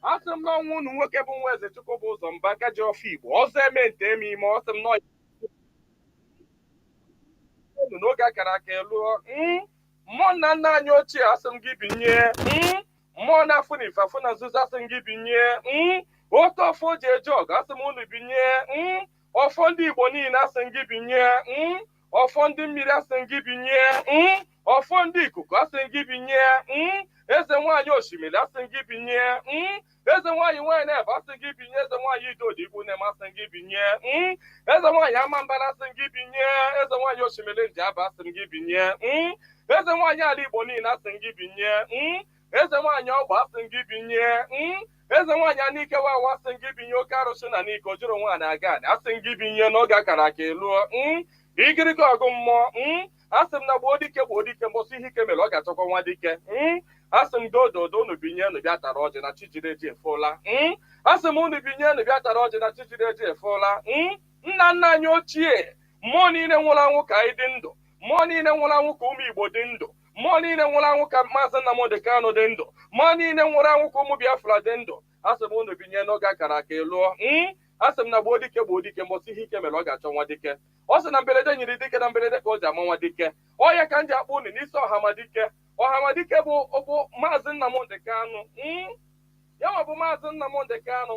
Asị m na ọnwụ unu nwoke bụ nwa eze Chukwu bụ ụzọ mba aka ji ọfọ Igbo ọzọ eme nte eme ime ọsị m n'oge akara aka eluo mmụọ na nna anyị ochie asị m gị binye mmụọ na-afụ na ife afụ na nzuzo asị m gị binye oke ọfọ ji eje ọgụ asị m unu binye ọfọ ndị Igbo niile asị m gị binye ọfọ ndị mmiri asị m gị binye ọfọ ndị ikuku asị m gị binye eze nwaanyị osimiri asị m gị binye eze nwaanyị na-ebe asị gị binye eze nwaanyị Idodigbu na-eme asị gị binye eze nwaanyị Amambara asị gị binye eze nwaanyị osimiri Njaba asị gị binye eze nwaanyị ala Igbo niile asị gị binye eze nwaanyị ọgba asị gị binye eze nwaanyị Anike Wawa asị gị binye oke arụsị na n'ike ojuru nwaanyị aga asị gị binye n'oge akara aka eluo igirigi ọgụ mmụọ asị m na gboo dike mbọsị ihe ike mere ọ ga-achọkwa nwa dike asị m dododo unu binye unu bịa tara ọjị na Chijireji efola asị m unu binye unu bịa tara ọjị na Chijireji efola nna nna anyị ochie mmụọ niile nwụrụ anwụ ka anyị dị ndụ mmụọ niile nwụrụ anwụ ka ụmụ Igbo dị ndụ mmụọ niile nwụrụ anwụ ka Maazị Nnamdi Kanu dị ndụ mmụọ niile nwụrụ anwụ ka ụmụ Biafra dị ndụ asị m unu binye n'oge akara aka eluo asị m na gboo dike mbọsị ihe ike mere ọ ga-achọ nwa dike ọ sị na mberede nyiri dike na mberede ka o ji ama nwa dike ọ ya ka m ji akpọ unu n'isi ọhamadike bụ Maazị Nnamdi Kanu ya nwa bụ Maazị Nnamdi Kanu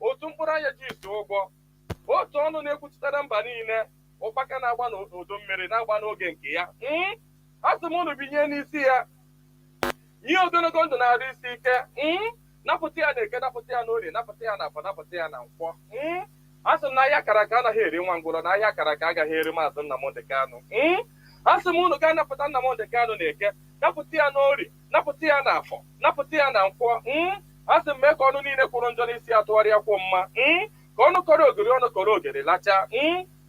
otu mkpụrụ anya ji isi ụgwọ otu ọnụ na-ekwuchitere mba niile ụkpaka na-agba n'udu mmiri na-agba n'oge nke ya asị m unu binye n'isi ya ihe ogologo ndụ na-arụ isi ike napụta ya na Eke napụta ya na Orie napụta ya na Afọ napụta ya na Nkwọ asị m na ahịa akara aka anaghị eri nwa ngwụrọ na ahịa akara aka agaghị eri Maazị Nnamdi Kanu asị m unu ga napụta Nnamdi Kanu na Eke napụta ya na Orie napụta ya na Afọ napụta ya na Nkwọ asị m mee ka ọnụ niile kwụrụ njọ n'isi ya tụgharịa kwụ mma ka ọnụ kọrọ ogiri ọnụ kọrọ ogiri lachaa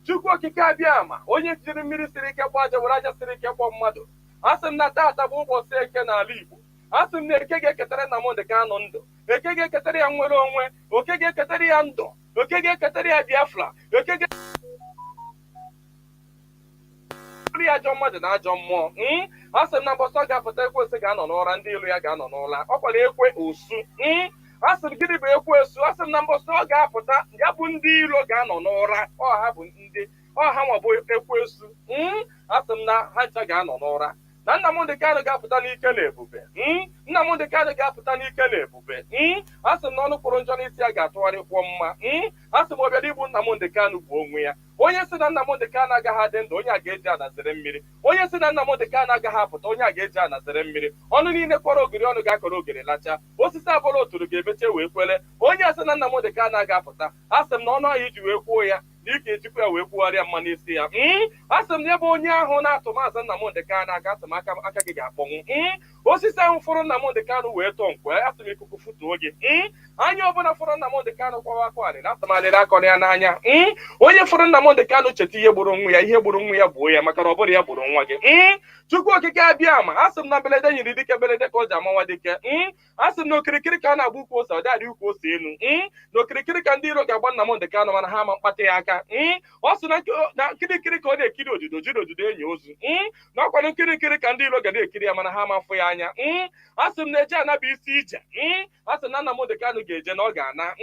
Chukwu okike abịa ma onye jiri mmiri siri ike gba aja were aja siri ike kpọọ mmadụ asị m na taata bụ ụbọchị Eke n'ala Igbo asị m na Eke ga-eketara Nnamdi Kanu ndụ Eke ga-eketara ya nwere onwe Oke ga-eketara ya ndụ Oke ga-eketara ya Biafra Oke ga-eketara ya ajọ mmadụ na ajọ mmụọ asị m na mbọsị ọ ga-apụta Ekwensu ga-anọ n'ụra ndị ilu ya ga-anọ n'ụra ọ kwara ekwe osu asị m gịnị bụ ekwensu asị m na mbọsị ọ ga-apụta ya bụ ndị ilo ga-anọ n'ụra ọha bụ ndị ọha nwa bụ ekwensu asị m na ha ncha ga-anọ n'ụra na Nnamdi Kanu ga-apụta n'ike na ebube Nnamdi Kanu ga-apụta n'ike na ebube asị m na ọnụ kwụrụ njọ n'isi ya ga-atụgharịkwọ mma asị m ọbịa igbu Nnamdi Kanu bụ onwe ya onye si na Nnamdi Kanu agaghị adị ndụ onye a ga-eji anazere mmiri onye si na Nnamdi Kanu agaghị apụta onye a ga-eji anazere mmiri ọnụ niile kọrọ ogiri ọnụ ga-akọrọ ogiri lacha osisi abụla oturu ga-ebeche wee kwele onye si na Nnamdi Kanu aga-apụta asị m na ọnụ ahụ iji wee kwuo ya na ike ejikwa ya wee kwugharịa mma n'isi ya asị m na ebe onye ahụ na-atụ Maazị Nnamdi Kanu aka asị m aka gị ga-akpọnwụ osisi ahụ fụrụ Nnamdi Kanu wee tọọ nkwe asị m ikuku futuo gị anya ọbụla fụrụ Nnamdi Kanu kwawa akwa alịrị asị m alịrị akọrọ ya n'anya onye fụrụ Nnamdi Kanu cheta ihe gburu nwa ya gbuo ya maka na ọ bụrụ ya gburu nwa gị Chukwu okike abịa ma asị m na mberede nyiri dike mberede ka ọ ji ama nwa dike asị m na okirikiri ka a na-agba ukwu ose ọ dịadị ukwu ose elu na okirikiri ka ndị iro ga-agba Nnamdi Kanu mana ha ama mkpata ya aka ọ sị na nkirikiri ka ọ na-ekiri odido jiri odido enyi ozu na ọkwanụ nkirikiri ka ndị iro ga na-ekiri ya mana ha ama mfụ ya anya asị m na eje anaba isi ije asị na Nnamdi Kanu ga-eje na ọ ga-ana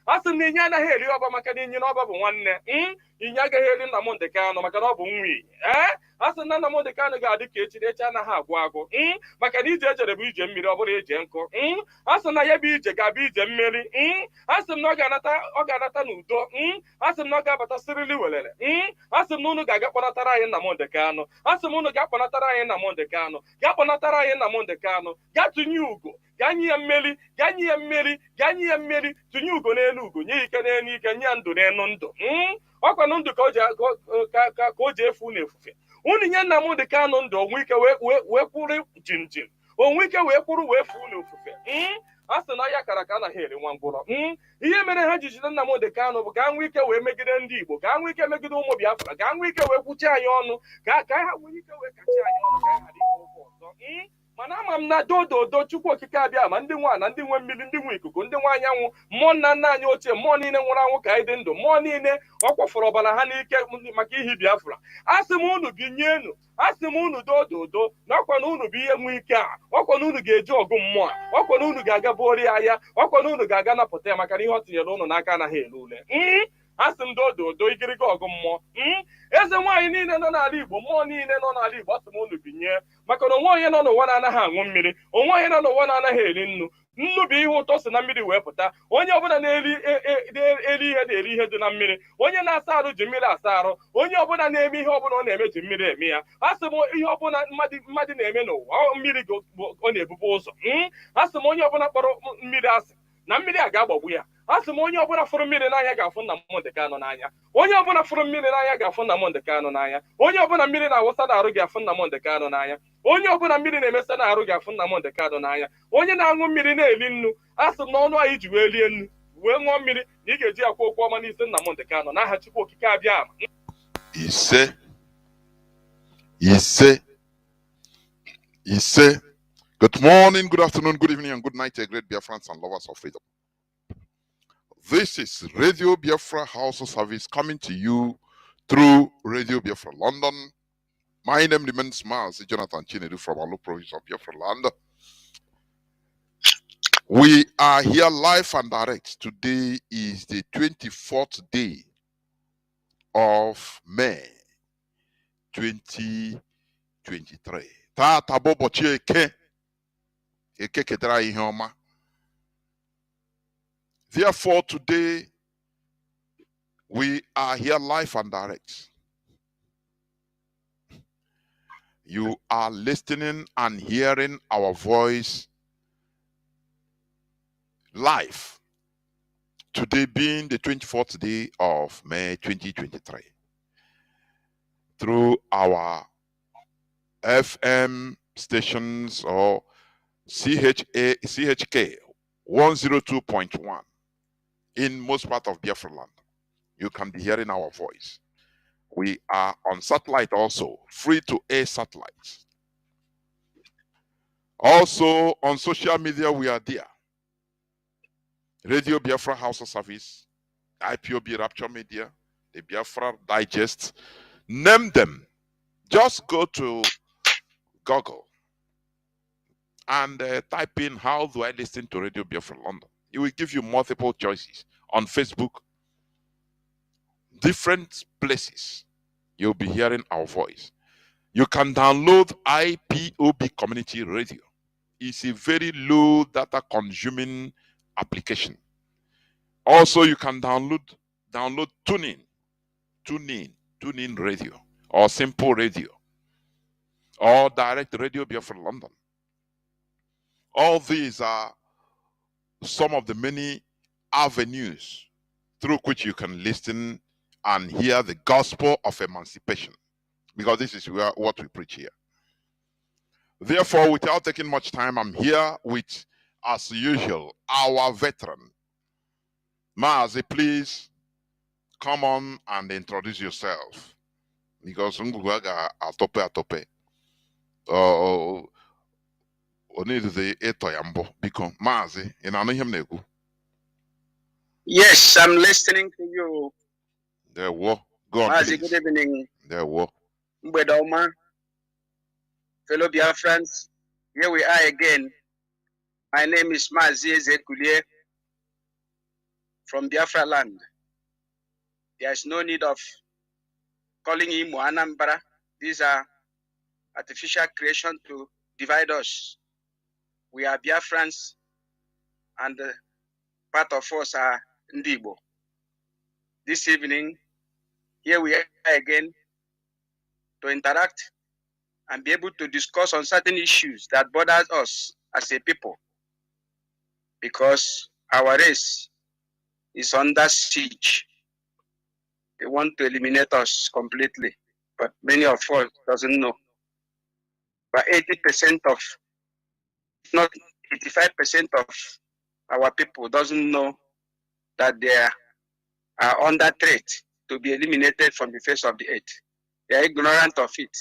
asị m na inye anaghị eri ọba maka na inye na ọba bụ nwanne inye agaghị eri Nnamdi Kanu maka na ọ bụ nwa iyi asị na Nnamdi Kanu ga-adị ka echi anaghị agwụ agwụ maka na ije ejere bụ ije mmiri ọ bụrụ eje nkụ asị na ya bụ ije ga-abụ ije mmiri asị m na ọ ga-anata n'udo asị m na ọ ga-abata sirili welere asị m na unu ga-aga kpọnatara anyị Nnamdi Kanu asị m unu ga-akpọnatara anyị Nnamdi Kanu ga-akpọnatara anyị Nnamdi Kanu ga tụnye ugo gaa nye ya mmeri gaa nye ya mmeri gaa nye ya mmeri tụnye ugo n'elu ugo nye ike n'elu ike nye ya ndụ n'elu ndụ ọkwanụ ndụ ka o ji efu n'efufe unu nye Nnamdi Kanu ndụ onwe ike wee kwụrụ jinjin onwe ike wee kwụrụ wee fuo n'ofufe a sị na ya kara ka anaghị eri nwa ngwụrọ ihe mere ha ji jide Nnamdi Kanu bụ ka nwee ike wee megide ndị Igbo ka nwee ike megide ụmụ Biafra ka nwee ike wee kwuchi anyị ọnụ ka ha nwee ike wee kachi anyị ọnụ ka anyị ghara ikwu okwu ọzọ mana ama m na dododo Chukwu okike abịa ma ndị nwa na ndị nwe mmiri ndị nwe ikuku ndị nwe anyanwụ mmụọ nna nna anyị ochie mmụọ niile nwụrụ anwụ ka anyị dị ndụ mmụọ niile ọ kwafọrọ ọbara ha n'ike maka ihi Biafra asị m unu binyenu asị m unu dododo na ọkwa na unu bụ ihe nwe ike a ọkwa na unu ga-eji ọgụ mmụọ a ọkwa na unu ga-aga bụori ya ọkwa na unu ga-aga napụta ya maka na ihe ọ tinyere unu n'aka anaghị ele ule asị m dododo igiriga ọgụ mmụọ eze nwaanyị niile nọ n'ala Igbo mmụọ niile nọ n'ala Igbo asị m unu binye maka na onwe onye nọ n'ụwa na-anaghị aṅụ mmiri onwe onye nọ n'ụwa na-anaghị eri nnu nnu bụ ihe ụtọ si na mmiri wee pụta onye ọbụla na-eri ihe na-eri ihe dị na mmiri onye na-asa arụ ji mmiri asa arụ onye ọbụla na-eme ihe ọbụla ọ na-eme ji mmiri eme ya asị m ihe ọbụla mmadụ na-eme n'ụwa mmiri ọ na-ebube ụzọ asị m onye ọbụla kpọrọ mmiri asị na mmiri a ga-agbagbu ya asị m onye ọbụla fụrụ mmiri n'anya ga-afụ Nnamdi Kanu n'anya onye ọbụla fụrụ mmiri n'anya ga-afụ Nnamdi Kanu n'anya onye ọbụla mmiri na-awụsa n'arụ ga-afụ Nnamdi Kanu n'anya onye ọbụla mmiri na-emesa n'arụ ga-afụ Nnamdi Kanu n'anya onye na-aṅụ mmiri na-eli nnu asị m na ọnụ anyị ji wee lie nnu wee ṅụọ mmiri na ị ga-eji akwa okwu ọma n'isi Nnamdi Kanu n'aha Chukwu okike abịa ama ise. Good morning, good afternoon, good evening, and good night, great Biafrans and lovers of freedom. This is Radio Biafra Hausa service coming to you through Radio Biafra London. My name remains Mazi Jonathan Chinedu from Alu province of Biafra land. We are here live and direct. Today is the 24th day of May 2023. Therefore, today we are here live and direct. You are listening and hearing our voice live. Today being the 24th day of May 2023. Through our FM stations or CHK 102.1 in most part of Biafra land. You can be hearing our voice. We are on satellite also, free to air satellites. Also on social media, we are there. Radio Biafra Hausa service, IPOB Rapture Media, the Biafra Digest. Name them. Just go to Google and type in how do I listen to Radio Biafra London. It will give you multiple choices. On Facebook, different places, you'll be hearing our voice. You can download IPOB Community Radio. It's a very low data consuming application. Also, you can download TuneIn Radio, or Simple Radio, or Direct Radio Biafra London. All these are some of the many avenues through which you can listen and hear the gospel of emancipation, because this is what we preach here. Therefore, without taking much time, I'm here with, as usual, our veteran. Mazi, please come on and introduce yourself, because atope. Yes, I'm listening to you. There were. Go on, Mazi, good evening. There were. Mbedoma, fellow Biafrans, here we are again. My name is Mazi Zekulie from Biafra land. There is no need of calling him Anambra. These are artificial creation to divide us. We are Biafrans, and part of us are Ndibo. This evening, here we are again to interact and be able to discuss on certain issues that bother us as a people, because our race is under siege. They want to eliminate us completely, but many of us doesn't know. But 80% of, not 85% of our people doesn't know that they are under threat to be eliminated from the face of the earth. They are ignorant of it,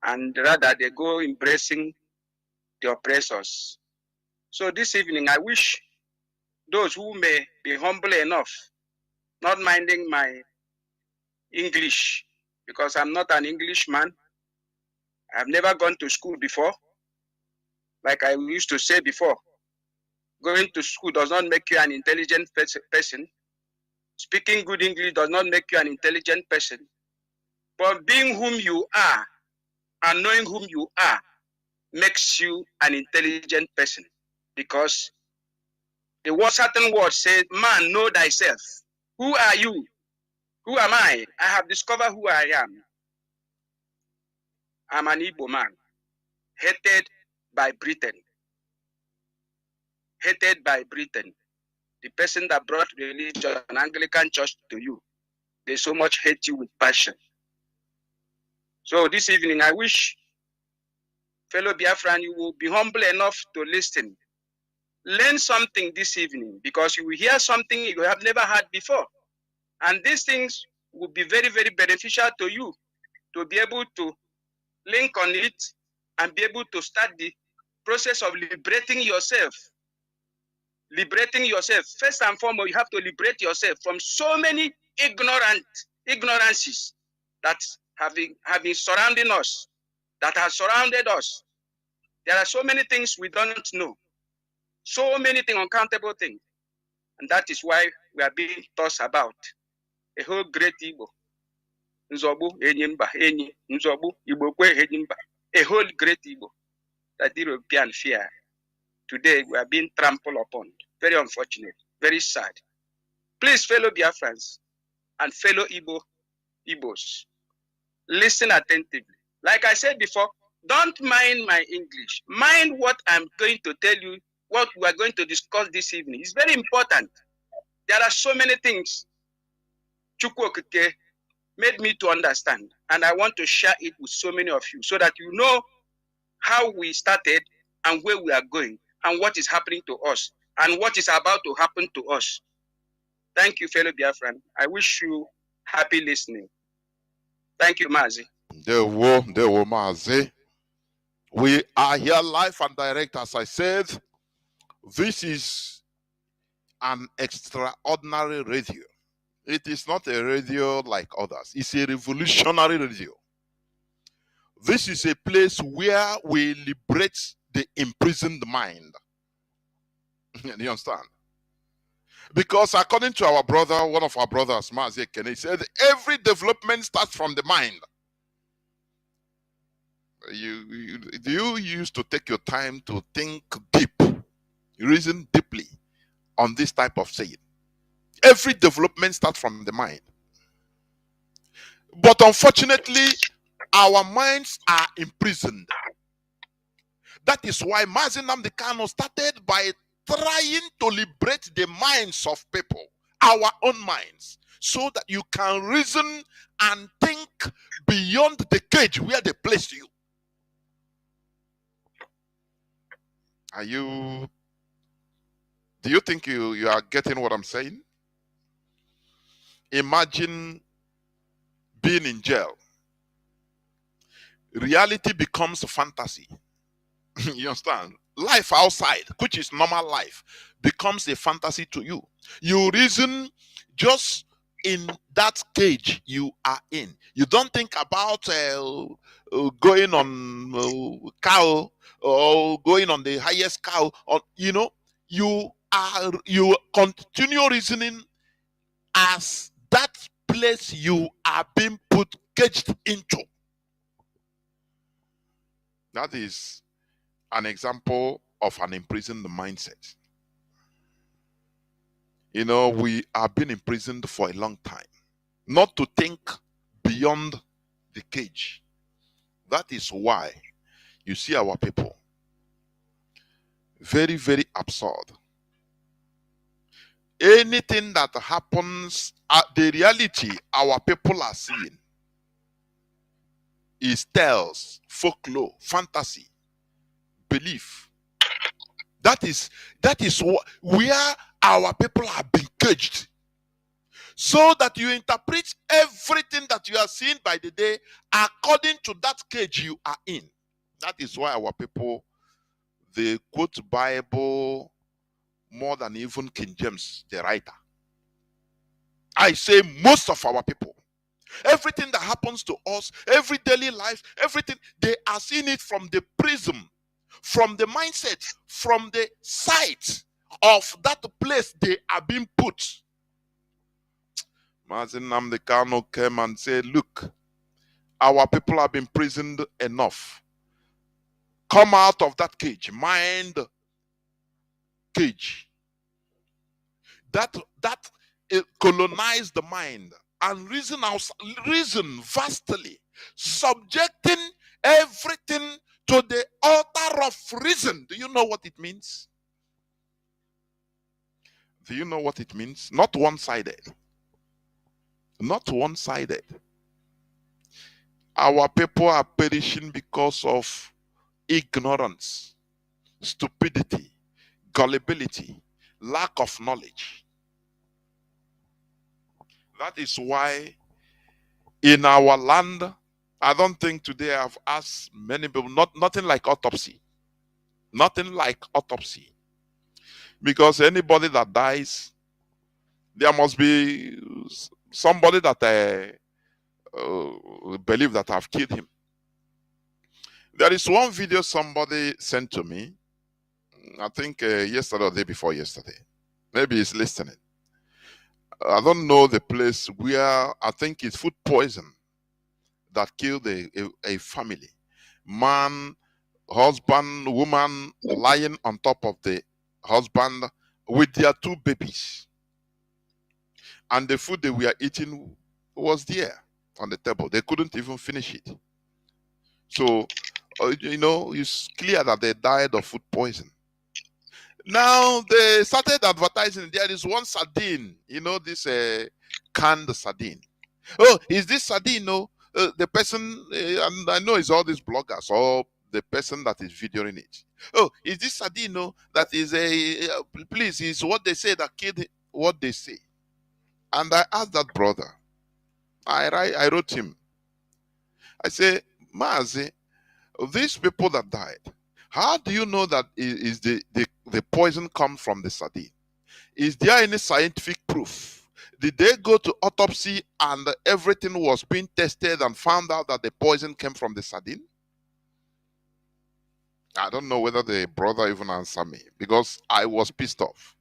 and rather they go embracing the oppressors. So this evening, I wish those who may be humble enough, not minding my English, because I'm not an Englishman. I've never gone to school before. Like I used to say before, going to school does not make you an intelligent person. Speaking good English does not make you an intelligent person. But being whom you are and knowing whom you are makes you an intelligent person. Because the certain word says, man, know thyself. Who are you? Who am I? I have discovered who I am. I'm an Igbo man, hated by Britain. Hated by Britain. The person that brought religion, an Anglican church to you, they so much hate you with passion. So this evening, I wish, fellow Biafran, you will be humble enough to listen. Learn something this evening, because you will hear something you have never heard before. And these things will be very, very beneficial to you to be able to link on it and be able to start the process of liberating yourself. Liberating yourself. First and foremost, you have to liberate yourself from so many ignorances that have been surrounding us, that have surrounded us. There are so many things we don't know. So many things, uncountable things. And that is why we are being tossed about. A whole great Igbo. Nzobu, Enyimba, Enyi, Nzobu, Igbo Kwe, Enyimba. A whole great Igbo that the European fear. Today we are being trampled upon. Very unfortunate, very sad. Please, fellow Biafrans and fellow Igbos, listen attentively. Like I said before, don't mind my English. Mind what I'm going to tell you, what we are going to discuss this evening. It's very important. There are so many things Chukwu Okike made me to understand, and I want to share it with so many of you so that you know how we started and where we are going and what is happening to us and what is about to happen to us. Thank you, fellow Biafran. I wish you happy listening. Thank you, Mazi. There were Mazi. We are here live and direct, as I said. This is an extraordinary radio. It is not a radio like others. It's a revolutionary radio. This is a place where we liberate the imprisoned mind. You understand? Because according to our brother, one of our brothers, Mazi, he said, every development starts from the mind. Do you used to take your time to think deep, reason deeply on this type of saying? Every development starts from the mind. But unfortunately, our minds are imprisoned. That is why Mazi Nnamdi Kanu started by trying to liberate the minds of people, our own minds, so that you can reason and think beyond the cage where they placed you. Do you think you are getting what I'm saying? Imagine being in jail. Reality becomes fantasy. You understand? Life outside, which is normal life, becomes a fantasy to you. You reason just in that cage you are in. You don't think about going on cow or going on the highest cow. Or, you continue reasoning as that place you are being put caged into. That is an example of an imprisoned mindset. We have been imprisoned for a long time, not to think beyond the cage. That is why you see our people very, very absurd. Anything that happens, the reality our people are seeing is tales, folklore, fantasy, belief. That is where our people have been caged. So that you interpret everything that you are seeing by the day according to that cage you are in. That is why our people they quote Bible more than even King James, the writer. I say most of our people. Everything that happens to us, every daily life, everything, they are seeing it from the prism, from the mindset, from the sight of that place they are being put. Mazi Nnamdi Kanu came and said, look, our people have been imprisoned enough. Come out of that cage, mind cage. That colonized the mind and reason vastly, subjecting everything to the altar of reason. Do you know what it means? Do you know what it means? Not one-sided. Not one-sided. Our people are perishing because of ignorance, stupidity, gullibility, lack of knowledge. That is why in our land, I don't think today I've asked many people, nothing like autopsy. Nothing like autopsy. Because anybody that dies, there must be somebody that believe that I've killed him. There is one video somebody sent to me, I think yesterday or the day before yesterday. Maybe he's listening. I don't know the place where, I think it's food poison that killed a family. Man, husband, woman lying on top of the husband with their 2 babies. And the food they were eating was there on the table. They couldn't even finish it. So, it's clear that they died of food poison. Now, they started advertising. There is one sardine, this canned sardine. Oh, is this sardine? No, the person, and I know it's all these bloggers or the person that is videoing it. Oh, is this sardine? No, that is please, is what they say that killed what they say. And I asked that brother, I wrote him, I say, Mazi, these people that died, how do you know that is the poison comes from the sardine? Is there any scientific proof? Did they go to autopsy and everything was being tested and found out that the poison came from the sardine? I don't know whether the brother even answered me because I was pissed off.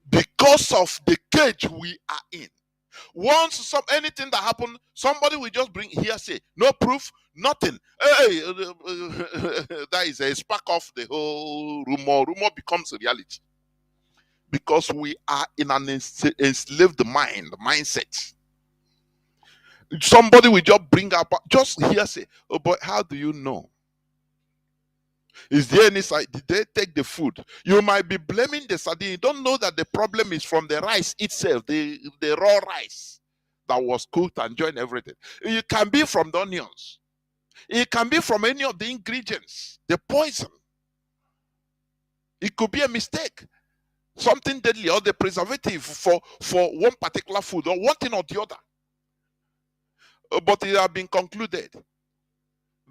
Because of the cage we are in. Once anything that happened, somebody will just bring hearsay, no proof, nothing. Hey, that is a spark off the whole rumor. Rumor becomes a reality because we are in an enslaved mindset. Somebody will just bring up just hearsay. Oh, but how do you know? Is there any side? Did they take the food? You might be blaming the sardine. You don't know that the problem is from the rice itself, the raw rice that was cooked and joined everything. It can be from the onions. It can be from any of the ingredients, the poison. It could be a mistake, something deadly, or the preservative for one particular food, or one thing or the other. But it has been concluded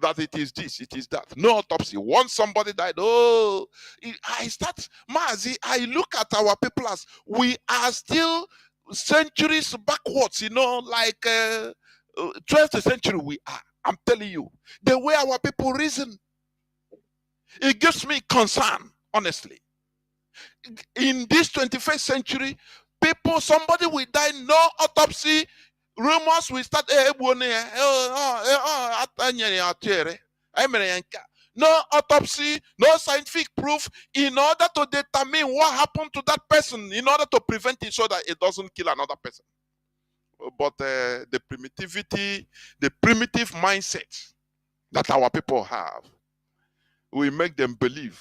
that it is this, it is that. No autopsy. Once somebody died, I start, Mazi, I look at our people as we are still centuries backwards, like 12th century we are. I'm telling you, the way our people reason, it gives me concern, honestly. In this 21st century, somebody will die, no autopsy, rumors will start. No autopsy, no scientific proof in order to determine what happened to that person, in order to prevent it so that it doesn't kill another person. But the primitive mindset that our people have, we make them believe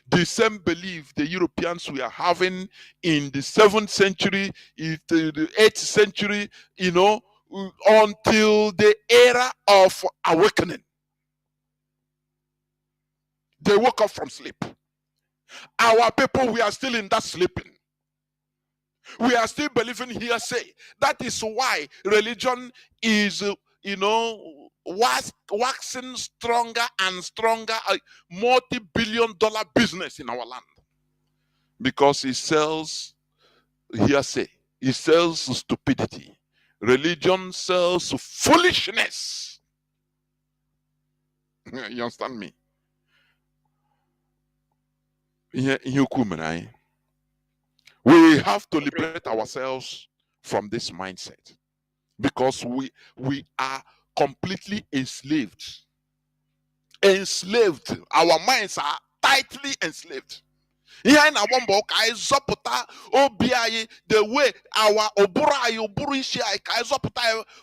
the same belief the Europeans were having in the 7th century, the 8th century, until the era of awakening. They woke up from sleep. Our people, we are still in that sleeping. We are still believing hearsay. That is why religion is, was waxing stronger and stronger, a multi-billion-dollar business in our land, because he sells hearsay, he sells stupidity. Religion sells foolishness. You understand me? We have to liberate ourselves from this mindset, because we are completely enslaved. Our minds are tightly enslaved. Here in our book, I zopota obi the way our oburu ishi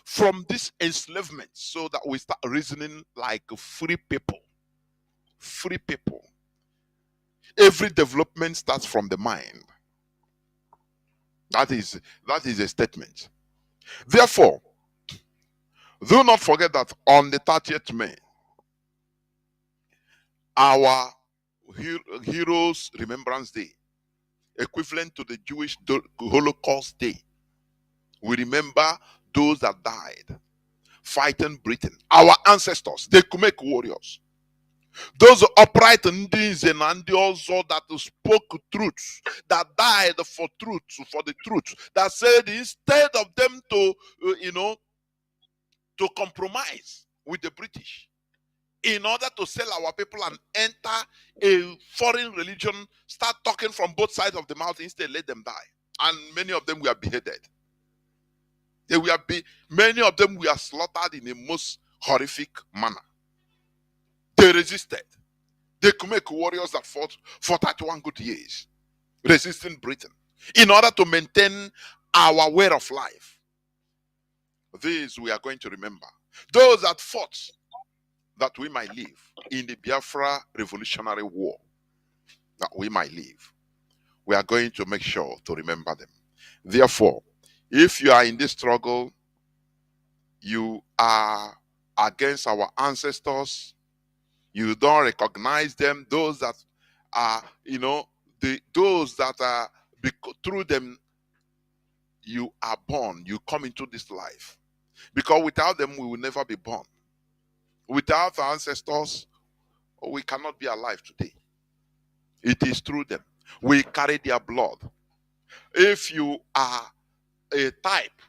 from this enslavement, so that we start reasoning like free people. Free people. Every development starts from the mind. That is a statement. Therefore, do not forget that on the 30th May, our Heroes Remembrance Day, equivalent to the Jewish Holocaust Day, we remember those that died fighting Britain. Our ancestors, the Kumek warriors, those upright Indians and also that spoke truth, that died for truth, for the truth, that said instead of them to, to compromise with the British in order to sell our people and enter a foreign religion, start talking from both sides of the mouth, instead let them die. And many of them were beheaded. Many of them were slaughtered in a most horrific manner. They resisted. They could make warriors that fought for 31 good years, resisting Britain, in order to maintain our way of life. These we are going to remember. Those that fought that we might live in the Biafra Revolutionary War, that we might live. We are going to make sure to remember them. Therefore, if you are in this struggle, you are against our ancestors, you don't recognize them, those that are, those that are, through them, you are born, you come into this life. Because without them, we will never be born. Without our ancestors, we cannot be alive today. It is through them. We carry their blood. If you are a type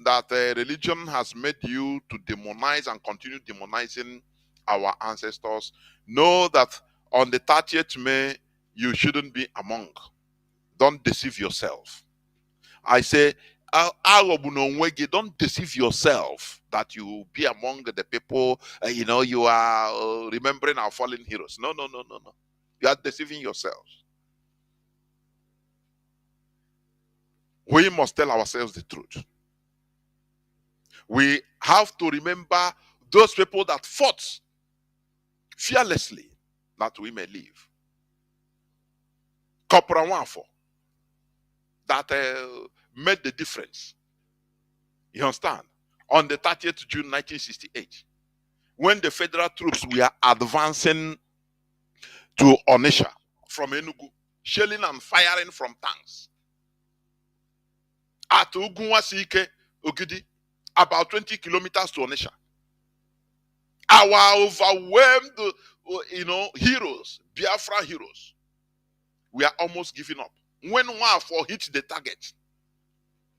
that religion has made you to demonize and continue demonizing our ancestors, know that on the 30th May, you shouldn't be among. Don't deceive yourself. I say, don't deceive yourself that you will be among the people, you are remembering our fallen heroes. No. You are deceiving yourselves. We must tell ourselves the truth. We have to remember those people that fought fearlessly that we may live. Corporal Wafo, that made the difference. You understand? On the 30th June 1968, when the federal troops were advancing to Onitsha from Enugu, shelling and firing from tanks. At Ugunwasike, Ogidi, about 20 kilometers to Onitsha. Our overwhelmed, heroes, Biafra heroes, we are almost giving up. When Wafo hit the target,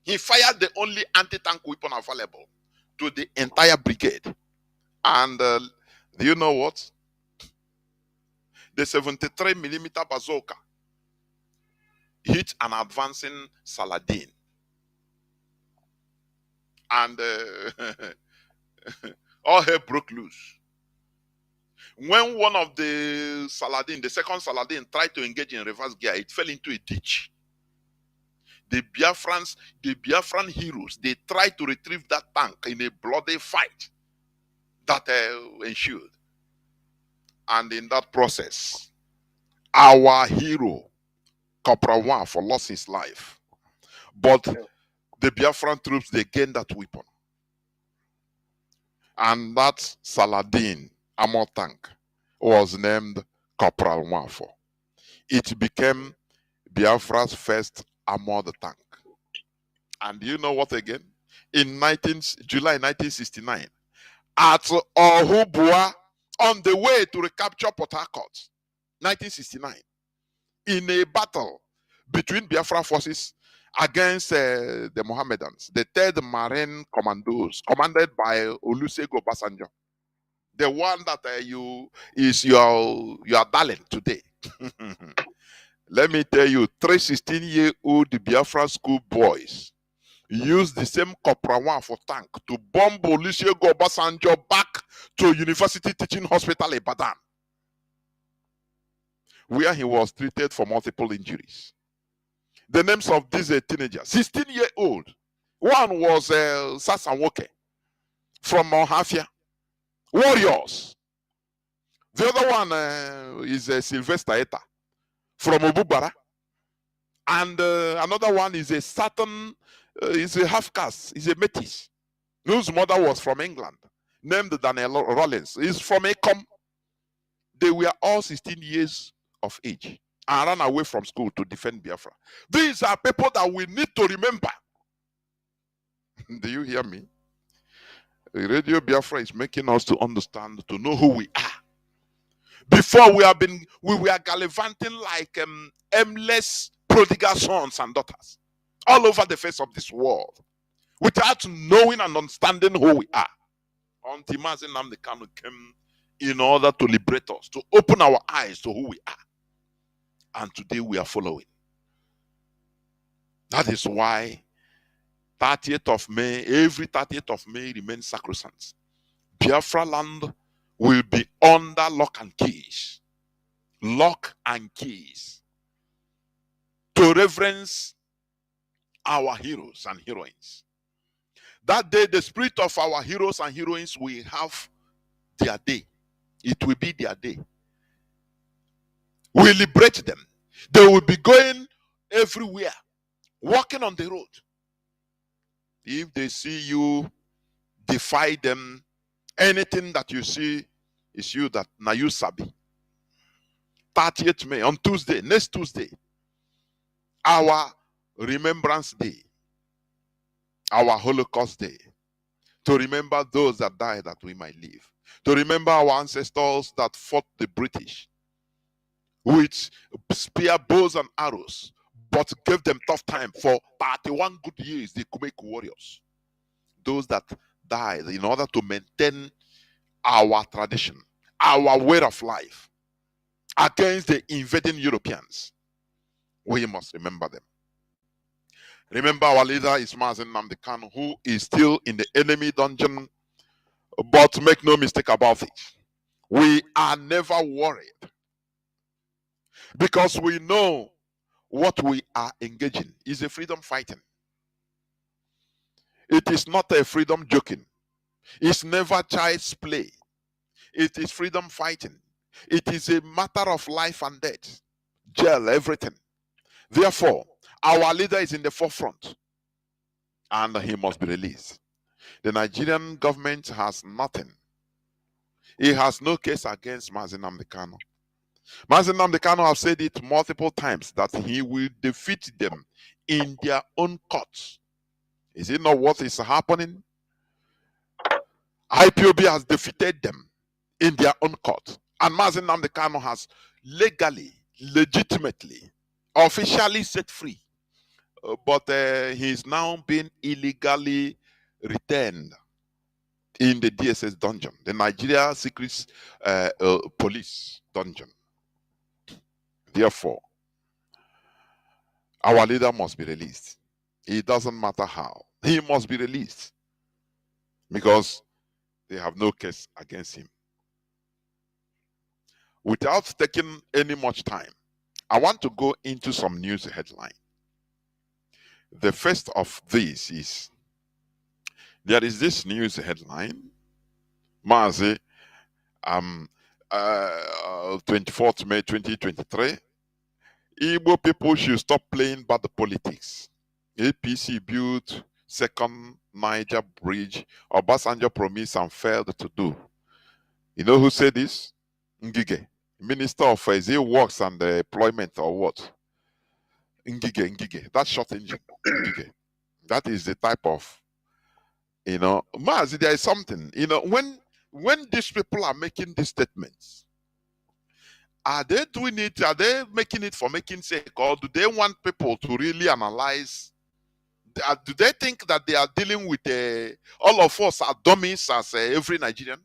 he fired the only anti-tank weapon available to the entire brigade. And do you know what? The 73mm bazooka hit an advancing Saladin. And all hell broke loose. When one of the Saladin, the second Saladin, tried to engage in reverse gear, it fell into a ditch. The Biafran heroes, they tried to retrieve that tank in a bloody fight that ensued. And in that process, our hero, Corporal Wafo, lost his life. But the Biafran troops, they gained that weapon. And that Saladin armor tank was named Corporal Wafo. It became Biafra's first armored tank. And you know what again? In July 1969, at Ohubua on the way to recapture Port Harcourt, 1969, in a battle between Biafra forces against the Mohammedans, the 3rd Marine Commandos, commanded by Olusegun Obasanjo, the one that is your darling today. Let me tell you, 3 16-year-old Biafra school boys used the same Copra 1 for tank to bomb Olusegun Obasanjo back to University Teaching Hospital in Ibadan, where he was treated for multiple injuries. The names of these teenagers, 16-year-old. One was Sasanwoke from Mohafia, Warriors. The other one is Sylvester Eta from Obubara. And another one is a Saturn, is a half caste, is a Metis, whose mother was from England, named Daniel Rollins. He's from Ecom. They were all 16 years of age and ran away from school to defend Biafra. These are people that we need to remember. Do you hear me? Radio Biafra is making us to understand, to know who we are. Before we were gallivanting like aimless prodigal sons and daughters all over the face of this world without knowing and understanding who we are. Until Mazi Nnamdi Kanu came in order to liberate us, to open our eyes to who we are. And today we are following. That is why 30th of May, every 30th of May remains sacrosanct. Biafra land will be under lock and keys. Lock and keys. To reverence our heroes and heroines. That day, the spirit of our heroes and heroines will have their day. It will be their day. We liberate them. They will be going everywhere, walking on the road. If they see you, defy them. Anything that you see is you that na you sabi. 30th May, on Tuesday, next Tuesday, our Remembrance Day, our Holocaust Day, to remember those that died that we might live, to remember our ancestors that fought the British with spear, bows, and arrows, but gave them tough time for 31 good years. They could make warriors. Those that died in order to maintain our tradition, our way of life against the invading Europeans. We must remember them. Remember, our leader is Mazi Nnamdi Kanu, who is still in the enemy dungeon, but make no mistake about it. We are never worried because we know what we are engaging is a freedom fighting. It is not a freedom joking. It's never child's play. It is freedom fighting. It is a matter of life and death. Jail, everything. Therefore, our leader is in the forefront and he must be released. The Nigerian government has nothing. It has no case against Mazi Nnamdi Kanu. Mazi Nnamdi Kanu has said it multiple times that he will defeat them in their own courts. Is it not what is happening? IPOB has defeated them in their own court. And Mazi Nnamdi Kanu has legally, legitimately, officially set free. But he is now being illegally retained in the DSS dungeon, the Nigeria Secret Police dungeon. Therefore, our leader must be released. It doesn't matter how. He must be released because they have no case against him. Without taking any much time, I want to go into some news headline. The first of these is, there is this news headline, Mazi, 24th May 2023, Igbo people should stop playing bad politics. APC built second Niger bridge, Obasanjo promised and failed to do. You know who said this? Ngige, Minister of Works and Employment, or what? Ngige, that short engine, Ngige. That is the type of, Mazi, there is something, when when these people are making these statements, are they doing it? Are they making it for making sake, or do they want people to really analyze? Do they think that they are dealing with all of us are dummies as every Nigerian?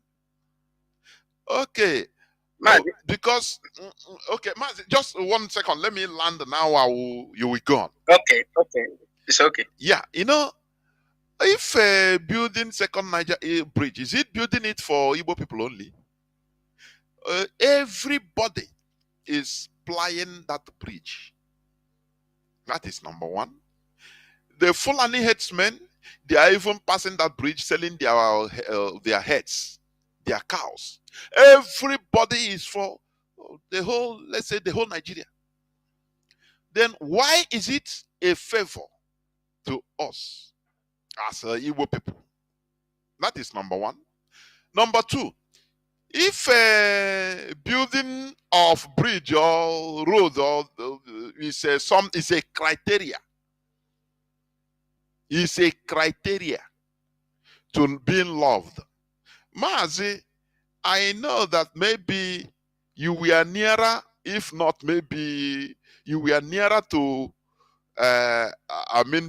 Okay. Mazi. Because okay, Mazi, just 1 second. Let me land now. You will go on. Okay, it's okay. Yeah, if building second Niger bridge, is it building it for Igbo people only? Everybody is plying that bridge. That is number one. The Fulani headsmen, they are even passing that bridge, selling their heads, their cows. Everybody is for the whole, let's say, the whole Nigeria. Then why is it a favor to us as Igbo people? That is number one. Number two, if building of bridge or road or is a criteria, to being loved. Mazi, I know that maybe you were nearer, if not maybe you were nearer to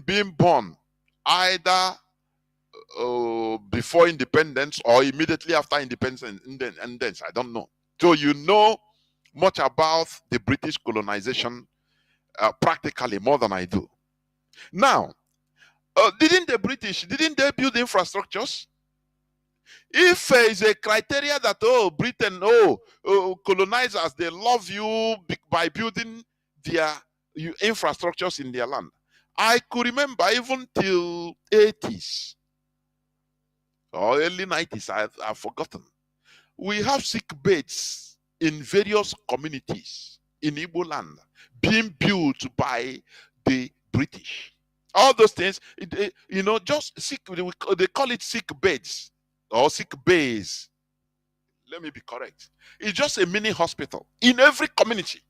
being born either before independence or immediately after independence. I don't know. So you know much about the British colonization practically more than I do. Now, didn't they build infrastructures? If is a criteria that Britain, colonizers, they love you by building their infrastructures in their land. I could remember even till 80s or early 90s, I've forgotten. We have sick beds in various communities in Igbo land being built by the British. All those things, just sick, they call it sick beds or sick bays. Let me be correct. It's just a mini hospital in every community.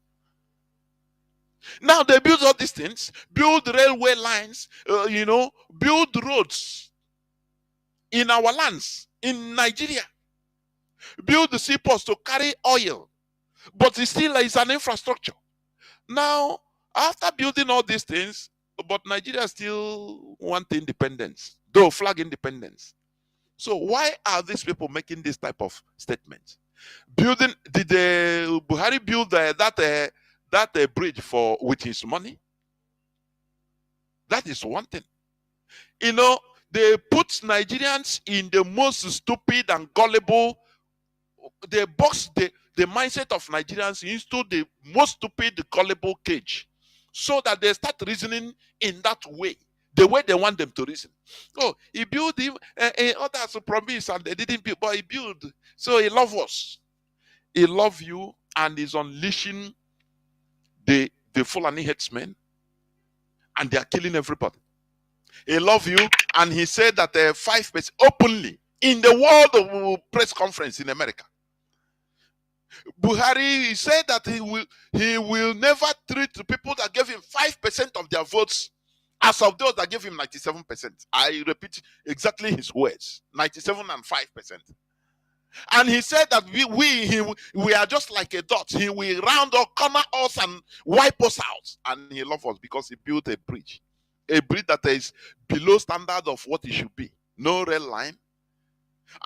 Now they build all these things, build railway lines, build roads in our lands, in Nigeria. Build the seaports to carry oil, but it still is an infrastructure. Now, after building all these things, but Nigeria still want independence, though flag independence. So why are these people making this type of statement? Did Buhari build that bridge with his money? That is one thing. They put Nigerians in the most stupid and gullible. They box the mindset of Nigerians into the most stupid, gullible cage, so that they start reasoning in that way, the way they want them to reason. Oh, he built him, others promised and they didn't build, but he built. So he loves us. He loves you and is unleashing the Fulani headsmen, and they are killing everybody. He loves you, and he said that 5% openly in the world press conference in America. Buhari said that he will never treat the people that gave him 5% of their votes as of those that gave him 97%. I repeat exactly his words: 97 and 5%. And he said that we are just like a dot. He will round up, corner us, and wipe us out. And he loves us because he built a bridge that is below standard of what it should be. No rail line.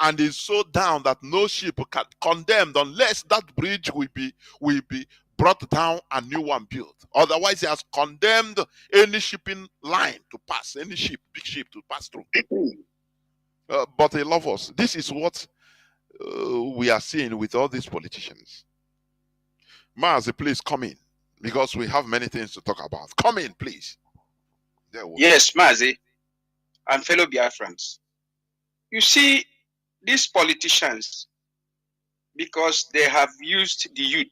And is so down that no ship can condemned unless that bridge will be brought down and new one built. Otherwise, he has condemned any shipping line to pass, any ship, big ship to pass through. But he loves us. This is what we are seeing with all these politicians. Mazi, please come in, because we have many things to talk about. Come in, please. Yes, Mazi and fellow Biafrans. You see, these politicians, because they have used the youth,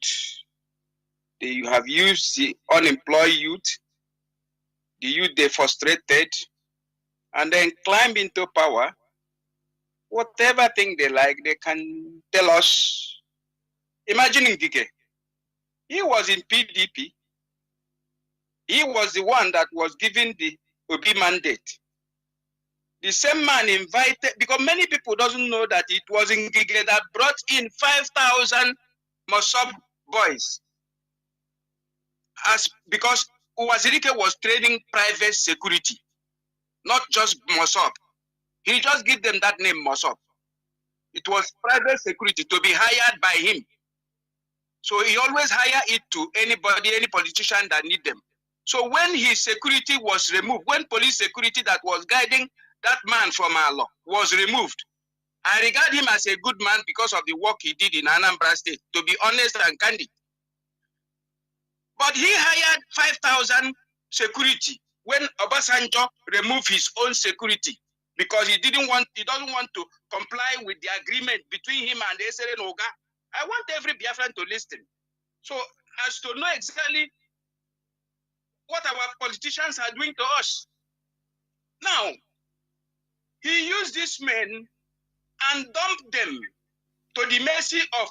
they have used the unemployed youth, the youth they frustrated, and then climb into power. Whatever thing they like, they can tell us. Imagine Ngige. He was in PDP. He was the one that was given the Obi mandate. the same man invited, because many people doesn't know that it was Ngige that brought in 5,000 Mossab boys, because Uwazirike was training private security, not just Mossab. He just give them that name, Mossab. It was private security to be hired by him. So he always hire it to anybody, any politician that need them. So when his security was removed, when police security that was guiding that man from Allah was removed, I regard him as a good man because of the work he did in Anambra State, to be honest and candid. But he hired 5,000 security when Obasanjo removed his own security because he doesn't want to comply with the agreement between him and Esere Noga. I want every Biafran to listen. So as to know exactly what our politicians are doing to us. Now, he used these men and dumped them to the mercy of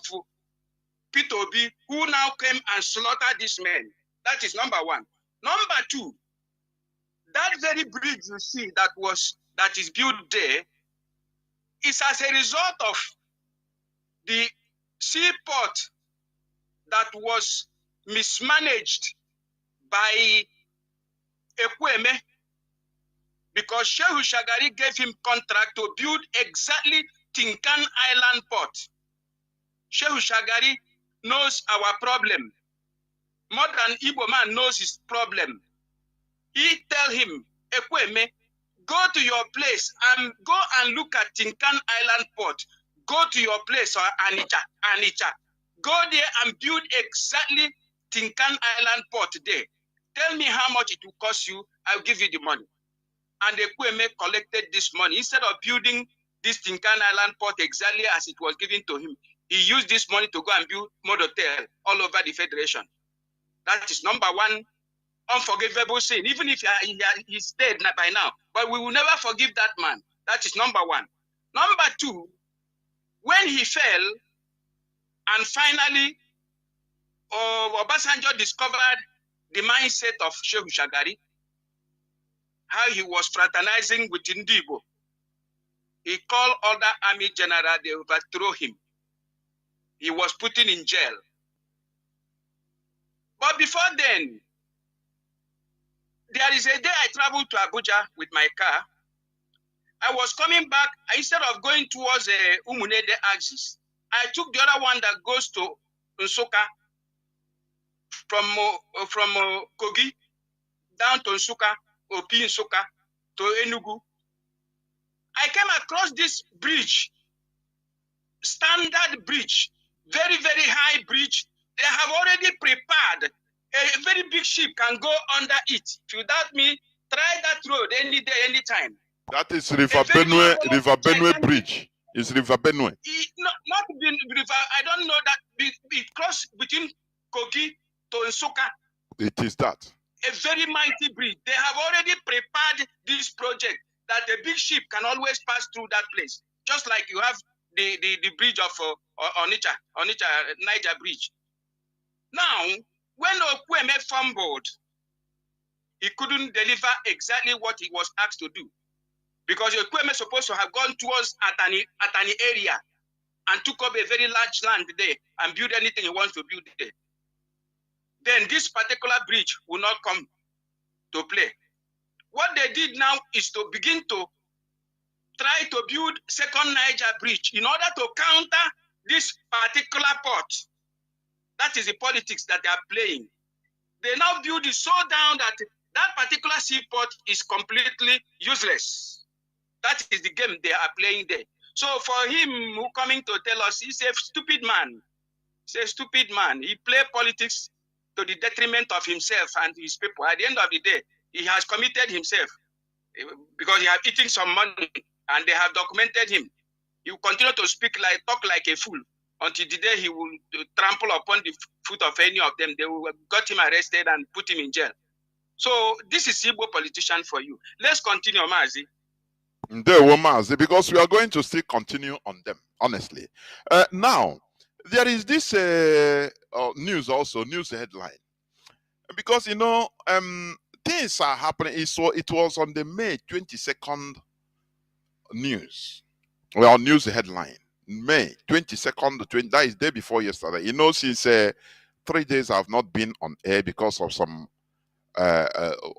Peter Obi, who now came and slaughtered these men. That is number one. Number two, that very bridge you see that is built there is as a result of the seaport that was mismanaged by Ekweme, because Shehu Shagari gave him contract to build exactly Tinkan Island port. Shehu Shagari knows our problem. More than Igbo man knows his problem. He tell him, Ekweme, go to your place and go and look at Tinkan Island port. Go to your place, or Anicha. Go there and build exactly Tinkan Island port there. Tell me how much it will cost you, I'll give you the money. And Ekweme collected this money. Instead of building this Tinkan Island port exactly as it was given to him, he used this money to go and build motel all over the Federation. That is number one unforgivable sin, even if he's dead by now. But we will never forgive that man. That is number one. Number two, when he fell, and finally, Obasanjo discovered the mindset of Shehu Shagari, how he was fraternizing with Ndibo. He called other army general, they overthrew him. He was put in jail. But before then, there is a day I traveled to Abuja with my car. I was coming back, instead of going towards Umunede axis, I took the other one that goes to Nsukka, from Kogi down to Nsukka, Opi Nsukka, to Enugu. I came across this bridge, standard bridge, very, very high bridge. They have already prepared. A very big ship can go under it. Without me, try that road any day, any time. That is River Benue Bridge. It's River Benue. Not River. I don't know that. It cross between Kogi to Nsukka. It is that. A very mighty bridge. They have already prepared this project that a big ship can always pass through that place. Just like you have the bridge of Onitsha, Niger Bridge. Now, when Okweme fumbled, he couldn't deliver exactly what he was asked to do. Because Okweme is supposed to have gone towards Atani area and took up a very large land there and build anything he wants to build there. Then this particular bridge will not come to play. What they did now is to begin to try to build second Niger Bridge in order to counter this particular port. That is the politics that they are playing. They now build it so down that that particular seaport is completely useless. That is the game they are playing there. So for him who coming to tell us, he's a stupid man. He's a stupid man. He play politics to the detriment of himself and his people. At the end of the day, he has committed himself because he has eaten some money and they have documented him. He will continue to talk like a fool until the day he will trample upon the foot of any of them. They will got him arrested and put him in jail. So this is Igbo politician for you. Let's continue, Mazi. Mazi, because we are going to still continue on them, honestly. Now, there is this news headline. Because, you know, things are happening. It was on the May 22nd news. Well, news headline. May 22nd, that is day before yesterday. You know, since 3 days I've not been on air because of some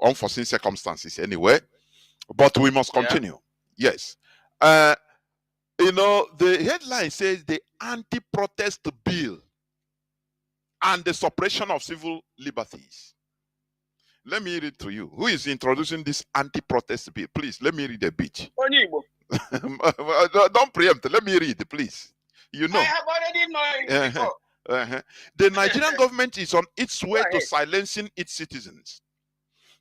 unforeseen circumstances anyway. But we must continue. Yes. You know, the headline says the anti-protest bill and the suppression of civil liberties. Let me read it to you. Who is introducing this anti-protest bill? Please, let me read a bit. Don't preempt. Let me read, please. You know. I have already known before. The Nigerian government is on its way to silencing its citizens.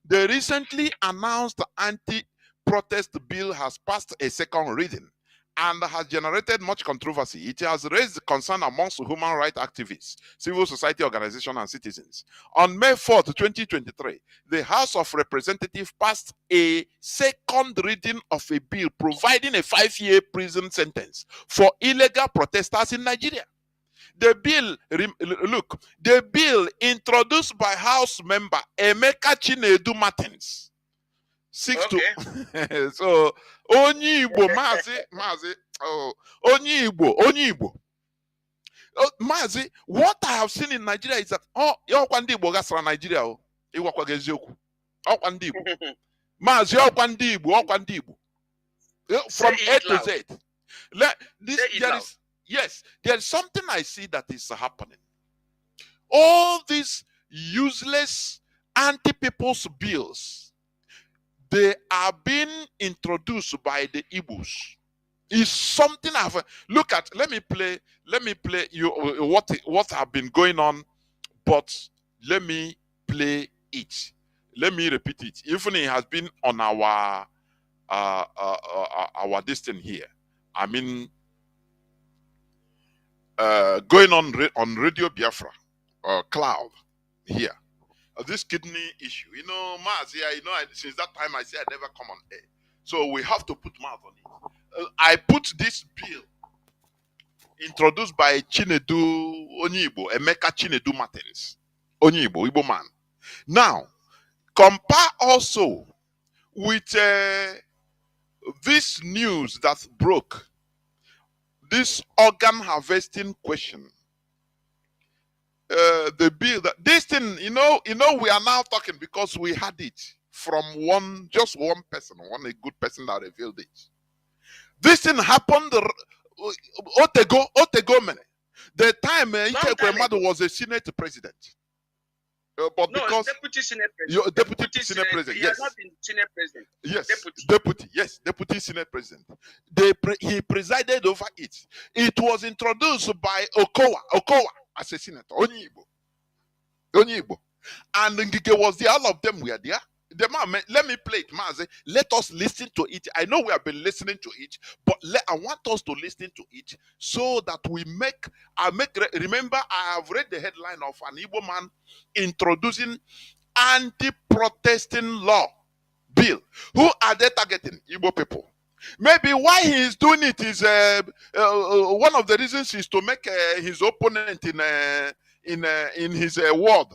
The recently announced anti-protest bill has passed a second reading and has generated much controversy. It has raised concern amongst human rights activists, civil society organizations, and citizens. On May 4th, 2023, the House of Representatives passed a second reading of a bill providing a 5-year prison sentence for illegal protesters in Nigeria. The bill introduced by House member Emeka Chinedu Martins seeks to so Onye Igbo Mazi Onye Igbo Mazi, what I have seen in Nigeria is that Okwandi Igbo gasara Nigeria Iwakwa eziokwu Okwandi Igbo Mazi Okwandi Igbo from A to Z. There is something I see that is happening. All these useless anti-people's bills, they are being introduced by the Igbos. Is something I've look at. Let me play you what have been going on, but let me play it. Let me repeat it. Even it has been on our distance here. I mean, going on Radio Biafra cloud here. This kidney issue, you know, Mazi, since that time I said I never come on air, so we have to put mouth on it. I put this bill introduced by Chinedu Onyibo, Emeka Chinedu Martins, Onyibo, Igbo man. Now, compare also with this news that broke, this organ harvesting question. The bill that this thing, you know, we are now talking because we had it from just one person, a good person that revealed it. This thing happened Otego man. The time Ike mother was a Senate president. But no, because deputy Senate president. Deputy Senate president, yes. Not been Senate president. Yes, deputy Senate president. He presided over it. It was introduced by Okowa as a senator. Onyibo. And Ngige was there. All of them were there. The man, let me play it, Mazi. Let us listen to it. I know we have been listening to it, but I want us to listen to it so that we remember, I have read the headline of an Igbo man introducing anti-protesting law bill. Who are they targeting? Igbo people. Maybe why he is doing it is one of the reasons is to make his opponent in his ward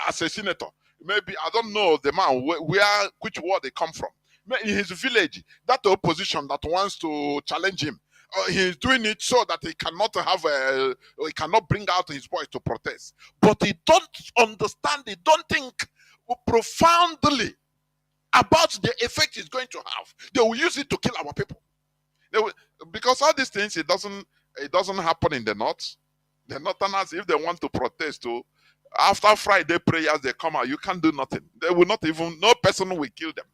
as a senator. Maybe I don't know the man which ward they come from. In his village, that opposition that wants to challenge him, he's doing it so that he cannot bring out his voice to protest. But he don't understand, he don't think profoundly about the effect it's going to have. They will use it to kill our people. Because all these things, it doesn't happen in the north. The northerners, if they want to protest too, after Friday prayers, they come out. You can't do nothing. They will not even, no person will kill them.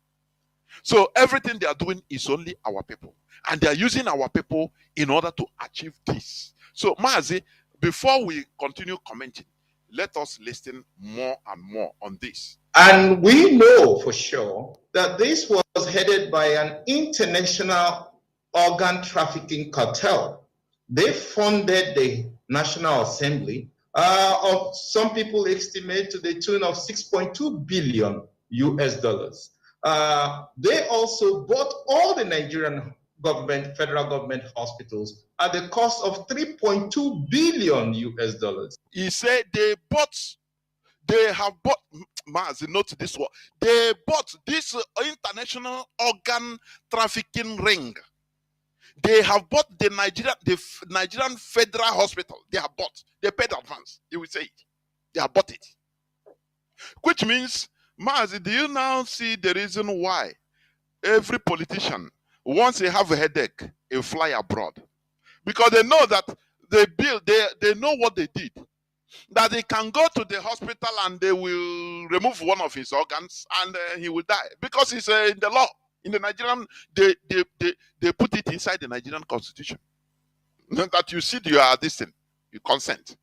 So everything they are doing is only our people. And they are using our people in order to achieve this. So Mazi, before we continue commenting, let us listen more and more on this. And we know for sure that this was headed by an international organ trafficking cartel. They funded the National Assembly. Of some people estimate to the tune of 6.2 billion US dollars. They also bought all the Nigerian government, federal government hospitals at the cost of 3.2 billion US dollars. He said they have bought, Mazi, note this one. They bought this international organ trafficking ring They have bought the Nigerian Federal Hospital. They have bought. They paid advance. You will say it. They have bought it. Which means, Mazi, do you now see the reason why every politician, once they have a headache, they fly abroad? Because they know that they know what they did. That they can go to the hospital and they will remove one of his organs and he will die. Because it's in the law. In the Nigerian, they put it inside the Nigerian constitution. That you see you are this thing, you consent.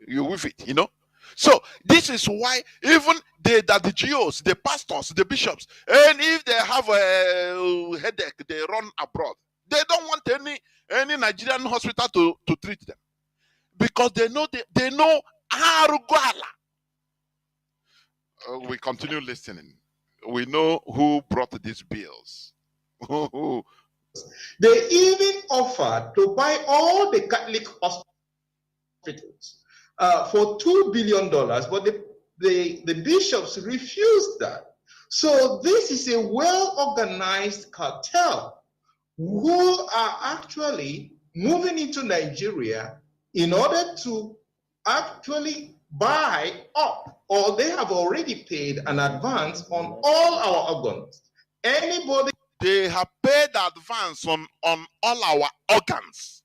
You with it, you know. So this is why even the GOs, the pastors, the bishops, and if they have a headache, they run abroad. They don't want any Nigerian hospital to treat them, because they know Arugala. We continue listening. We know who brought these bills. They even offered to buy all the Catholic hospitals for $2 billion, but the bishops refused that. So this is a well-organized cartel who are actually moving into Nigeria in order to actually buy up, or they have already paid an advance on all our organs. Anybody they have paid advance on all our organs,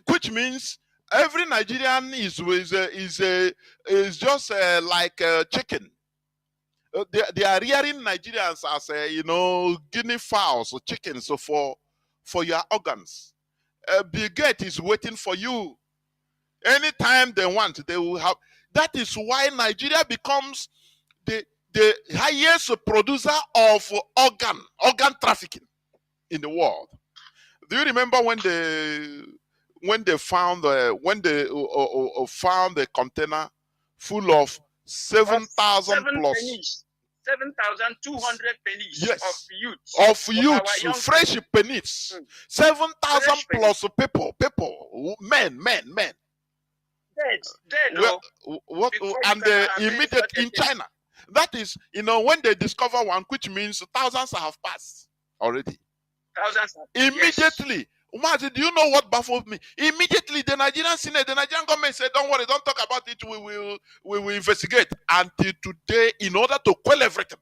which means every Nigerian is just like a chicken. They are rearing Nigerians as guinea fowls or chickens for your organs. Bill Gates is waiting for you. Anytime they want, they will have. That is why Nigeria becomes the highest producer of organ trafficking in the world. Do you remember when they found found a container full of 7,000 plus pennies, 7,200 pennies, yes, of youth, fresh pennies, 7,000 plus people, men. Dead, what and immediate in China. That is, when they discover one, which means thousands have passed already. Thousands have, immediately. Yes. Mazi, do you know what baffled me? Immediately, the Nigerian Senate, the Nigerian government said, "Don't worry, don't talk about it. We will investigate." Until today, in order to quell everything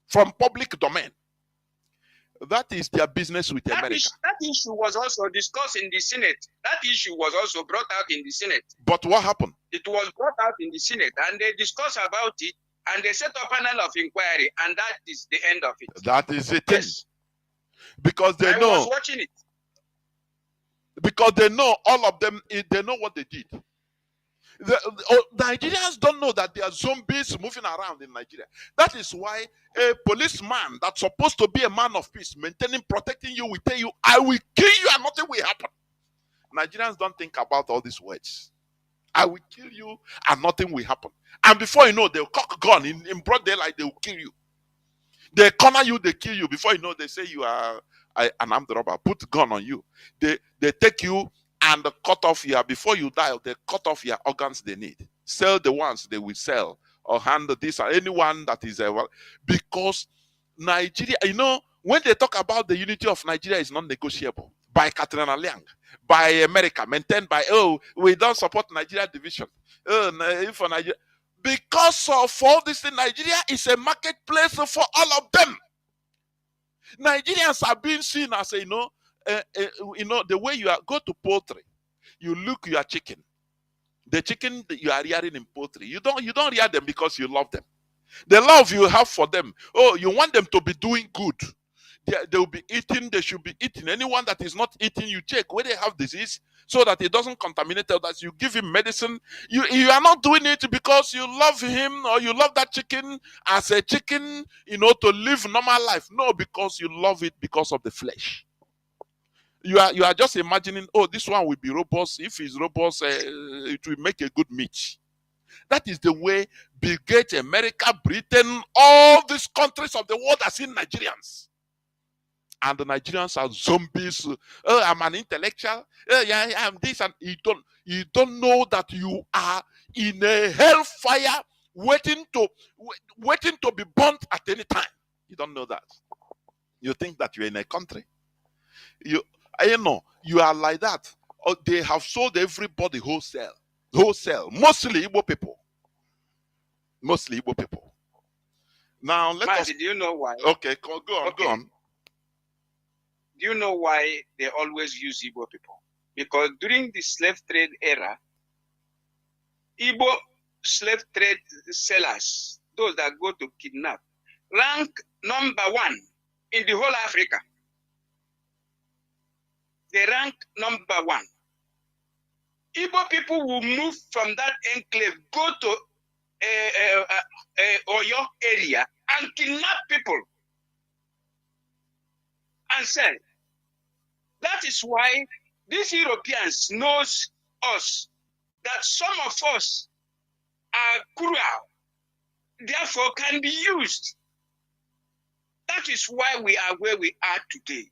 from public domain. That is their business with America. That issue was also discussed in the Senate. That issue was also brought out in the Senate. But what happened? It was brought out in the Senate, and they discussed about it, and they set up a panel of inquiry, and that is the end of it. That is it. Yes. Because I was watching it. Because they know, all of them, they know what they did. The Nigerians don't know that there are zombies moving around in Nigeria. That is why a policeman that's supposed to be a man of peace, maintaining, protecting you, will tell you, "I will kill you and nothing will happen." Nigerians don't think about all these words. "I will kill you and nothing will happen." And before you know, they'll cock gun in broad daylight, they will kill you. They corner you, they kill you. Before you know, they say you are an armed robber, put gun on you. They take you and cut off before you die, they cut off your organs they need. Sell the ones they will sell, or hand this or anyone that is because Nigeria, when they talk about the unity of Nigeria is non-negotiable by Katrina Liang, by America, maintained by, we don't support Nigeria division. For Nigeria. Because of all this thing, Nigeria is a marketplace for all of them. Nigerians are being seen as the way you are, go to poultry, you look your chicken. The chicken that you are rearing in poultry, you don't rear them because you love them. The love you have for them, you want them to be doing good. They will be eating, they should be eating. Anyone that is not eating, you check where they have disease so that it doesn't contaminate others. You give him medicine. You are not doing it because you love him or you love that chicken as a chicken, to live normal life. No, because you love it because of the flesh. You are just imagining, this one will be robust. If it's robust, it will make a good meat. That is the way Bill Gates, America, Britain, all these countries of the world are seeing Nigerians. And the Nigerians are zombies. I'm an intellectual. I'm this, and you don't know that you are in a hellfire waiting to be burnt at any time. You don't know that. You think that you're in a country. You know, you are like that. Or they have sold everybody wholesale. Mostly Igbo people. Mostly Igbo people. Now let us. Mazi, do you know why? Okay, go on, Okay. go on. Do you know why they always use Igbo people? Because during the slave trade era, Igbo slave trade sellers, those that go to kidnap, rank number 1 in the whole Africa. They rank number 1. Igbo people will move from that enclave, go to Oyo area and kidnap people and sell. That is why these Europeans knows us, that some of us are cruel, therefore can be used. That is why we are where we are today.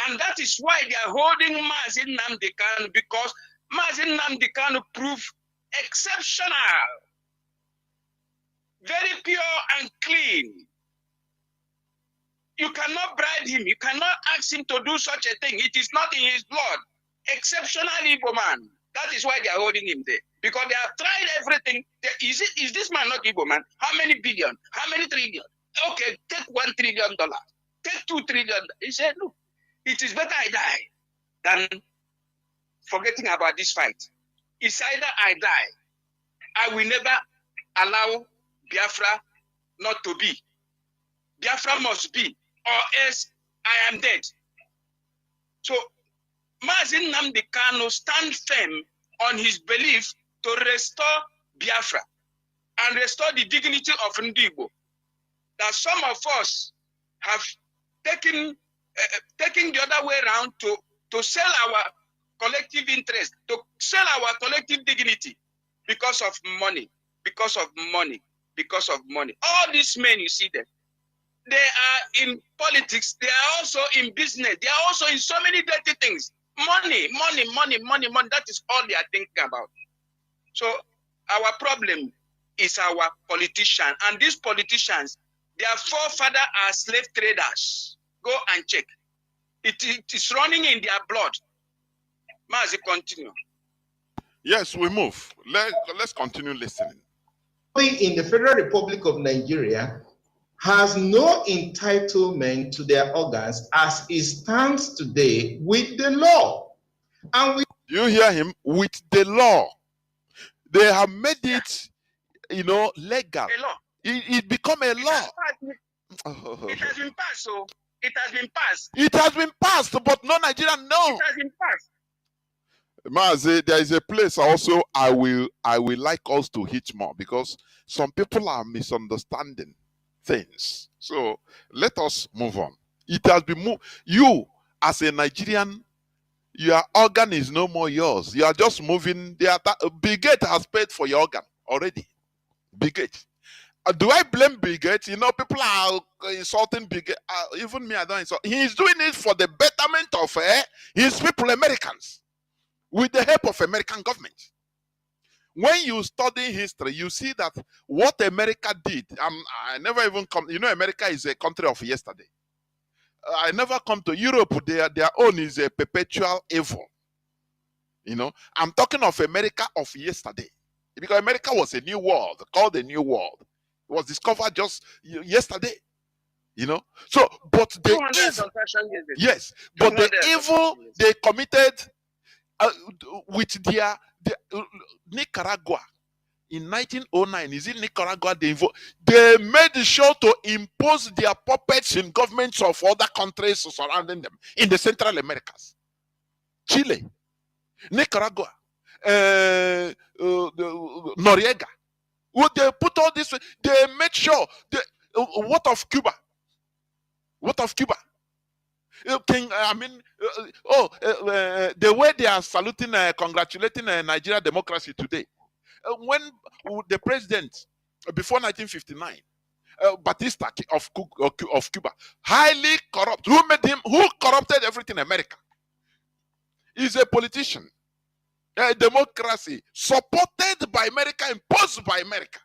And that is why they are holding Mazi Nnamdi Kanu, because Mazi Nnamdi Kanu proved exceptional, very pure and clean. You cannot bribe him. You cannot ask him to do such a thing. It is not in his blood. Exceptional Igbo man. That is why they are holding him there. Because they have tried everything. Is this man not Igbo man? How many billion? How many trillion? Okay, take $1 trillion. Take $2 trillion. He said, look, it is better I die than forgetting about this fight. It's either I die. I will never allow Biafra not to be. Biafra must be, or else I am dead. So Mazi Nnamdi Kanu stand firm on his belief to restore Biafra and restore the dignity of Ndigbo. That some of us have taken the other way around to sell our collective interest, to sell our collective dignity because of money, because of money, because of money. All these men, you see them, they are in politics, they are also in business, they are also in so many dirty things. Money, money, money, money, money, that is all they are thinking about. So our problem is our politicians, and these politicians, their forefathers are slave traders. Go and check. It is running in their blood. Mazi, continue. Yes, we move. Let's continue listening. In the Federal Republic of Nigeria has no entitlement to their organs as it stands today with the law. And we You hear him? With the law. They have made it, legal. A law. It become a law. It has been passed, so it has been passed. It has been passed, but no Nigerian know. It has been passed. Mazi, there is a place also I will like us to hit more, because some people are misunderstanding things. So let us move on. It has been moved. You, as a Nigerian, your organ is no more yours. You are just moving. Bill Gates has paid for your organ already. Bill Gates. Do I blame Bill Gates? People are insulting Bill Gates. Even me, I don't insult. He is doing it for the betterment of his people, Americans, with the help of American government. When you study history, you see that what America did. I never even come. America is a country of yesterday. I never come to Europe. Their own is a perpetual evil. I'm talking of America of yesterday, because America was a new world, called a new world. It was discovered just yesterday. So, but the evil, yes, but the evil they committed with their Nicaragua in 1909, is it Nicaragua? They made sure to impose their puppets in governments of other countries surrounding them in the Central Americas. Chile, Nicaragua, Noriega. Would they put all this? They made sure. What of Cuba? What of Cuba? The way they are saluting, congratulating Nigeria democracy today. When the president, before 1959, Batista of Cuba, highly corrupt. Who corrupted everything in America? Is a politician. A democracy supported by America, imposed by America,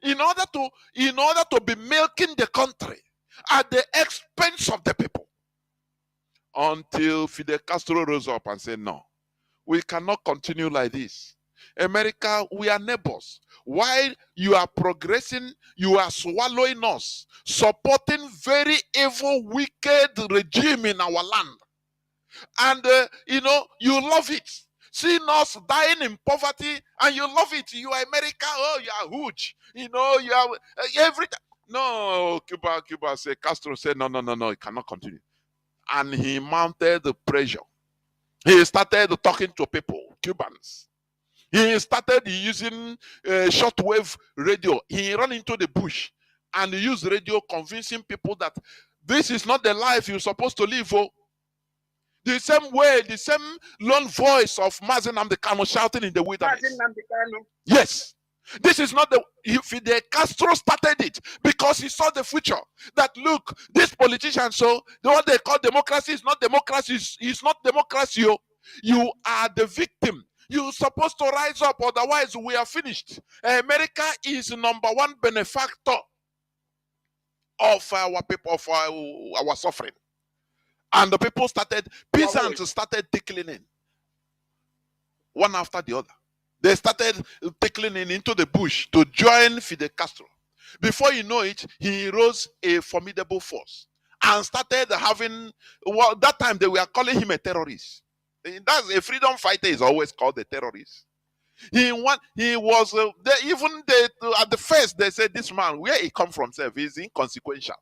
in order to be milking the country at the expense of the people. until Fidel Castro rose up and said, no, we cannot continue like this. America, we are neighbors. While you are progressing, you are swallowing us, supporting very evil, wicked regime in our land. And, you love it. Seeing us dying in poverty, and you love it. You are America. Oh, you are huge. You are everything. No, Cuba said, Castro said, no, it cannot continue. And he mounted the pressure. He started talking to people, Cubans. He started using shortwave radio. He ran into the bush and used radio, convincing people that this is not the life you're supposed to live. Oh. The same way, the same lone voice of Mazi Nnamdi Kanu shouting in the wilderness. Mazi Nnamdi Kanu. Yes. This is not Fidel Castro started it because he saw the future. That look, this politician, so what they call democracy is not democracy. It's not democracy. You are the victim. You're supposed to rise up, otherwise we are finished. America is number one benefactor of our people, of our suffering. And the people peasants started tickling in, one after the other. They started tickling in into the bush to join Fidel Castro. Before you know it, he rose a formidable force and started having, well, that time they were calling him a terrorist. That's a freedom fighter is always called a terrorist. He was at the first they said this man, where he come from, is inconsequential.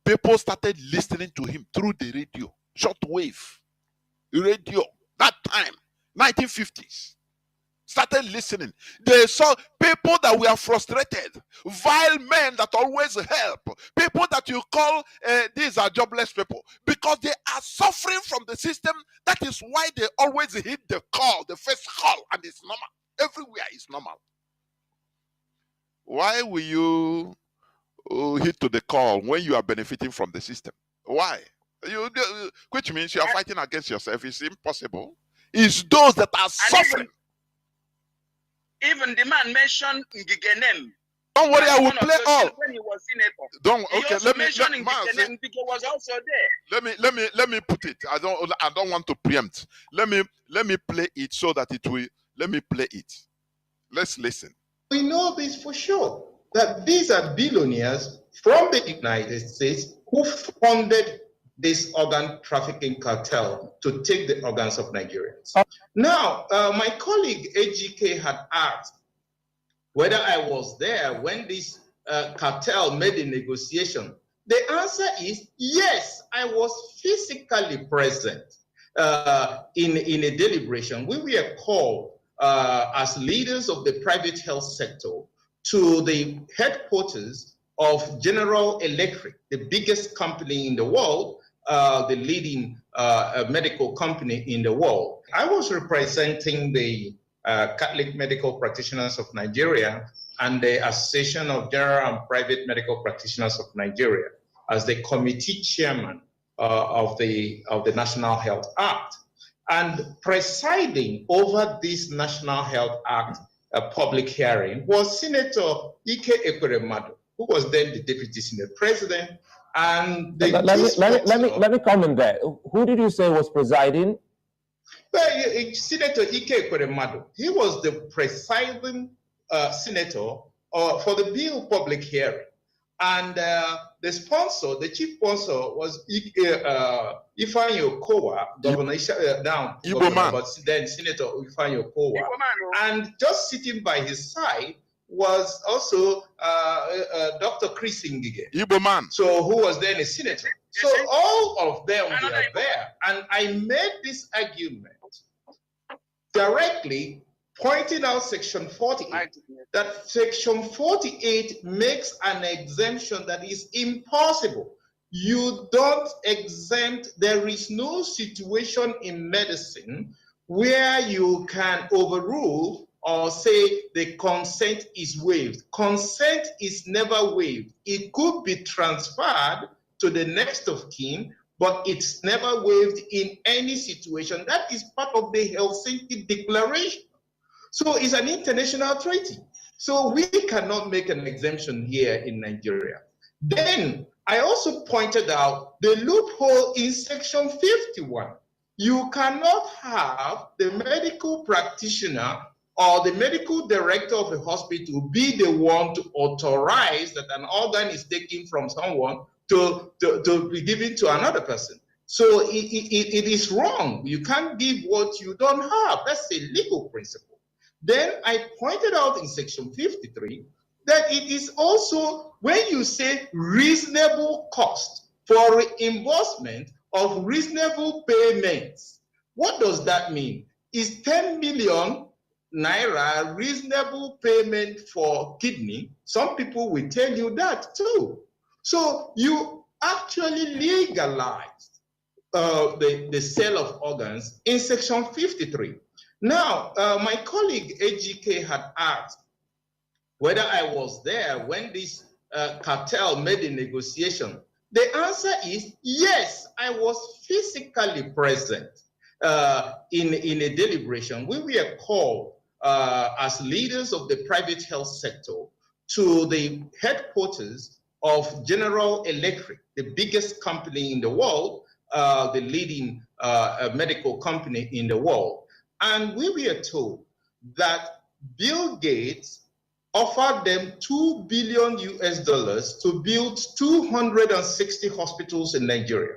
People started listening to him through the radio, shortwave radio. That time, 1950s, started listening. They saw people that were frustrated, vile men that always help, people that you call these are jobless people because they are suffering from the system. That is why they always hit the call, the first call, and it's normal. Everywhere is normal. Why will you hit to the call when you are benefiting from the system? Why? Which means you are fighting against yourself. It's impossible. It's those that are suffering. Even the man mentioned Ngigenem. Don't worry, I will play all. When he was senator. Don't okay. Let me. Ngige was also there. Let me put it. I don't want to preempt. Let me play it so that it will. Let me play it. Let's listen. We know this for sure, that these are billionaires from the United States who funded this organ trafficking cartel to take the organs of Nigerians. Now, my colleague AGK had asked whether I was there when this cartel made a negotiation. The answer is yes, I was physically present in a deliberation. We were called as leaders of the private health sector to the headquarters of General Electric, the biggest company in the world, the leading medical company in the world. I was representing the Catholic Medical Practitioners of Nigeria and the Association of General and Private Medical Practitioners of Nigeria as the committee chairman of the National Health Act. And presiding over this National Health Act public hearing was Senator Ike Ekweremadu, who was then the Deputy Senate President. And let me comment there. Who did you say was presiding? Well, Senator Ike Ekweremadu. He was the presiding senator for the bill public hearing. And the sponsor, the chief sponsor, was Ifeanyi Okowa, Governor now, but then Senator Ifeanyi Okowa. And just sitting by his side was also Dr. Chris Ngige, so who was then a senator. So all of them were there, and I made this argument directly, pointing out Section 48, that Section 48 makes an exemption that is impossible. You don't exempt, there is no situation in medicine where you can overrule or say the consent is waived. Consent is never waived. It could be transferred to the next of kin, but it's never waived in any situation. That is part of the Helsinki Declaration. So it's an international treaty. So we cannot make an exemption here in Nigeria. Then I also pointed out the loophole in section 51. You cannot have the medical practitioner or the medical director of a hospital be the one to authorize that an organ is taken from someone to be given to another person. So it is wrong. You can't give what you don't have. That's a legal principle. Then I pointed out in section 53 that it is also when you say reasonable cost for reimbursement of reasonable payments. What does that mean? Is 10 million naira reasonable payment for kidney? Some people will tell you that too. So you actually legalized the sale of organs in section 53. Now, my colleague AGK had asked whether I was there when this cartel made a negotiation. The answer is yes, I was physically present in a deliberation. We were called as leaders of the private health sector to the headquarters of General Electric, the biggest company in the world, the leading medical company in the world. And we were told that Bill Gates offered them $2 billion to build 260 hospitals in Nigeria.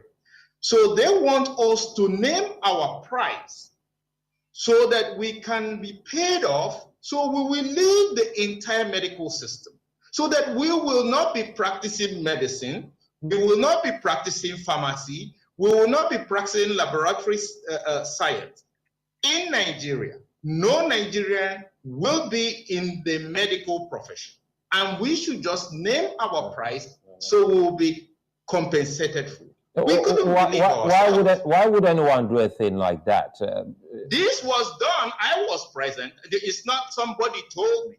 So they want us to name our price so that we can be paid off, so we will lead the entire medical system, so that we will not be practicing medicine, we will not be practicing pharmacy, we will not be practicing laboratory science. In Nigeria, no Nigerian will be in the medical profession. And we should just name our price so we will be compensated for. We couldn't believe ourselves. Why would anyone do a thing like that? This was done. I was present. It's not somebody told me.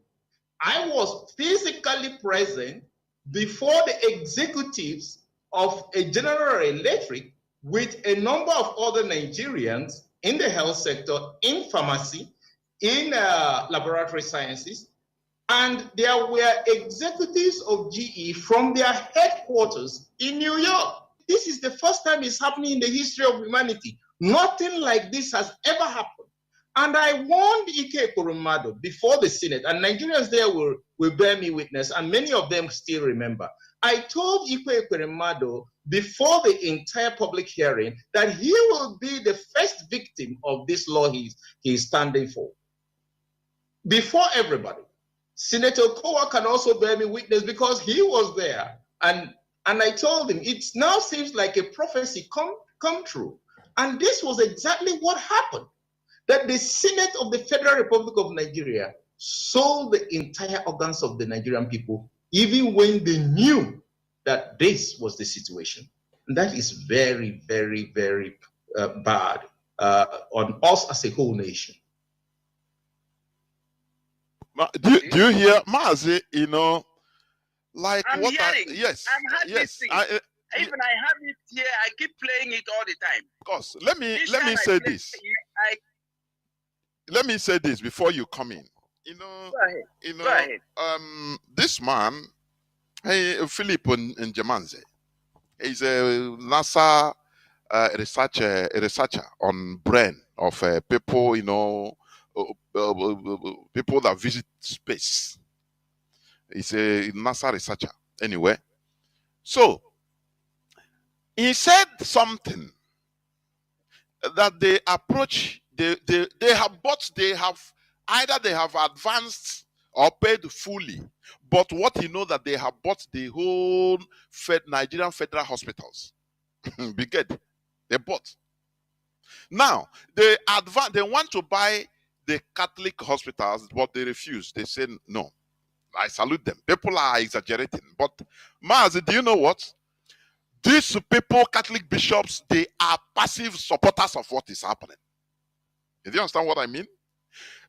I was physically present before the executives of a General Electric with a number of other Nigerians in the health sector, in pharmacy, in laboratory sciences, and there were executives of GE from their headquarters in New York. This is the first time it's happening in the history of humanity. Nothing like this has ever happened. And I warned Ike Kurumado before the Senate, and Nigerians there will bear me witness, and many of them still remember. I told Ike Kurumado before the entire public hearing that he will be the first victim of this law he's standing for. Before everybody. Senator Kowa can also bear me witness because he was there. And I told him, it now seems like a prophecy come true. And this was exactly what happened. That the Senate of the Federal Republic of Nigeria sold the entire organs of the Nigerian people, even when they knew that this was the situation. And that is very, very, very bad on us as a whole nation. Do you hear Mazi? You know, like I'm what? hearing. Yes, I'm yes. Even I have it here. I keep playing it all the time. Of course. Let me say this. Let me say this before you come in. You know, Go ahead. This man, Philip Njemanze, is a NASA researcher on brain of people, you know, people that visit space. He's a NASA researcher. Anyway, so he said something that they approach. They have advanced or paid fully, but what you know that they have bought the whole Nigerian federal hospitals. Begin. They bought. Now they want to buy the Catholic hospitals, but they refuse. They say no. I salute them. People are exaggerating, but Mazi, do you know what? These people, Catholic bishops, they are passive supporters of what is happening. Do you understand what I mean?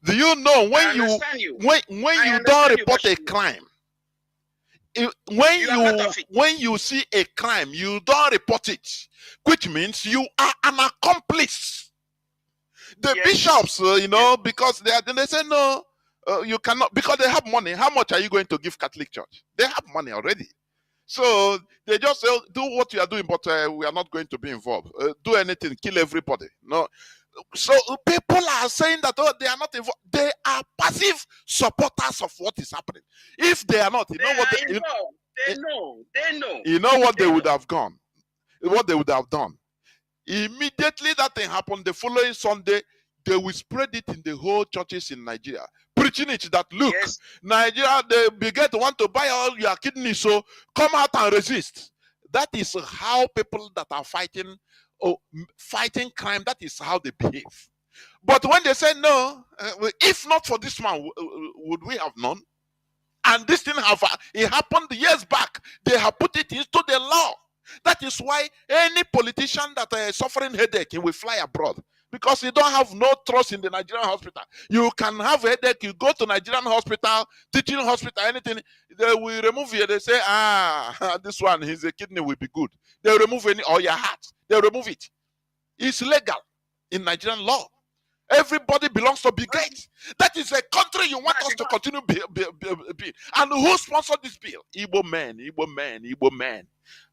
Do you know when you don't report a crime, when you see a crime, you don't report it, which means you are an accomplice. The bishops, you know, because they say no, you cannot, because they have money. How much are you going to give Catholic Church? They have money already. So they just say, do what you are doing, but we are not going to be involved. Do anything, kill everybody. No. So people are saying that they are not involved. They are passive supporters of what is happening. If they are not, They know you know what they would have gone, what they would have done. Immediately that thing happened, the following Sunday, they will spread it in the whole churches in Nigeria, preaching it that look, yes. Nigeria, they begin to want to buy all your kidneys, so come out and resist. That is how people that are fighting crime, that is how they behave. But when they say no, if not for this man, would we have known? And this thing it happened years back. They have put it into the law. That is why any politician that is suffering headache, he will fly abroad, because you don't have no trust in the Nigerian hospital. You can have a headache, you go to Nigerian hospital, teaching hospital, anything, they will remove you. They say, this one, his kidney will be good. They remove or your heart. They remove it. It's legal in Nigerian law. Everybody belongs to Bill Gates. That is a country you want us to continue be. And who sponsored this bill? Igbo men.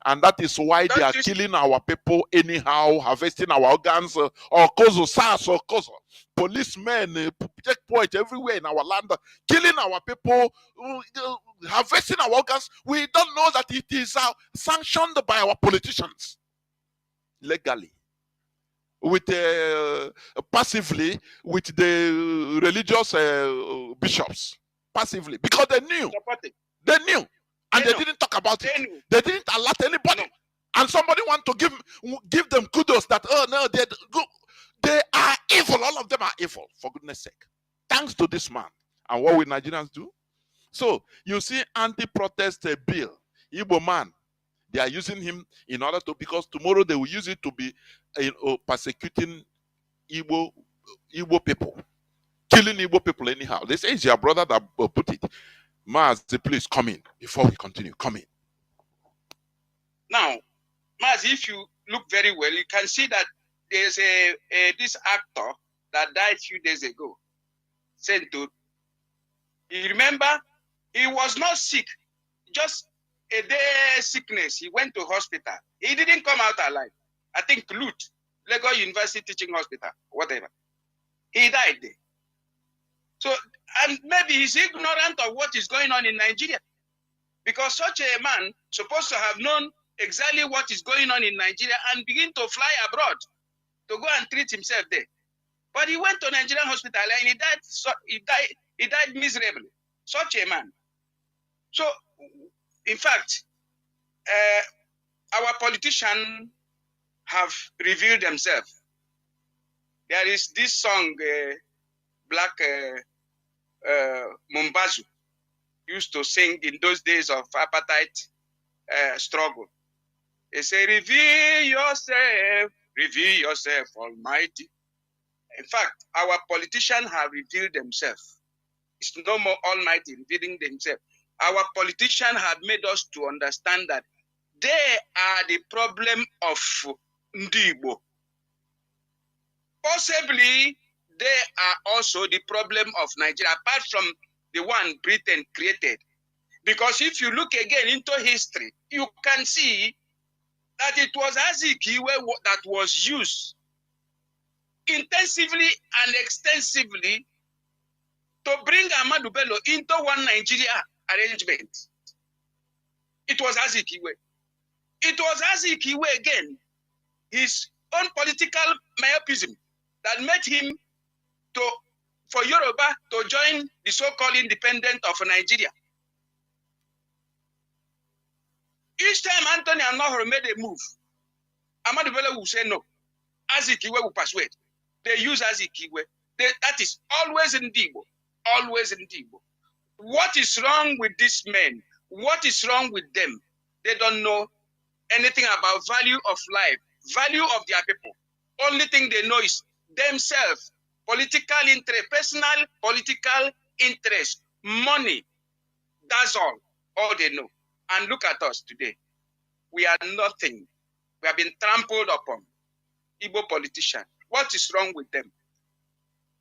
And that is why they are killing our people anyhow, harvesting our organs, or Kozo, SARS, or Kozo. Policemen, checkpoint everywhere in our land, killing our people, harvesting our organs. We don't know that it is sanctioned by our politicians legally. With passively with the religious bishops, passively, because they knew, and they didn't talk about it. They didn't alert anybody, and somebody want to give them kudos that they are evil. All of them are evil, for goodness sake. Thanks to this man. And what will Nigerians do? So you see, anti-protest bill, Igbo man. They are using him in order to, because tomorrow they will use it to be persecuting Igbo people, killing Igbo people anyhow. They say it's your brother that put it. Mazi, please come in before we continue. Come in. Now, Mazi, if you look very well, you can see that there's this actor that died a few days ago. Sento. You remember, he was not sick, just a day sickness. He went to hospital. He didn't come out alive. I think Lut, Lagos University Teaching Hospital, whatever. He died there. So, and maybe he's ignorant of what is going on in Nigeria, because such a man supposed to have known exactly what is going on in Nigeria and begin to fly abroad to go and treat himself there. But he went to Nigerian hospital and he died. He died miserably. Such a man. So, in fact, our politicians have revealed themselves. There is this song, Black Mumbazu used to sing in those days of apartheid struggle. They say, reveal yourself, Almighty. In fact, our politicians have revealed themselves. It's no more Almighty revealing themselves. Our politicians have made us to understand that they are the problem of Ndibo. Possibly, they are also the problem of Nigeria, apart from the one Britain created. Because if you look again into history, you can see that it was Azikiwe that was used intensively and extensively to bring Ahmadu Bello into one Nigeria arrangement. It was Azikiwe. It was Azikiwe again, his own political myopism, that made him for Yoruba to join the so-called independent of Nigeria. Each time Anthony Anohoro made a move, Ahmadu Bello will say no. Azikiwe will persuade. They use Azikiwe. That is always in Igbo. Always in Igbo. What is wrong with these men? What is wrong with them? They don't know anything about value of life, value of their people. Only thing they know is themselves, political interest, personal political interest, money. That's all they know. And look at us today. We are nothing. We have been trampled upon. Igbo politicians. What is wrong with them?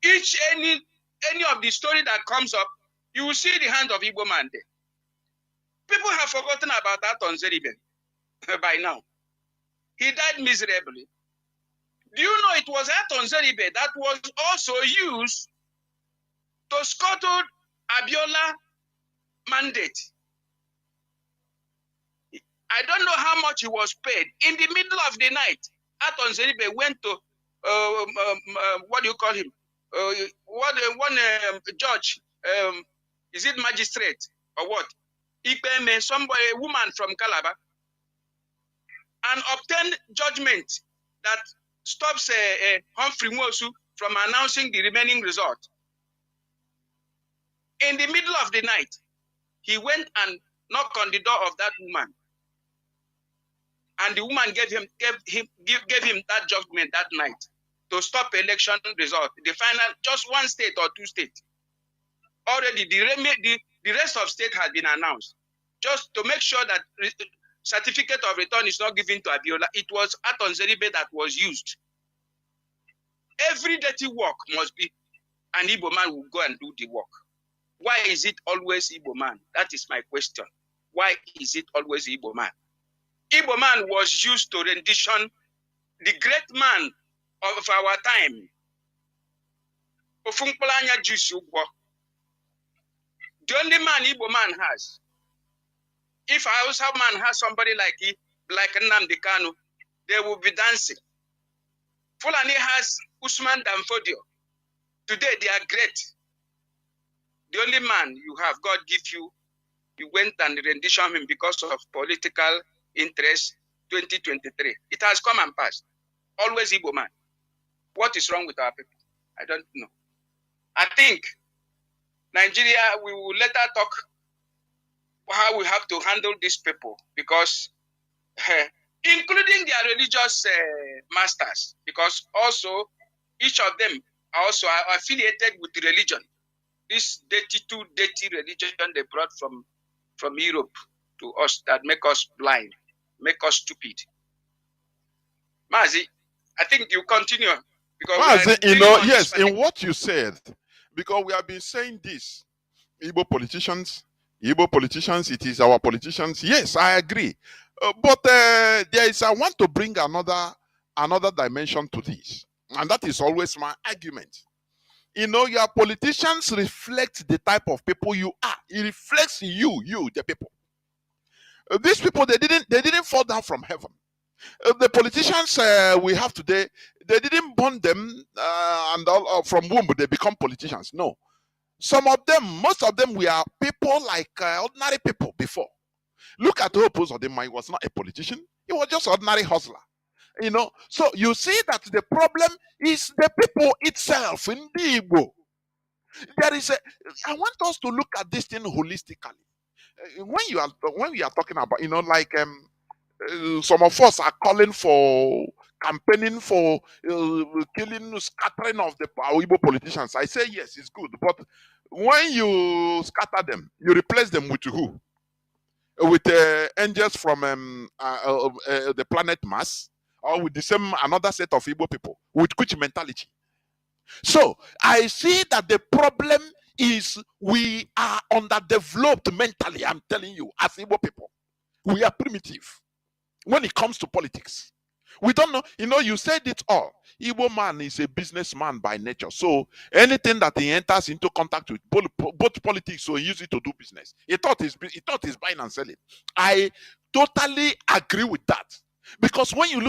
Any of the story that comes up, you will see the hand of Igbo man there. People have forgotten about Aton Zeribe by now. He died miserably. Do you know it was Aton Zeribe that was also used to scuttle Abiola mandate? I don't know how much he was paid. In the middle of the night, Aton Zeribe went to, what do you call him? One judge, is it magistrate or what? Ipeme, somebody, a woman from Calabar, and obtained judgment that stops Humphrey Nwosu from announcing the remaining result. In the middle of the night, he went and knocked on the door of that woman. And the woman gave him that judgment that night to stop election result. The final, just one state or two states. Already the rest of state has been announced. Just to make sure that certificate of return is not given to Abiola. It was Aton Zeribe that was used. Every dirty work must be an Igbo man will go and do the work. Why is it always Igbo man? That is my question. Why is it always Igbo man? Igbo man was used to rendition the great man of our time. Ofunkulanya Juice. The only man Igbo man has. If a Hausa man has somebody like Nnamdi Kanu, they will be dancing. Fulani has Usman Danfodio. Today they are great. The only man you have, God give you, you went and rendition him because of political interest 2023. It has come and passed. Always Igbo man. What is wrong with our people? I don't know. I think Nigeria, we will later talk how we have to handle these people because including their religious masters, because also each of them are also affiliated with the religion. This dirty religion they brought from Europe to us that make us blind, make us stupid. Mazi, I think you continue. Because Mazi, you know, yes, in what you said, because we have been saying this, Igbo politicians, it is our politicians. Yes, I agree. But I want to bring another dimension to this. And that is always my argument. You know, your politicians reflect the type of people you are. It reflects you, the people. These people, they didn't fall down from heaven. The politicians we have today, they didn't born them and all from womb they become politicians. No. Some of them, most of them, we are people like ordinary people before. Look at Hope Uzodinma. He was not a politician. He was just ordinary hustler. You know, so you see that the problem is the people itself in the Igbo. I want us to look at this thing holistically. When we are talking about, you know, like some of us are calling for campaigning for killing, scattering of the Igbo politicians. I say yes, it's good, but when you scatter them, you replace them with who? With angels from the planet Mars, or with the same another set of Igbo people with which mentality? So I see that the problem is we are underdeveloped mentally. I'm telling you, as Igbo people, we are primitive when it comes to politics. We don't know. You know, you said it all. Igbo man is a businessman by nature. So anything that he enters into contact with, both politics, so he uses it to do business. He thought he's buying and selling. I totally agree with that. Because when you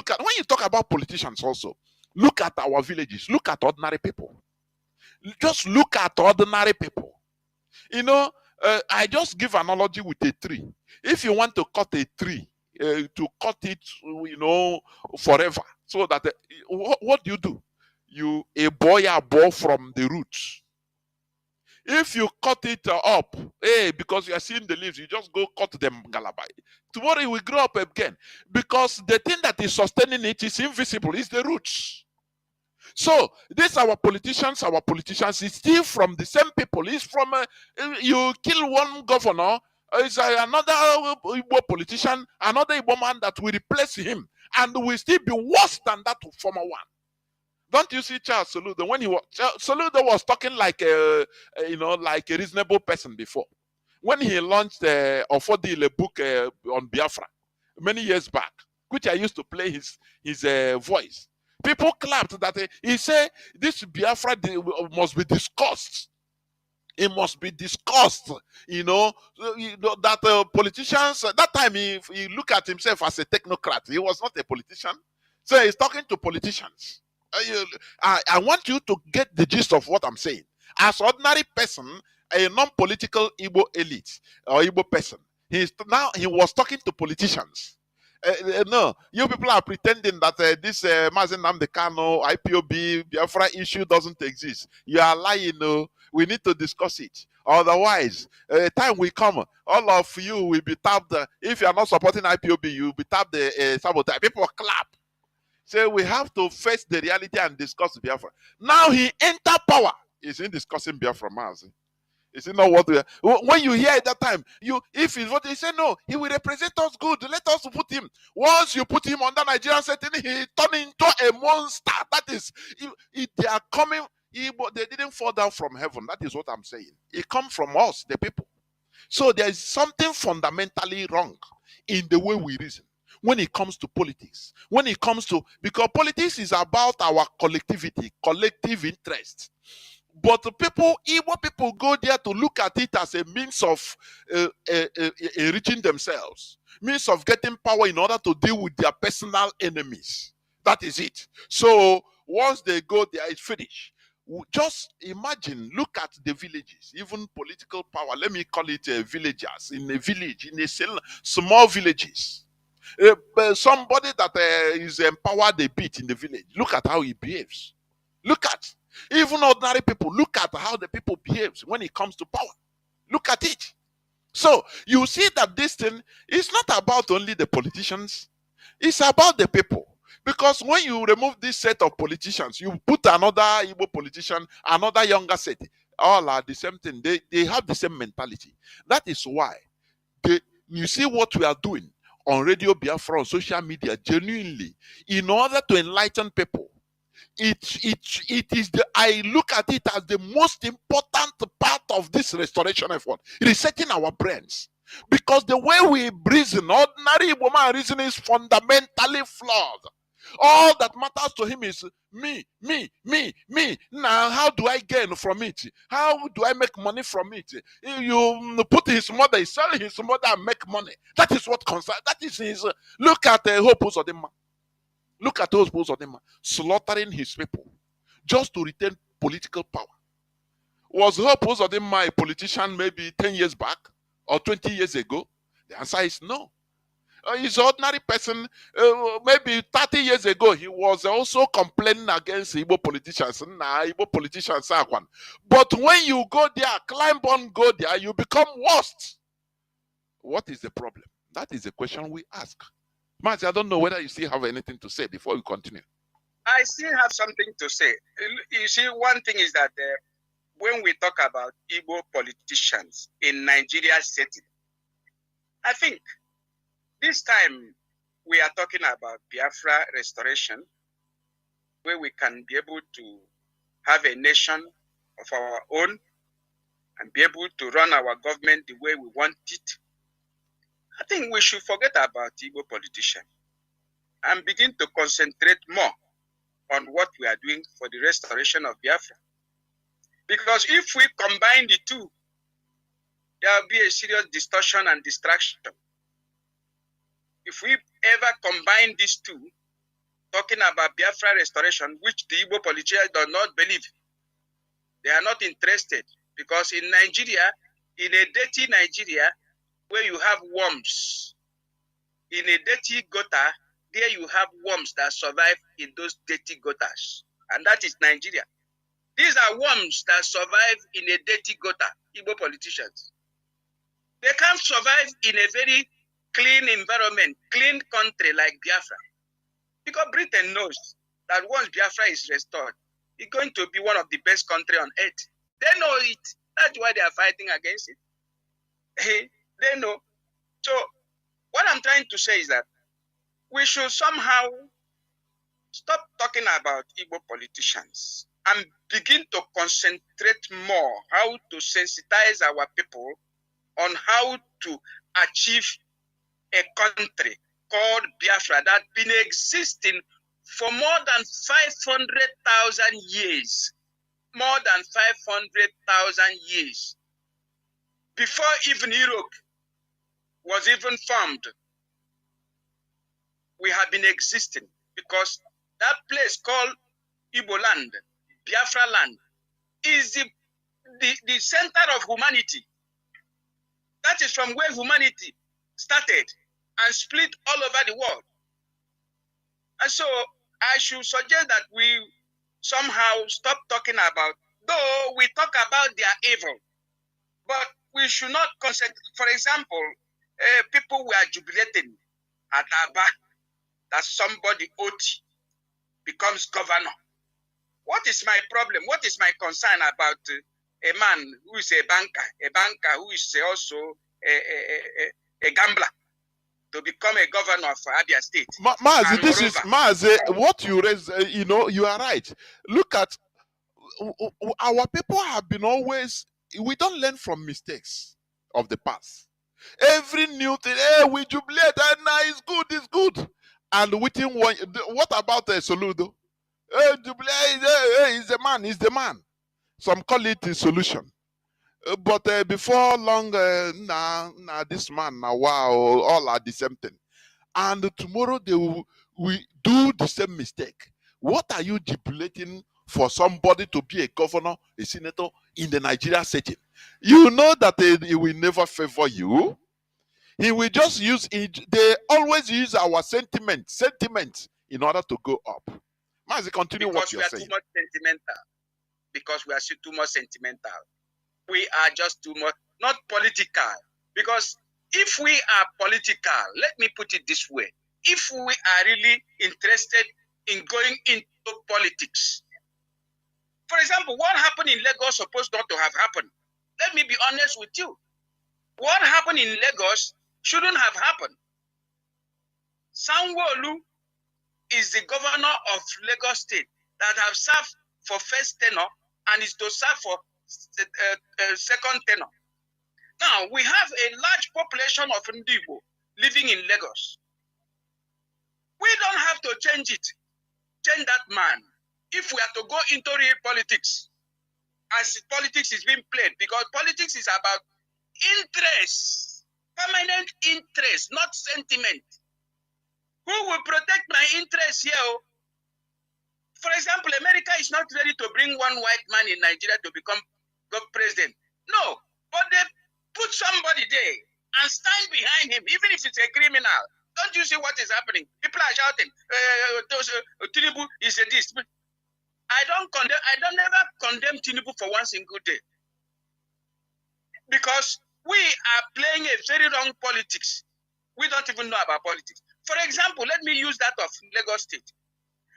talk about politicians also, look at our villages, look at ordinary people. Just look at ordinary people. You know, I just give analogy with a tree. If you want to cut a tree, to cut it, you know, forever, so that what do? You a ball from the roots. If you cut it up, because you are seeing the leaves, you just go cut them galabai. Tomorrow it will grow up again, because the thing that is sustaining it is invisible. It's the roots. So this our politicians is still from the same people. It's from you kill one governor. Is another Igbo politician, another Igbo man that will replace him, and will still be worse than that former one. Don't you see Charles Soludo? When Soludo was talking like a reasonable person before. when he launched Ofodile book on Biafra many years back, which I used to play his voice, people clapped that he said this Biafra must be discussed. It must be discussed, that politicians, that time he looked at himself as a technocrat. He was not a politician. So he's talking to politicians. I want you to get the gist of what I'm saying. As ordinary person, a non-political Igbo elite or Igbo person, he was talking to politicians. No, you people are pretending that this Mazi Nnamdi Kanu IPOB Biafra issue doesn't exist. You are lying. No, we need to discuss it. Otherwise, time will come. All of you will be tapped. If you are not supporting IPOB, you will be tapped sabotage. People clap. So we have to face the reality and discuss Biafra. Now he enter power. Is in discussing Biafra, Mazi. Is it not what we are? When you hear at that time, if he's what he say, no, he will represent us good. Let us put him. Once you put him under Nigerian setting, he turn into a monster. That is, they are coming. They didn't fall down from heaven. That is what I'm saying. It comes from us, the people. So there is something fundamentally wrong in the way we reason when it comes to politics. When it comes to, because politics is about our collectivity, collective interest. But the people, Igbo people go there to look at it as a means of enriching themselves, means of getting power in order to deal with their personal enemies. That is it. So once they go there, it's finished. Just imagine, look at the villages, even political power. Let me call it villagers in a village, in a small villages. Somebody that is empowered a bit in the village. Look at how he behaves. Look at. Even ordinary people, look at how the people behave when it comes to power. Look at it. So you see that this thing is not about only the politicians, it's about the people. Because when you remove this set of politicians, you put another Igbo politician, another younger set, all are the same thing. They have the same mentality. That is why you see what we are doing on Radio Biafra, on social media, genuinely, in order to enlighten people. It is I look at it as the most important part of this restoration effort, resetting our brains. Because the way we reason, ordinary woman reason, is fundamentally flawed. All that matters to him is me. Now, how do I gain from it? How do I make money from it? You put his mother, he's selling his mother and make money. That is what concerns. That is his. Look at Hope Uzodimma. Look at those bulls of them slaughtering his people just to retain political power. Was Hope Uzodimma a politician maybe 10 years back or 20 years ago? The answer is no. He's an ordinary person. Maybe 30 years ago, he was also complaining against Igbo politicians. Igbo politicians are one. But when you go there, climb on, go there, you become worst. What is the problem? That is the question we ask. Mazi, I don't know whether you still have anything to say before we continue. I still have something to say. You see, one thing is that when we talk about Igbo politicians in Nigeria setting, I think this time we are talking about Biafra restoration, where we can be able to have a nation of our own and be able to run our government the way we want it. I think we should forget about Igbo politicians and begin to concentrate more on what we are doing for the restoration of Biafra. Because if we combine the two, there will be a serious distortion and distraction. If we ever combine these two, talking about Biafra restoration, which the Igbo politicians do not believe, they are not interested. Because in Nigeria, in a dirty Nigeria, where you have worms, in a dirty gutter, there you have worms that survive in those dirty gutters. And that is Nigeria. These are worms that survive in a dirty gutter, Igbo politicians. They can't survive in a very clean environment, clean country like Biafra. Because Britain knows that once Biafra is restored, it's going to be one of the best countries on earth. They know it. That's why they are fighting against it. They know. So what I'm trying to say is that we should somehow stop talking about Igbo politicians and begin to concentrate more how to sensitize our people on how to achieve a country called Biafra that been existing for more than 500,000 years. More than 500,000 years. Before even Europe was even formed, we have been existing, because that place called Igbo land, Biafra land, is the center of humanity. That is from where humanity started and split all over the world. And so I should suggest that we somehow stop talking about, though we talk about their evil, but we should not concentrate. For example, people were jubilating at Aba that somebody Oti becomes governor. What is my problem? What is my concern about a man who is a banker who is also a gambler to become a governor of Abia State? Mazi, this is Mazi. What you raise, you are right. Look at our people have been always. We don't learn from mistakes of the past. Every new thing, we jubilate, and now it's good. And within one, what about Soludo? Jubilate, he's the man. Some call it the solution. But before long, this man, wow, all are the same thing. And tomorrow we do the same mistake. What are you jubilating for somebody to be a governor, a senator in the Nigeria setting? You know that he will never favor you. He will just use it. They always use our sentiment in order to go up. Mazi, continue what you're saying. Too much sentimental. Because we are too much sentimental. We are just too much, not political. Because if we are political, let me put it this way. If we are really interested in going into politics, for example, what happened in Lagos supposed not to have happened. Let me be honest with you. What happened in Lagos shouldn't have happened. Sanwo-Olu is the governor of Lagos State that have served for first tenure and is to serve for second tenure. Now, we have a large population of Ndibo living in Lagos. We don't have to change that man, if we are to go into real politics, as politics is being played, because politics is about interest, permanent interest, not sentiment. Who will protect my interest here? For example, America is not ready to bring one white man in Nigeria to become president. No, but they put somebody there and stand behind him, even if it's a criminal. Don't you see what is happening? People are shouting, Tinubu is a this. I don't ever condemn Tinubu for one single day. Because we are playing a very wrong politics. We don't even know about politics. For example, let me use that of Lagos State.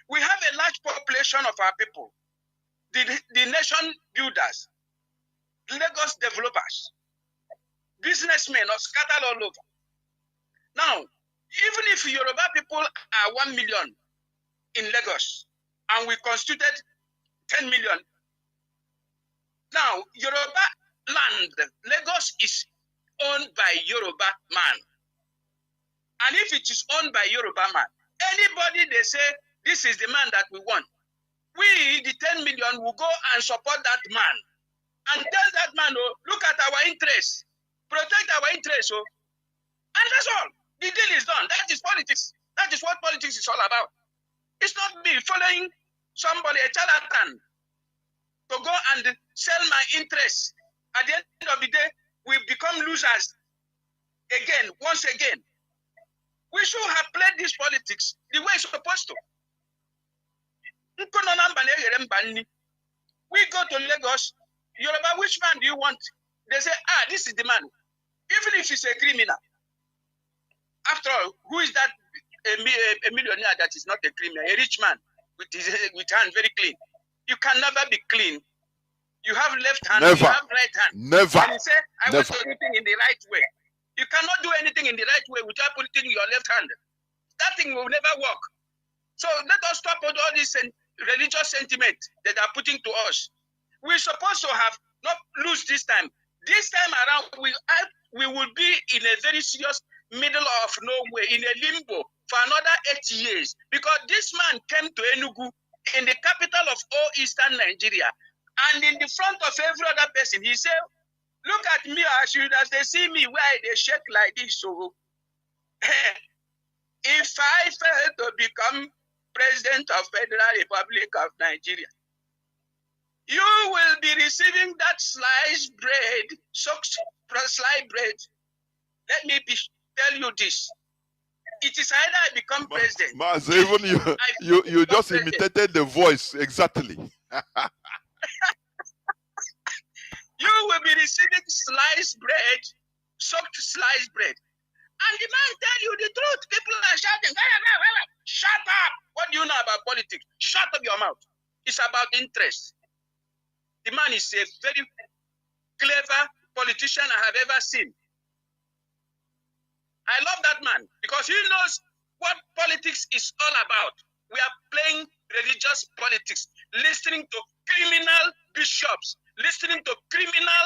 We have a large population of our people, the nation builders, Lagos developers, businessmen are scattered all over. Now, even if Yoruba people are 1 million in Lagos, and we constituted 10 million, now Yoruba land, Lagos is owned by Yoruba man. And if it is owned by Yoruba man, anybody they say, this is the man that we want, we, the 10 million, will go and support that man. And tell that man, oh, look at our interests, protect our interests, oh. And that's all. The deal is done. That is politics. That is what politics is all about. It's not me following somebody, a charlatan, to go and sell my interests. At the end of the day, we become losers again, once again. We should have played this politics the way it's supposed to. We go to Lagos, Yoruba, which man do you want? They say, this is the man. Even if he's a criminal. After all, who is that a millionaire that is not a criminal? A rich man with hand very clean. You can never be clean. You have left hand, never. You have right hand. Never. And you say, I want to do anything in the right way. You cannot do anything in the right way without putting your left hand. That thing will never work. So let us stop with all this religious sentiment that are putting to us. We're supposed to have not lose this time. This time around, we will be in a very serious middle of nowhere, in a limbo for another 8 years. Because this man came to Enugu, in the capital of all Eastern Nigeria, and in the front of every other person, he said, look at me as they see me where they shake like this. So if I fail to become President of Federal Republic of Nigeria, you will be receiving that sliced bread, soaked sliced bread. Let me tell you this. It is either I become president. Mazi, even you just imitated the voice exactly. You will be receiving sliced bread, soaked sliced bread. And the man tell you the truth. People are shouting, shut up. What do you know about politics? Shut up your mouth. It's about interest. The man is a very clever politician I have ever seen. I love that man because he knows what politics is all about. We are playing religious politics, listening to criminal bishops, listening to criminal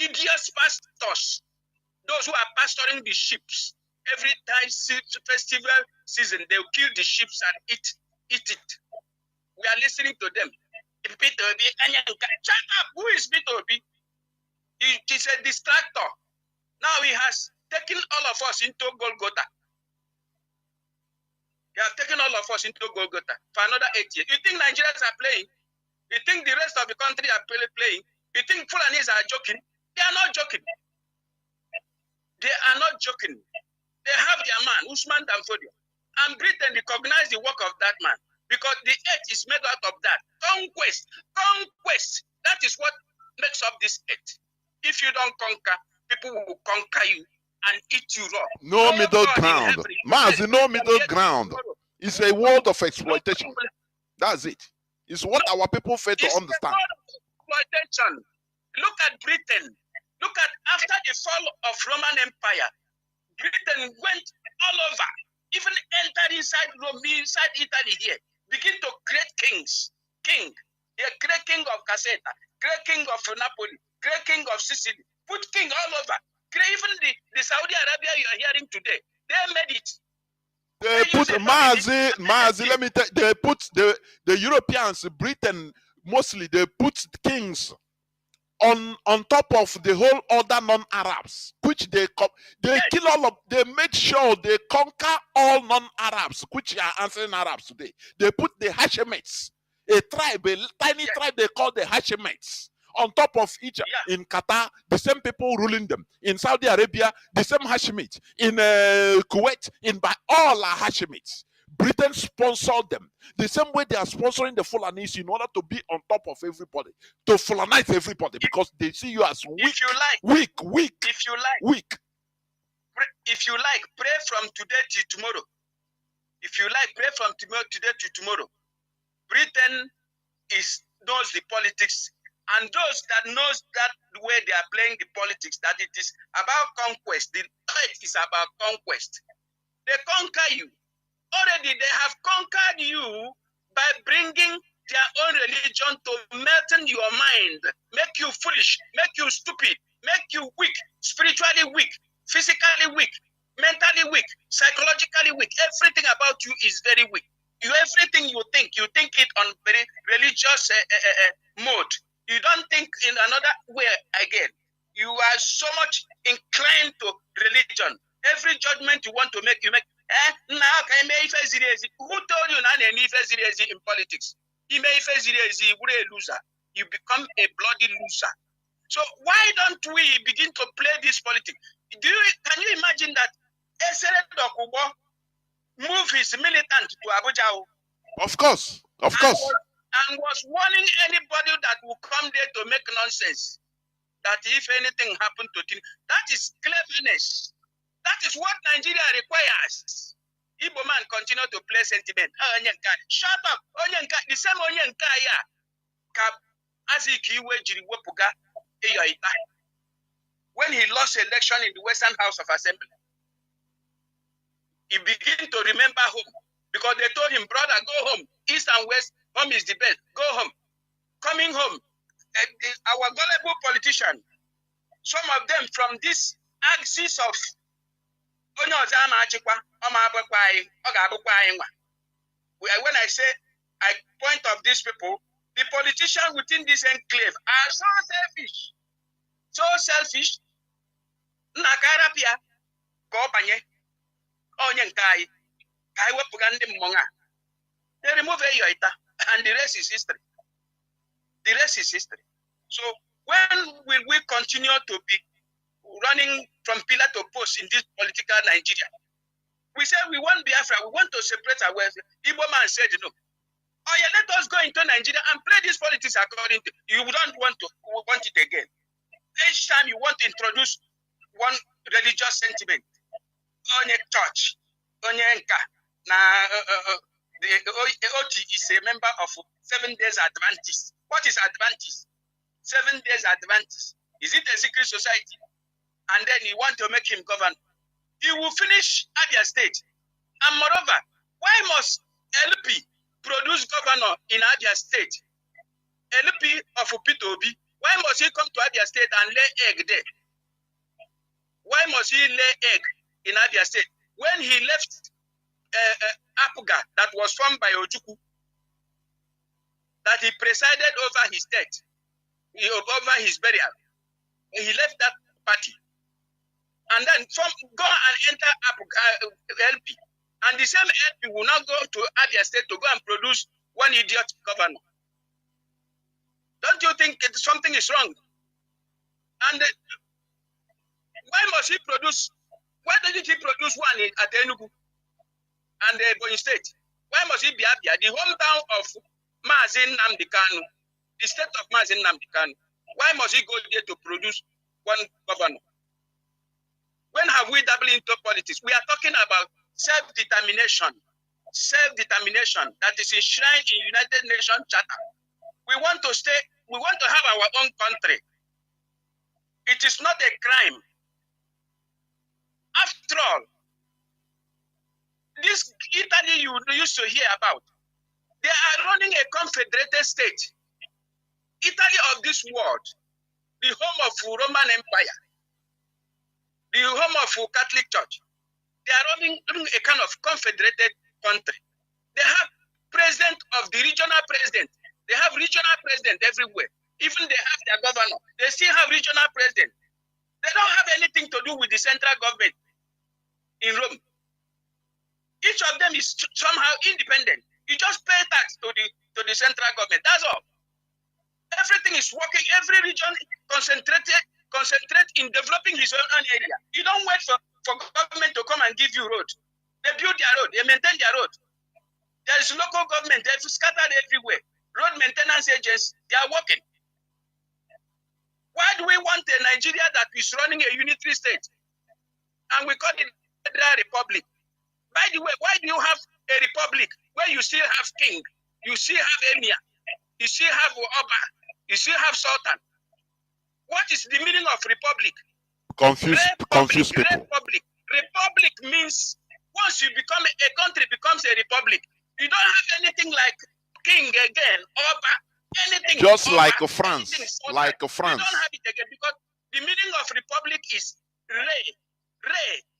idiot pastors, those who are pastoring the sheep. Every time festival season, they'll kill the sheep and eat it. We are listening to them. Peter Obi, shut up. Who is Peter Obi? He's a distractor. Now he has taken all of us into Golgotha. He has taken all of us into Golgotha for another 8 years. You think Nigerians are playing? You think the rest of the country are playing? You think Fulanis are joking? They are not joking. They are not joking. They have their man, Usman Danfodio. And Britain recognize the work of that man because the earth is made out of that. Conquest. Conquest. That is what makes up this earth. If you don't conquer, people will conquer you and eat you raw. No middle ground. Mazi, no middle ground. It's a world of exploitation. That's it. It's what our people fail to understand. Exploitation. Look at Britain. Look at after the fall of Roman Empire, Britain went all over, even entered inside Rome, inside Italy here, begin to create kings. The great king of Caserta, great king of Napoli, great king of Sicily, put king all over. Even the Saudi Arabia you are hearing today, they made it. They put Mazi, let me tell you, they put the Europeans, Britain, mostly they put kings on top of the whole other non-Arabs, which they kill all of, they made sure they conquer all non-Arabs, which are answering Arabs today. They put the Hashemites, a tribe, a tiny tribe they call the Hashemites, on top of Egypt. In Qatar, the same people ruling them. In Saudi Arabia, the same Hashemites. In Kuwait, all are Hashemites. Britain sponsored them the same way they are sponsoring the Fulanis in order to be on top of everybody, to Fulanize everybody, because they see you as weak. If you like, weak. If you like, pray from today till tomorrow. If you like, pray from today to tomorrow. Britain knows the politics, and those that knows that the way they are playing the politics, that it is about conquest. The fight is about conquest. They conquer you. Already they have conquered you by bringing their own religion to melting your mind, make you foolish, make you stupid, make you weak, spiritually weak, physically weak, mentally weak, psychologically weak. Everything about you is very weak. Everything you think it on very religious mode. You don't think in another way again. You are so much inclined to religion. Every judgment you want to make, you make. Who told you not any in politics? You may a loser. You become a bloody loser. So why don't we begin to play this politics? Can you imagine that Excellency move his militant to Abuja? Of course. And was warning anybody that will come there to make nonsense. That if anything happened to him, that is cleverness. That is what Nigeria requires. Igbo man continue to play sentiment. Shut up. The same Onyenka ya. When he lost election in the Western House of Assembly, he began to remember home. Because they told him, brother, go home. East and West, home is the best. Go home. Coming home. Our gullible politicians, some of them from this axis of onye ọzọ ama achịkwa ọma abụkwa anyị ọ ga-abụkwa anyị nwa. When I say I point of these people, the politicians within this enclave are so selfish. So selfish. Nna ka arapịa ka ọ banye onye nke anyị ka anyị wepụga ndị mmọnwụ a. They remove Eyoita and the rest is history. The rest is history. So when will we continue to be running from pillar to post in this political Nigeria? We say we want Biafra, we want to separate ourselves. Igbo man said no. Oh yeah, let us go into Nigeria and play this politics according to you. Don't want it again. Each time you want to introduce one religious sentiment, onye church, onye nka, na the OT is a member of 7 Days Adventist. What is Adventist? 7 Days Adventist. Is it a secret society? And then you want to make him governor. He will finish Abia State. And moreover, why must LP produce governor in Abia State? LP of Upitobi, why must he come to Abia State and lay egg there? Why must he lay egg in Abia State? When he left Apuga that was formed by Ojukwu, that he presided over his death, over his burial, he left that party. And then go and enter Apuga LP. And the same LP will now go to Abia State to go and produce one idiot governor. Don't you think something is wrong? And why must he produce? Why doesn't he produce one at Enugu and Ebonyi State? Why must he be Abia, the hometown of Mazi Nnamdi Kanu, the state of Mazi Nnamdi Kanu? Why must he go there to produce one governor? When have we dabbled into politics? We are talking about self-determination. Self-determination that is enshrined in United Nations Charter. We want to stay, we want to have our own country. It is not a crime. After all, this Italy you used to hear about, they are running a confederated state. Italy of this world, the home of Roman Empire, the home of Catholic Church, they are running a kind of confederated country. They have president of the regional president. They have regional president everywhere. Even they have their governor. They still have regional president. They don't have anything to do with the central government in Rome. Each of them is somehow independent. You just pay tax to the central government. That's all. Everything is working. Every region concentrate in developing his own area. You don't wait for government to come and give you road. They build their road. They maintain their road. There is local government. They're scattered everywhere. Road maintenance agents, they are working. Why do we want a Nigeria that is running a unitary state? And we call it Federal Republic. By the way, why do you have a republic where you still have king, you still have emir, you still have Oba, you still have sultan? What is the meaning of republic? Confuse people. Republic means once you become a country becomes a republic. You don't have anything like king again, Oba, anything. Just Oba, like France, like France. You don't have it again because the meaning of republic is re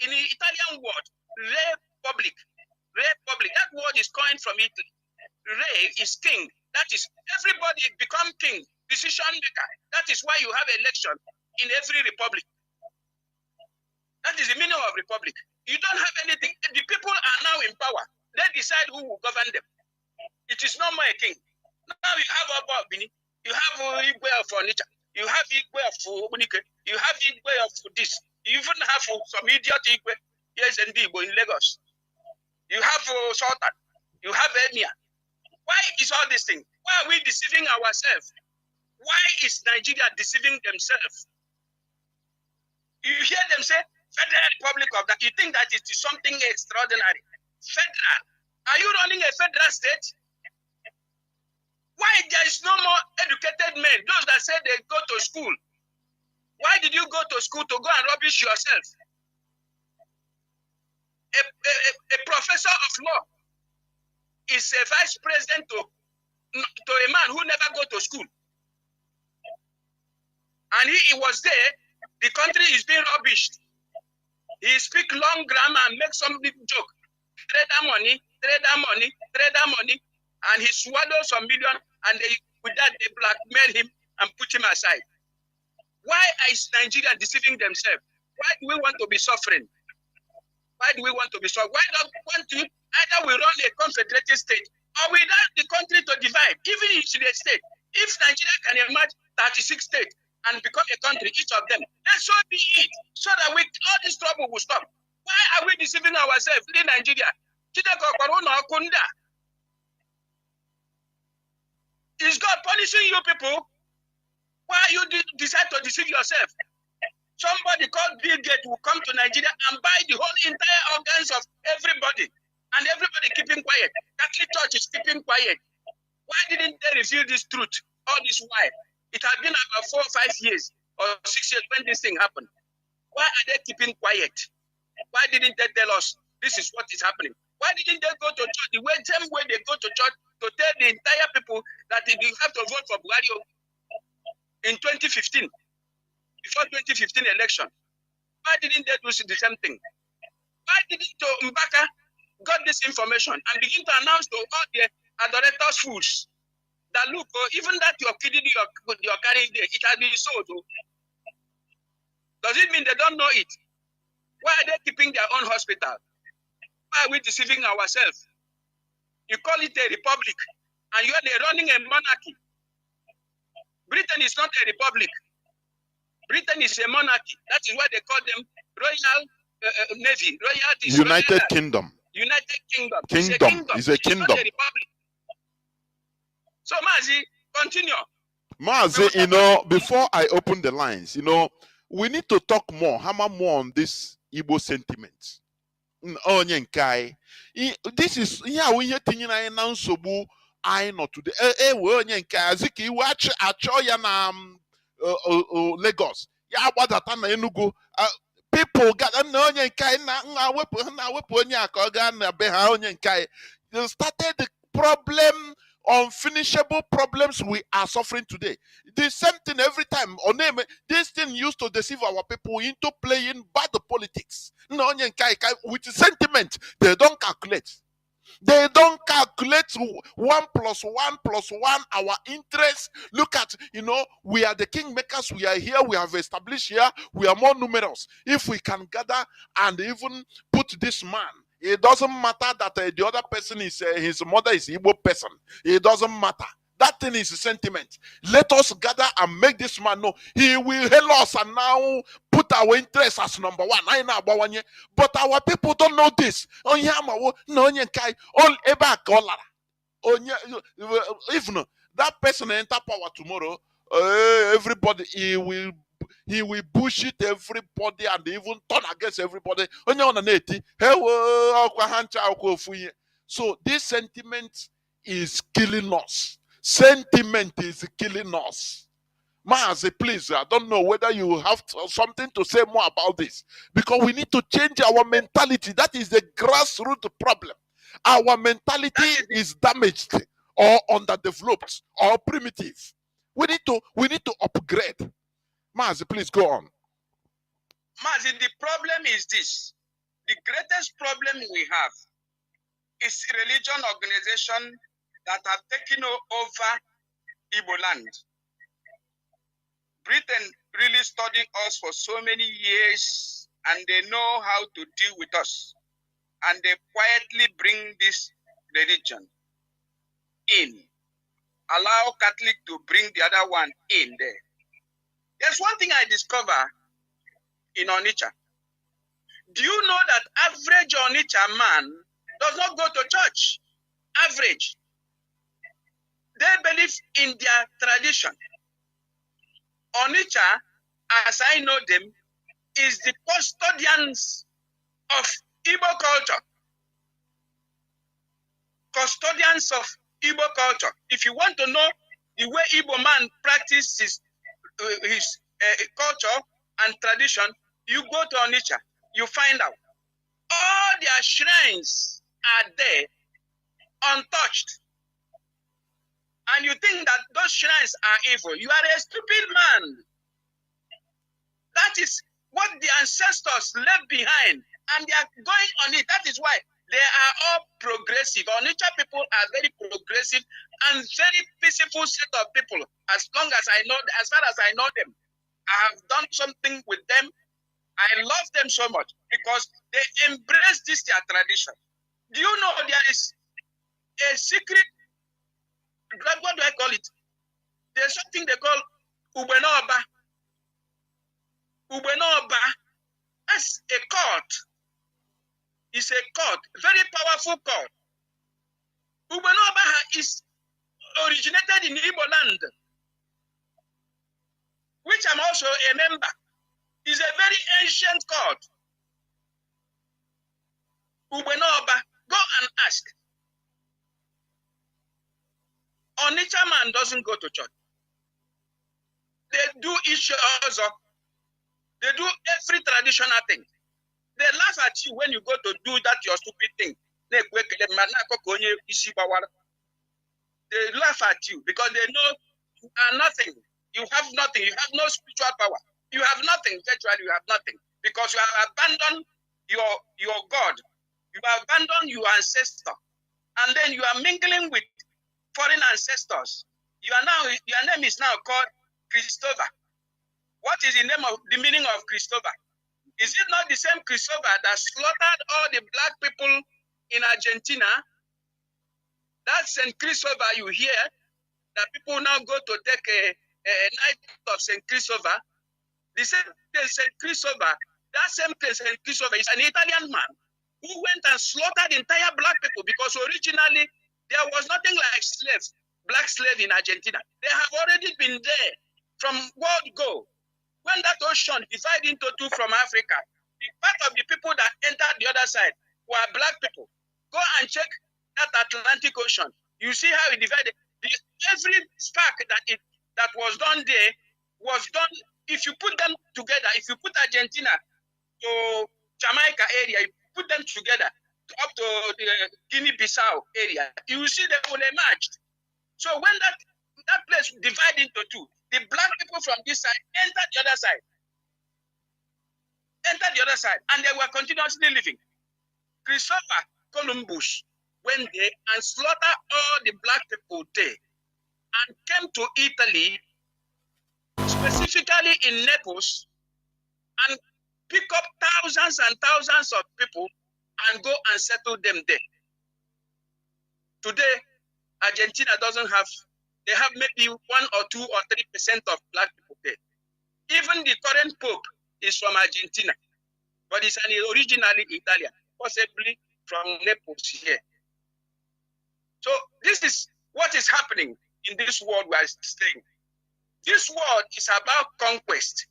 in the Italian word, republic. That word is coined from Italy. Re is king. That is everybody become king, decision maker. That is why you have election in every republic. That is the meaning of republic. You don't have anything. The people are now in power. They decide who will govern them. It is no more a king. Now you have Oba Bini, you have Igwe of Onitsha, you have Igwe of Obunike, you have Igwe of this, you even have some idiot Igwe, yes, and Igbo in Lagos. You have Sultan, you have Emir. Why is all this thing? Why are we deceiving ourselves? Why is Nigeria deceiving themselves? You hear them say, Federal Republic of that. You think that it is something extraordinary. Federal. Are you running a federal state? Why there is no more educated men? Those that say they go to school. Why did you go to school to go and rubbish yourself? A professor of law is a vice president to a man who never go to school. And he was there. The country is being rubbished. He speak long grammar and make some big joke. Trader money, trader money, trader money, and he swallow some million, and with that they blackmail him and put him aside. Why is Nigeria deceiving themselves? Why do we want to be suffering? Why do we want to be suffering? Why don't we want to either we run a confederated state or we allow the country to divide, even if it's a state? If Nigeria can emerge 36 states and become a country, each of them, then so be it, so that all this trouble will stop. Why are we deceiving ourselves in Nigeria? Is God punishing you people? Why you decide to deceive yourself? Somebody called Bill Gates will come to Nigeria and buy the whole entire organs of everybody, and everybody keeping quiet. Catholic Church is keeping quiet. Why didn't they reveal this truth all this while? It has been about 4 or 5 years or 6 years when this thing happened. Why are they keeping quiet? Why didn't they tell us this is what is happening? Why didn't they go to church the same way they go to church to tell the entire people that you have to vote for Buhari in 2015, before 2015 election? Why didn't they do the same thing? Why didn't Mbaka got this information and begin to announce to all the adorators fools that look, even that you're kidding, you're carrying there, it has been sold. Does it mean they don't know it? Why are they keeping their own hospital? Why are we deceiving ourselves? You call it a republic, and you're running a monarchy. Britain is not a republic. Britain is a monarchy. That is why they call them Royal Navy, Royalties. United Kingdom. United Kingdom. Kingdom is a kingdom. It's not a republic. So, Mazi, continue. Mazi, before I open the lines, we need to talk more, hammer more on this Igbo sentiment. This is we tinye na nsogbu anyị nọ today. Onye nke azika iwe achọ ya na Lagos. Ya gbadata na Enugu. People got onye nke na wepụ onye aka ọ ga na be ha onye nke. They started the problem, unfinishable problems we are suffering today. The same thing every time. This thing used to deceive our people into playing bad politics. With sentiment, they don't calculate. They don't calculate 1 + 1 + 1, our interest. Look at, we are the kingmakers. We are here. We have established here. We are more numerous. If we can gather and even put this man, it doesn't matter that the other person is, his mother is Igbo person. It doesn't matter. That thing is a sentiment. Let us gather and make this man know. He will help us and now put our interest as number one. But our people don't know this. If that person enter power tomorrow, everybody, he will bullshit everybody and even turn against everybody. So this sentiment is killing us. Sentiment is killing us. Mazi, please, I don't know whether you have something to say more about this, because we need to change our mentality. That is the grassroots problem. Our mentality is damaged or underdeveloped or primitive. We need to upgrade. Mazi, please go on. Mazi, the problem is this. The greatest problem we have is religion organization that have taken over Igbo land. Britain really studied us for so many years, and they know how to deal with us. And they quietly bring this religion in. Allow Catholic to bring the other one in there. There's one thing I discover in Onitsha. Do you know that average Onitsha man does not go to church? Average. They believe in their tradition. Onitsha, as I know them, is the custodians of Igbo culture. Custodians of Igbo culture. If you want to know the way Igbo man practices his culture and tradition, you go to Onitsha, you find out. All their shrines are there, untouched. And you think that those shrines are evil. You are a stupid man. That is what the ancestors left behind, and they are going on it. That is why they are all progressive. Onitsha people are very progressive and very peaceful set of people. As long as I know, as far as I know them, I have done something with them. I love them so much because they embrace this their tradition. Do you know there is a secret? What do I call it? There's something they call Ubenoba. Ubenoba. That's a court. It's a court, very powerful court. Ubenoba is originated in Igbo land, which I'm also a member. It's a very ancient court. Ubenoba, go and ask. Onitsha man doesn't go to church. They do each other. They do every traditional thing. They laugh at you when you go to do that your stupid thing. They laugh at you because they know you are nothing. You have nothing. You have no spiritual power. You have nothing. Virtually, you have nothing because you have abandoned your God. You have abandoned your ancestor, and then you are mingling with foreign ancestors. Your name is now called Christopher. What is the meaning of Christopher? Is it not the same Christopher that slaughtered all the black people in Argentina? That St. Christopher you hear, that people now go to take a night of St. Christopher. The same St. Christopher, that same St. Christopher is an Italian man who went and slaughtered entire black people because originally there was nothing like slaves, black slave in Argentina. They have already been there from world go. When that ocean divided into two from Africa, the part of the people that entered the other side were black people. Go and check that Atlantic Ocean. You see how it divided. Every spark that was done there was done. If you put them together, if you put Argentina to Jamaica area, you put them together up to the Guinea-Bissau area, you will see they will emerge. So when that place divided into two, the black people from this side entered the other side, and they were continuously living. Christopher Columbus went there and slaughtered all the black people there and came to Italy, specifically in Naples, and pick up thousands and thousands of people and go and settle them there. Today, Argentina doesn't have, they have maybe 1 or 2 or 3% of black people there. Even the current Pope is from Argentina, but it's originally Italian, possibly from Naples here. So this is what is happening in this world we are staying. This world is about conquest.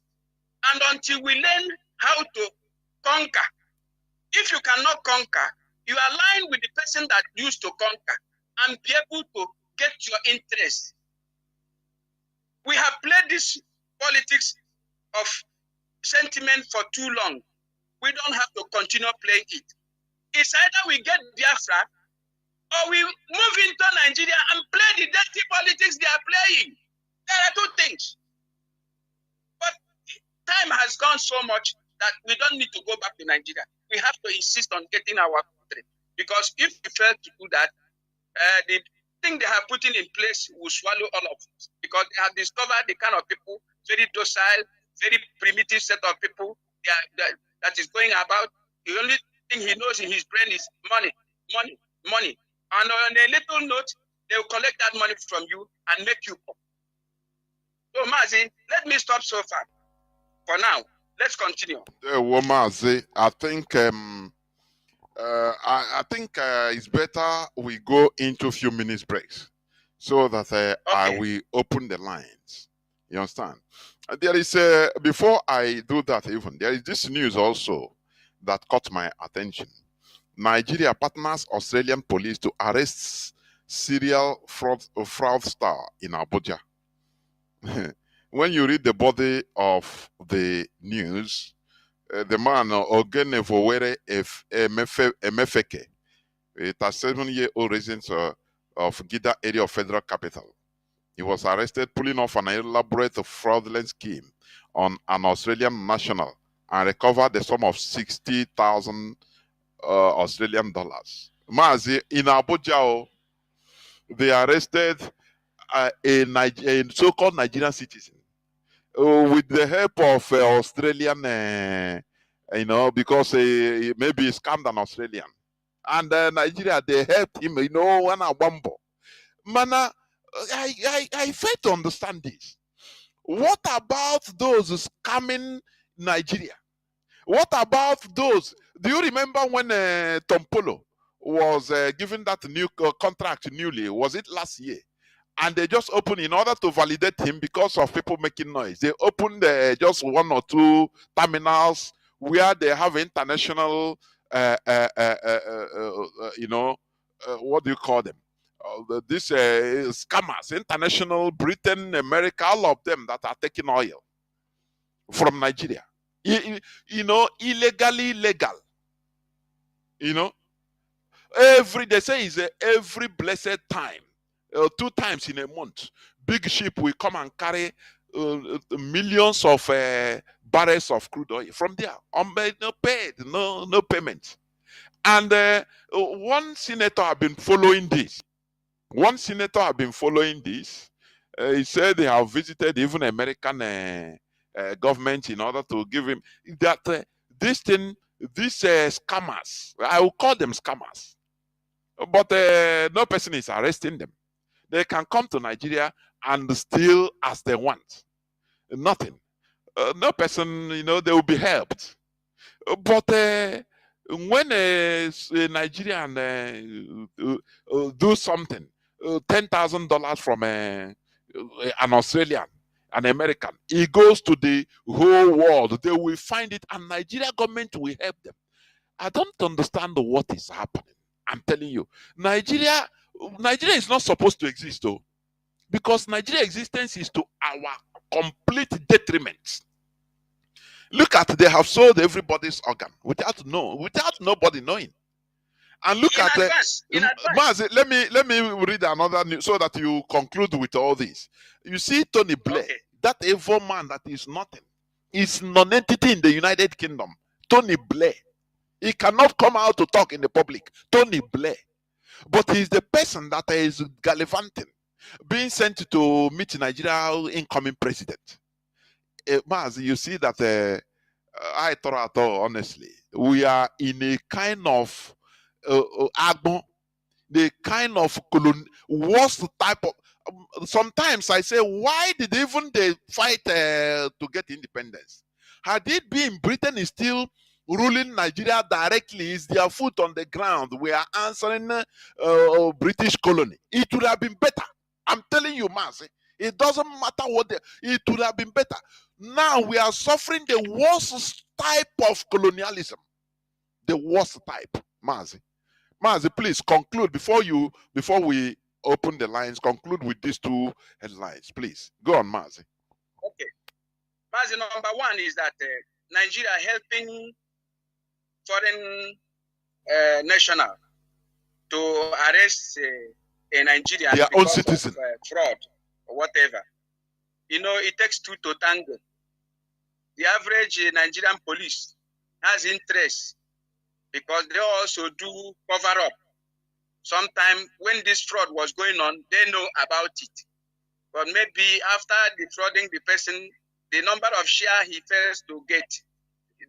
And until we learn how to conquer, if you cannot conquer, you align with the person that used to conquer and be able to get your interest. We have played this politics of sentiment for too long. We don't have to continue playing it. It's either we get Biafra or we move into Nigeria and play the dirty politics they are playing. There are two things. But time has gone so much that we don't need to go back to Nigeria. We have to insist on getting our country. Because if we fail to do that, the thing they have put in place will swallow all of us. Because they have discovered the kind of people, very docile, very primitive set of people that is going about. The only thing he knows in his brain is money, money, money. And on a little note, they will collect that money from you and make you poor. So, Mazi, let me stop so far. For now, let's continue. Well, Mazi, I think it's better we go into a few minutes breaks so that I will open the lines. You understand? There is before I do that, even there is this news also that caught my attention. Nigeria partners Australian police to arrest serial fraudster in Abuja. When you read the body of the news, the man Ogenevowere Emefeke, a 37-year-old resident of Gida area of Federal Capital, he was arrested pulling off an elaborate fraudulent scheme on an Australian national and recovered the sum of 60,000 Australian dollars. Mazi, in Abuja, they arrested a so-called Nigerian citizen with the help of Australian, because maybe he scammed an Australian. And Nigeria, they helped him, when a bumbo. Mana, I fail to understand this. What about those scamming Nigeria? What about those? Do you remember when Tom Polo was given that new contract newly? Was it last year? And they just opened, in order to validate him because of people making noise, they opened just one or two terminals where they have international, what do you call them? These scammers, international, Britain, America, all of them that are taking oil from Nigeria. Illegally legal. They say is every blessed time, 2 times in a month, big ship will come and carry millions of barrels of crude oil from there. No paid, no payment. And one senator have been following this. He said they have visited even American government in order to give him that these scammers, I will call them scammers, but no person is arresting them. They can come to Nigeria and steal as they want. Nothing. No person, they will be helped. But when a Nigerian do something, $10,000 from an Australian, an American, it goes to the whole world. They will find it, and Nigeria government will help them. I don't understand what is happening. I'm telling you, Nigeria is not supposed to exist, though, because Nigeria existence is to our complete detriment. Look at, they have sold everybody's organ without nobody knowing. And look at Mazi, let me read another news so that you conclude with all this. You see, Tony Blair, okay, that evil man that is nothing, is non-entity in the United Kingdom. Tony Blair, he cannot come out to talk in the public. Tony Blair, but he's the person that is gallivanting, being sent to meet Nigeria's incoming president. Mazi, you see that I thought, honestly, we are in a kind of the kind of worst type of. Sometimes I say, why did even they fight to get independence? Had it been Britain is still ruling Nigeria directly, is their foot on the ground, we are answering British colony, it would have been better. I'm telling you, Mazi, it doesn't matter what it would have been better. Now we are suffering the worst type of colonialism. The worst type, Mazi. Mazi, please conclude before we open the lines. Conclude with these 2 headlines, please. Go on, Mazi. Okay. Mazi, number 1 is that Nigeria helping foreign national to arrest a Nigerian their own citizen of, fraud or whatever. It takes 2 to tango. The average Nigerian police has interest because they also do cover up. Sometimes when this fraud was going on, they know about it. But maybe after defrauding the person, the number of share he fails to get,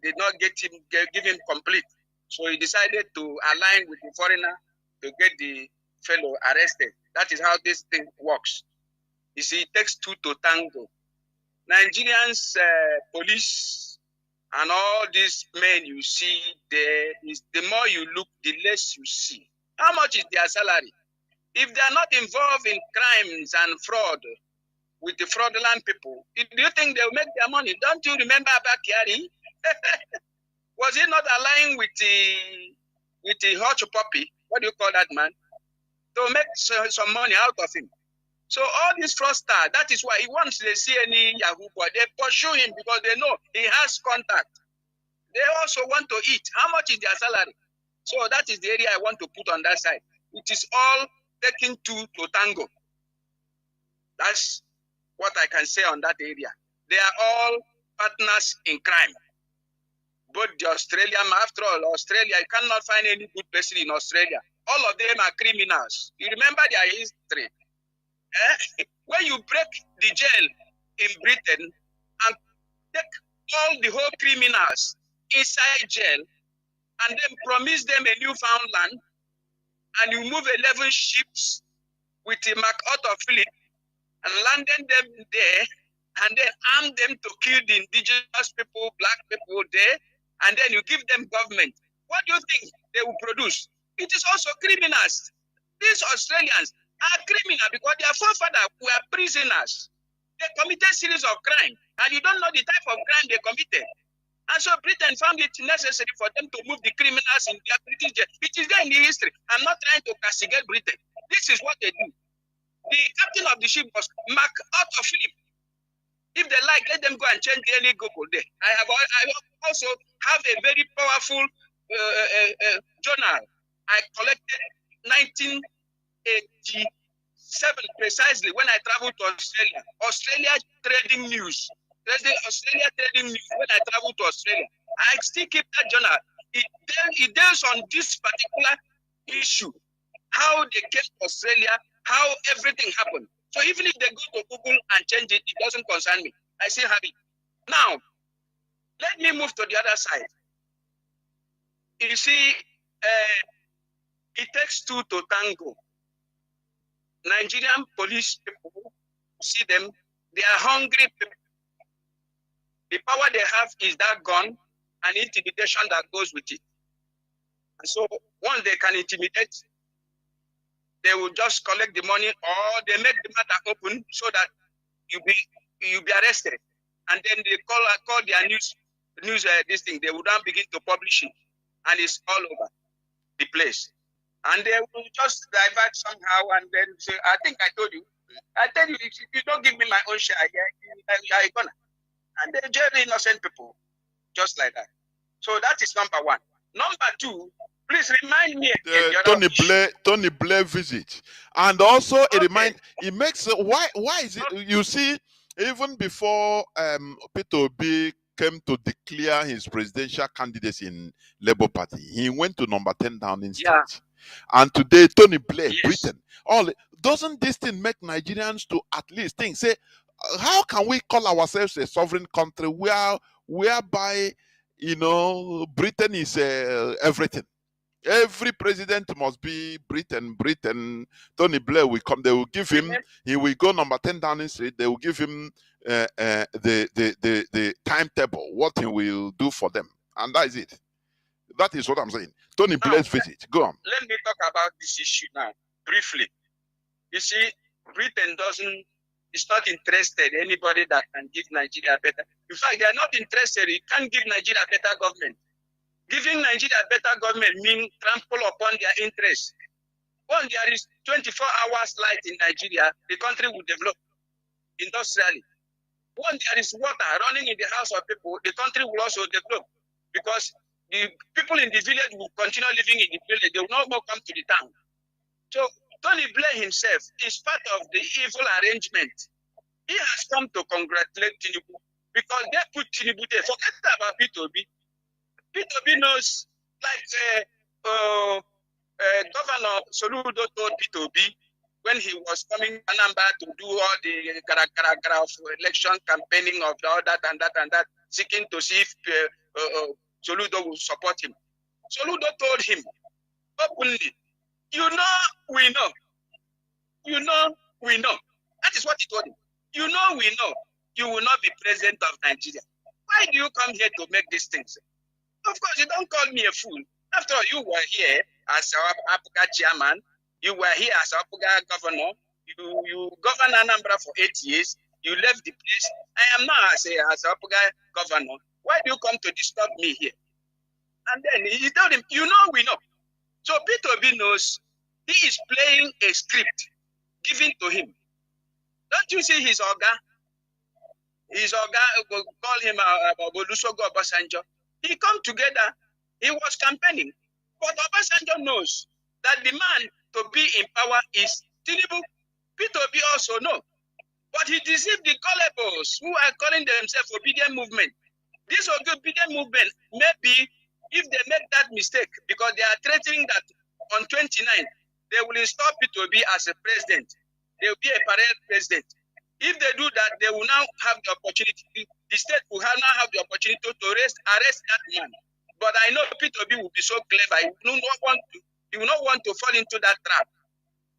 did not give him complete. So he decided to align with the foreigner to get the fellow arrested. That is how this thing works. You see, it takes 2 to tango. Nigerians police and all these men you see there, is the more you look, the less you see. How much is their salary? If they are not involved in crimes and fraud with the fraudulent people, do you think they will make their money? Don't you remember Bakari? Was he not aligned with the hot puppy? What do you call that, man? To make some money out of him. So all these fraudsters, that is why once they see any Yahoo boy, they pursue him because they know he has contact. They also want to eat. How much is their salary? So that is the area I want to put on that side. It is all taking 2 to tango. That's what I can say on that area. They are all partners in crime. both the Australian, after all, Australia, you cannot find any good person in Australia. All of them are criminals. You remember their history. When you break the jail in Britain and take all the whole criminals inside jail and then promise them a Newfoundland, and you move 11 ships with the MacArthur Phillip and landing them there, and then arm them to kill the indigenous people, black people there, and then you give them government. What do you think they will produce? It is also criminals. These Australians are criminals because their forefathers were prisoners. They committed series of crime, and you don't know the type of crime they committed. And so Britain found it necessary for them to move the criminals in their British jail. It is there in the history. I'm not trying to castigate Britain. This is what they do. The captain of the ship was MacArthur Phillip. If they like, let them go and change the early Google there. I also have a very powerful journal. I collected 1987 precisely when I traveled to Australia. Australia trading news. Australia trading news when I traveled to Australia. I still keep that journal. It deals on this particular issue. How they came to Australia, how everything happened. So even if they go to Google and change it, it doesn't concern me. I still have it. Now, let me move to the other side. You see, it takes two to tango. Nigerian police people, see them, they are hungry people. The power they have is that gun and intimidation that goes with it. And so once they can intimidate, they will just collect the money, or they make the matter open so that you be arrested, and then they call their news this thing. They will then begin to publish it, and it's all over the place. And they will just divert somehow, and then say, "I think I told you. I tell you, if you don't give me my own share, you're gonna." And they jail innocent people, just like that. So that is number one. Number two. Please remind me again. Tony Blair visit, and also it makes why is it? You see, even before Peter Obi came to declare his presidential candidacy in Labour Party, he went to number 10 Downing Street, and today Tony Blair, Britain. Doesn't this thing make Nigerians to at least think, say, how can we call ourselves a sovereign country whereby Britain is everything? Every president must be Britain. Tony Blair will come. They will give him. He will go number 10 Downing Street. They will give him the timetable, what he will do for them, and that is it. That is what I'm saying. Tony Blair's visit. Go on. Let me talk about this issue now briefly. You see, Britain is not interested in anybody that can give Nigeria better. In fact, they are not interested. You can't give Nigeria better government. Giving Nigeria better government means trample upon their interests. Once there is 24 hours light in Nigeria, the country will develop industrially. Once there is water running in the house of people, the country will also develop, because the people in the village will continue living in the village. They will not more come to the town. So Tony Blair himself is part of the evil arrangement. He has come to congratulate Tinubu because they put Tinubu there. Forget about P2B. P2B knows, like Governor Soludo told P2B when he was coming to Anambra to do all the gara of election campaigning of all that and that, seeking to see if Soludo will support him. Soludo told him openly, we know. That is what he told him. We know you will not be president of Nigeria. Why do you come here to make these things? Of course, you don't call me a fool. After all, you were here as our Apuga chairman. You were here as our Apuga governor. You governed Anambra for 8 years. You left the place. I am now as Apuga governor. Why do you come to disturb me here? And then he told him, we know. So P2B knows he is playing a script given to him. Don't you see his Oga? His Oga, call him Olusogo Obasanjo. He come together. He was campaigning. But Obasanjo knows that the man to be in power is Tinubu. P2B also know. But he deceived the gullibles who are calling themselves obedient movement. This obedient movement, maybe if they make that mistake, because they are threatening that on 29th, they will install P2B as a president. They will be a parallel president. If they do that, they will now have the opportunity, the state will now have the opportunity to arrest that man. But I know P2B will be so clever, he will not want to fall into that trap.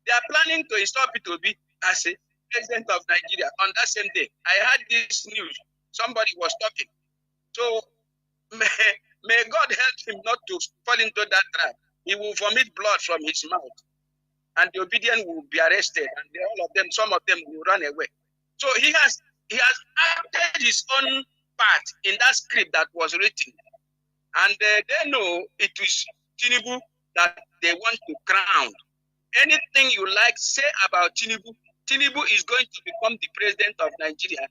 They are planning to install P2B as a president of Nigeria on that same day. I heard this news. Somebody was talking. So may God help him not to fall into that trap. He will vomit blood from his mouth, and the obedient will be arrested, and all of them, some of them will run away. So he has acted his own part in that script that was written, and they know it is Tinubu that they want to crown. Anything you like say about Tinubu, Tinubu is going to become the president of Nigeria.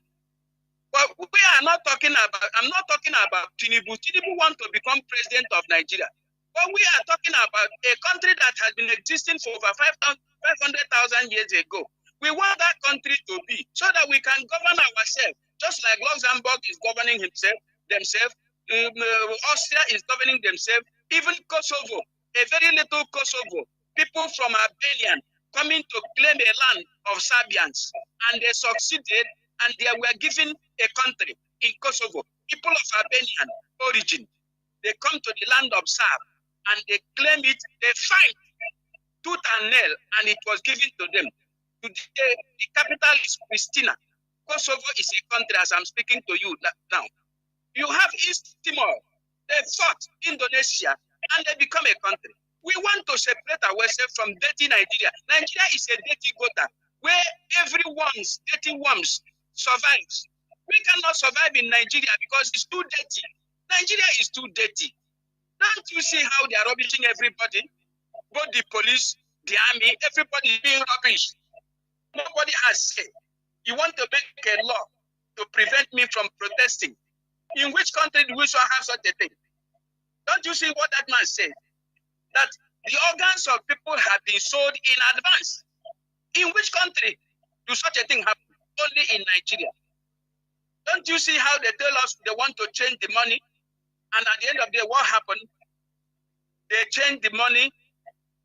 But we are not talking about, I'm not talking about Tinubu. Tinubu wants to become president of Nigeria. But we are talking about a country that has been existing for over 500,000 years ago. We want that country to be so that we can govern ourselves, just like Luxembourg is governing themselves. Austria is governing themselves. Even Kosovo, a very little Kosovo, people from Albania coming to claim a land of Serbians, and they succeeded, and they were given a country in Kosovo. People of Albanian origin, they come to the land of Serb, and they claim it, they fight tooth and nail, and it was given to them. Today, the capital is Pristina. Kosovo is a country, as I'm speaking to you now. You have East Timor. They fought Indonesia, and they become a country. We want to separate ourselves from dirty Nigeria. Nigeria is a dirty gutter where everyone's dirty worms survives. We cannot survive in Nigeria because it's too dirty. Nigeria is too dirty. Don't you see how they are rubbishing everybody? Both the police, the army, everybody is being rubbish. Nobody has said. You want to make a law to prevent me from protesting. In which country do we have such a thing? Don't you see what that man said? That the organs of people have been sold in advance. In which country do such a thing happen? Only in Nigeria. Don't you see how they tell us they want to change the money? And at the end of the day, what happened? They change the money,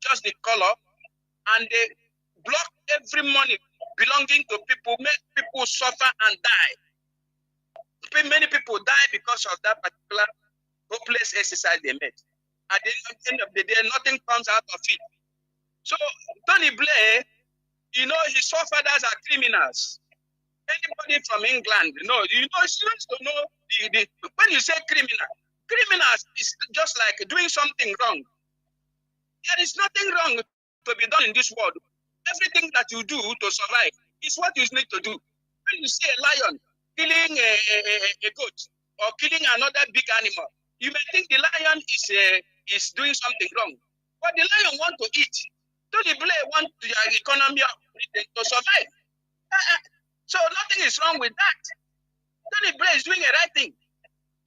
just the color, and they block every money belonging to people, make people suffer and die. Many people die because of that particular hopeless exercise they made. At the end of the day, nothing comes out of it. So Tony Blair, you know, his forefathers are criminals. Anybody from England, you know, he wants to know when you say criminals is just like doing something wrong. There is nothing wrong to be done in this world. Everything that you do to survive is what you need to do. When you see a lion killing a goat or killing another big animal, you may think the lion is doing something wrong, but the lion wants to eat. Tony Blair wants the economy to survive. So nothing is wrong with that. Tony Blair is doing the right thing,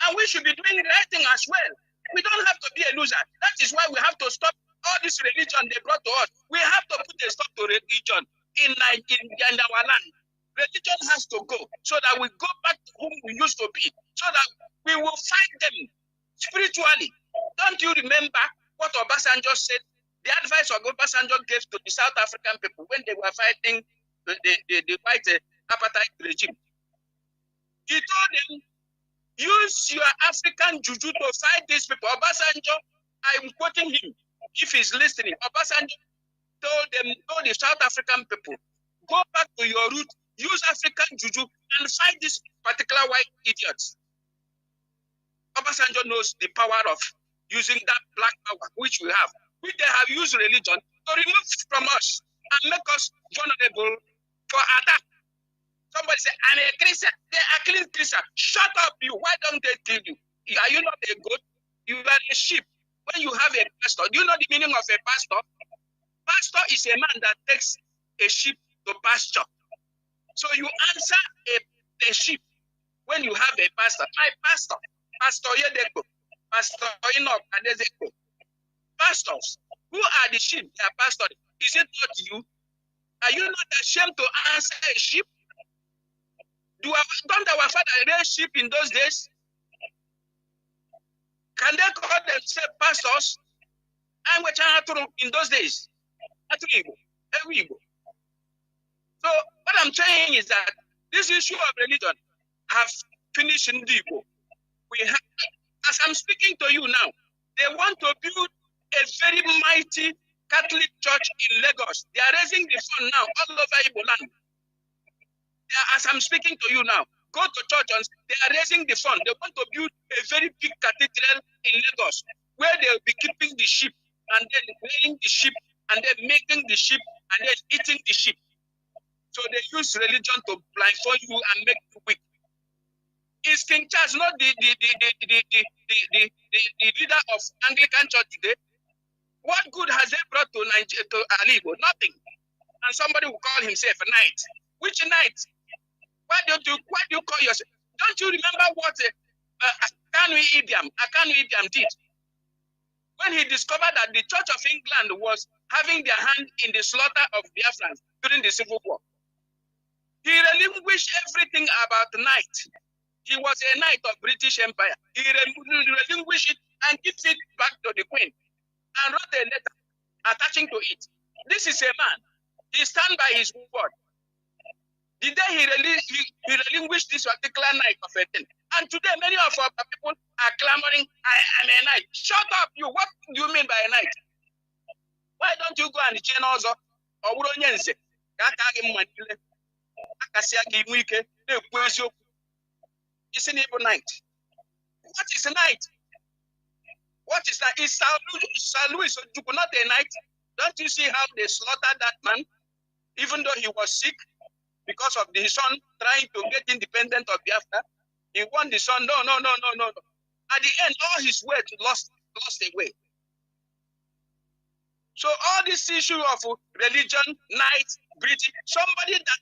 and we should be doing the right thing as well. We don't have to be a loser. That is why we have to stop all this religion they brought to us. We have to put a stop to religion in our land. Religion has to go so that we go back to whom we used to be, so that we will fight them spiritually. Don't you remember what Obasanjo said? The advice of Obasanjo gave to the South African people when they were fighting the white apartheid regime. He told them, use your African juju to fight these people. Obasanjo, I'm quoting him, if he's listening. Obasanjo told the South African people, go back to your root, use African juju and fight these particular white idiots. Obasanjo knows the power of using that black power which we have. We have used religion to remove from us and make us vulnerable for attack. Somebody say, I'm a Christian. They are killing Christian. Shut up, you. Why don't they kill you? Are you not a goat? You are a sheep. When you have a pastor, do you know the meaning of a pastor? Pastor is a man that takes a sheep to pasture. So you answer a sheep when you have a pastor. My pastor, Pastor Yedeko, Pastor Enoch Adezeko. Pastors, who are the sheep? They are pastors. Is it not you? Are you not ashamed to answer a sheep? Don't our father raise sheep in those days? Can they call themselves pastors? And which in those days. So what I'm saying is that this issue of religion have finished in Igbo. We have, as I'm speaking to you now, they want to build a very mighty Catholic church in Lagos. They are raising the fund now all over Igbo land. As I'm speaking to you now, go to church and they are raising the fund. They want to build a very big cathedral in Lagos where they'll be keeping the sheep and then weighing the sheep and then making the sheep and then eating the sheep. So they use religion to blindfold you and make you weak. Is King Charles not the leader of Anglican Church today? What good has they brought to Nigeria, to Alibo? Nothing. And somebody will call himself a knight. Which knight? Why do you call yourself? Don't you remember what Kanu did when he discovered that the Church of England was having their hand in the slaughter of Biafrans during the Civil War? He relinquished everything about knight. He was a knight of British Empire. He relinquished it and gives it back to the Queen and wrote a letter attaching to it. This is a man. He stands by his word. The day he relinquished this particular knight of a thing. And today, many of our people are clamoring, I am a knight. Shut up, you. What do you mean by a knight? Why don't you go and chain also? Or would you say, it's an evil knight. What is a knight? What is that? Is Sir Louis not a knight? Don't you see how they slaughtered that man, even though he was sick because of his son trying to get independent of Biafra? He won the son. No. At the end, all his words lost away. So all this issue of religion, knight, British, somebody that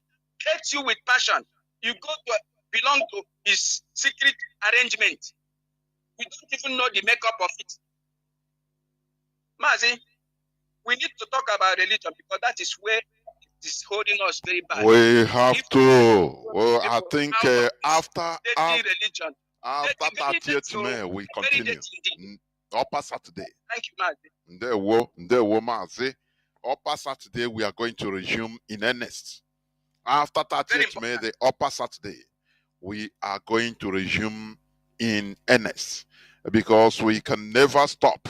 hates you with passion, you go to belong to his secret arrangement. You don't even know the makeup of it. Mazi, we need to talk about religion because that is where it is holding us very bad. We have to. Well, I think after religion, after 30th May, we continue. Upper Saturday. Thank you, Mazi. There were Mazi. Upper Saturday, we are going to resume in earnest. After 30th May, the upper Saturday, we are going to resume in earnest because we can never stop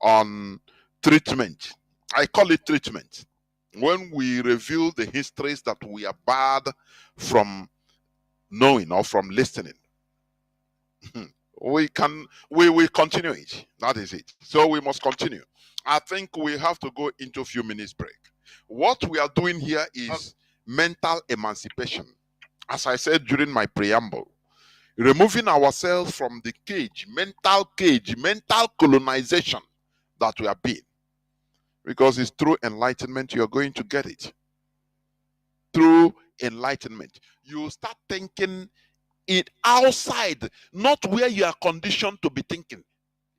on treatment. I call it treatment. When we reveal the histories that we are barred from knowing or from listening, we will continue it. That is it. So we must continue. I think we have to go into a few minutes break. What we are doing here is mental emancipation. As I said during my preamble, removing ourselves from the cage, mental colonization that we have been. Because it's through enlightenment you are going to get it. Through enlightenment. You start thinking it outside, not where you are conditioned to be thinking.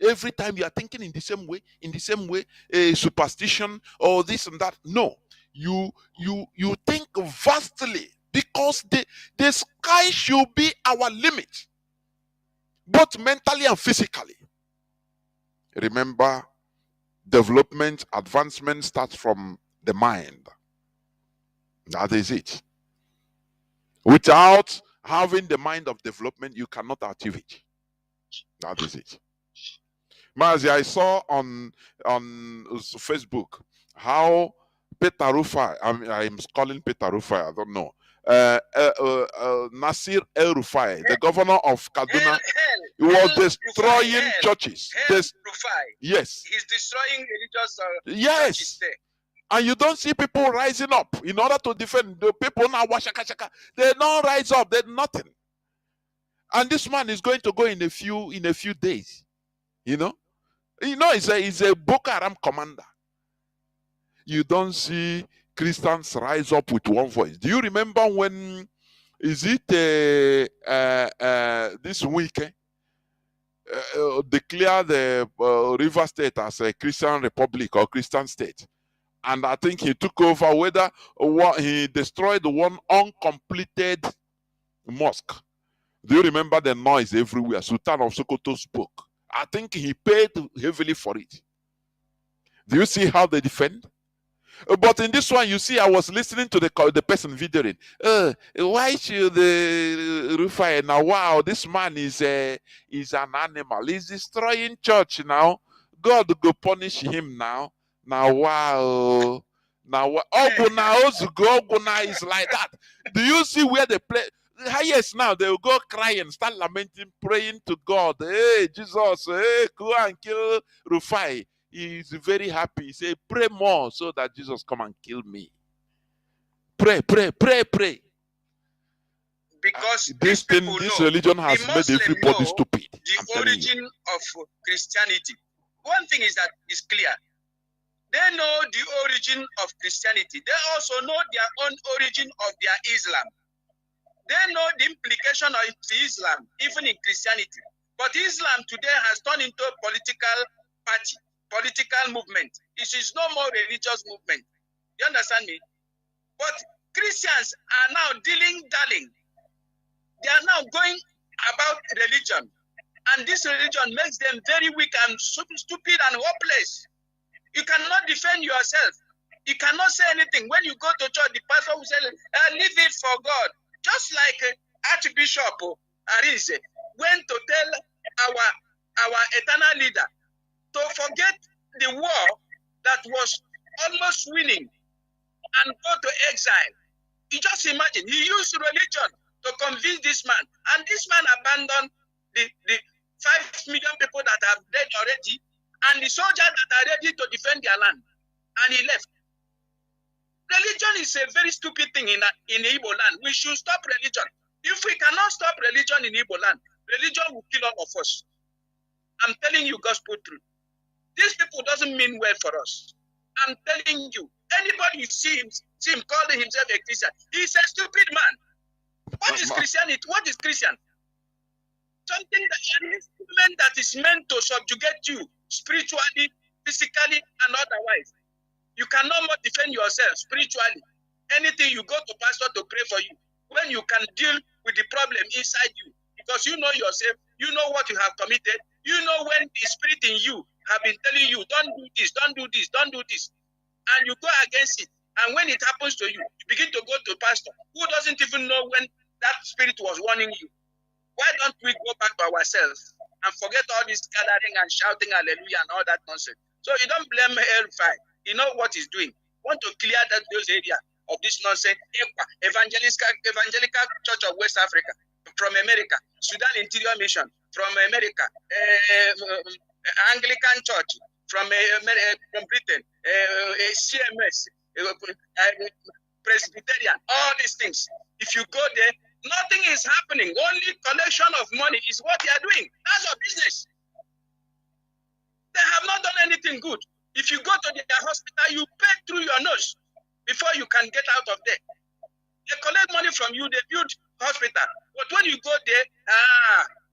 Every time you are thinking in the same way, a superstition or this and that. No. You think vastly because the sky should be our limit, both mentally and physically. Remember, development, advancement starts from the mind. That is it. Without having the mind of development, you cannot achieve it. That is it. Mazi, I saw on Facebook how Peter Rufai, I'm calling Peter Rufai, I don't know. Nasir El Rufai, the governor of Kaduna, he was destroying churches. Yes. He's destroying religious yes. churches. And you don't see people rising up in order to defend the people now. They don't rise up. They're nothing. And this man is going to go in a few days. You know, he's a Boko Haram commander. You don't see Christians rise up with one voice. Do you remember when, is it this week, declare the River State as a Christian republic or Christian state? And I think he took over whether he destroyed one uncompleted mosque. Do you remember the noise everywhere? Sultan of Sokoto spoke I think he paid heavily for it. Do you see how they defend? But in this one, you see, I was listening to the person videoing. Why should Rufai now? Wow, this man is an animal. He's destroying church now. God go punish him now. Now wow. Now Oguna is like that. Do you see where they play? Yes, now they will go crying, start lamenting, praying to God. Hey, Jesus, hey, go and kill Rufai. He's very happy. He say, pray more so that Jesus come and kill me. Pray, pray, pray, pray. Because this religion has made everybody stupid. The origin of Christianity. One thing is that is clear. They know the origin of Christianity. They also know their own origin of their Islam. They know the implication of Islam, even in Christianity. But Islam today has turned into a political party, political movement. It is no more religious movement. You understand me? But Christians are now dilly-dallying. They are now going about religion. And this religion makes them very weak and stupid and hopeless. You cannot defend yourself. You cannot say anything. When you go to church, the pastor will say, leave it for God. Just like Archbishop Arise went to tell our eternal leader to forget the war that was almost winning and go to exile. You just imagine, he used religion to convince this man. And this man abandoned the 5 million people that have dead already and the soldiers that are ready to defend their land. And he left. Religion is a very stupid thing in Igbo land. We should stop religion. If we cannot stop religion in Igbo land, religion will kill all of us. I'm telling you gospel truth. These people doesn't mean well for us. I'm telling you, anybody you see him calling himself a Christian, he's a stupid man. What is Christianity? What is Christian? Something that an instrument that is meant to subjugate you spiritually, physically, and otherwise. You cannot more defend yourself spiritually. Anything you go to pastor to pray for you. When you can deal with the problem inside you, because you know yourself, you know what you have committed, you know when the spirit in you have been telling you, don't do this, don't do this, don't do this, and you go against it. And when it happens to you, you begin to go to pastor who doesn't even know when that spirit was warning you. Why don't we go back to ourselves and forget all this gathering and shouting hallelujah and all that nonsense? So you don't blame Hellfire. You know what he's doing. Want to clear those areas of this nonsense. Evangelical Church of West Africa, from America, Sudan Interior Mission, from America, Anglican Church, from Britain, CMS, Presbyterian, all these things. If you go there, nothing is happening. Only collection of money is what they are doing. That's your business. They have not done anything good. If you go to the hospital, you pay through your nose before you can get out of there. They collect money from you, they build hospital. But when you go there,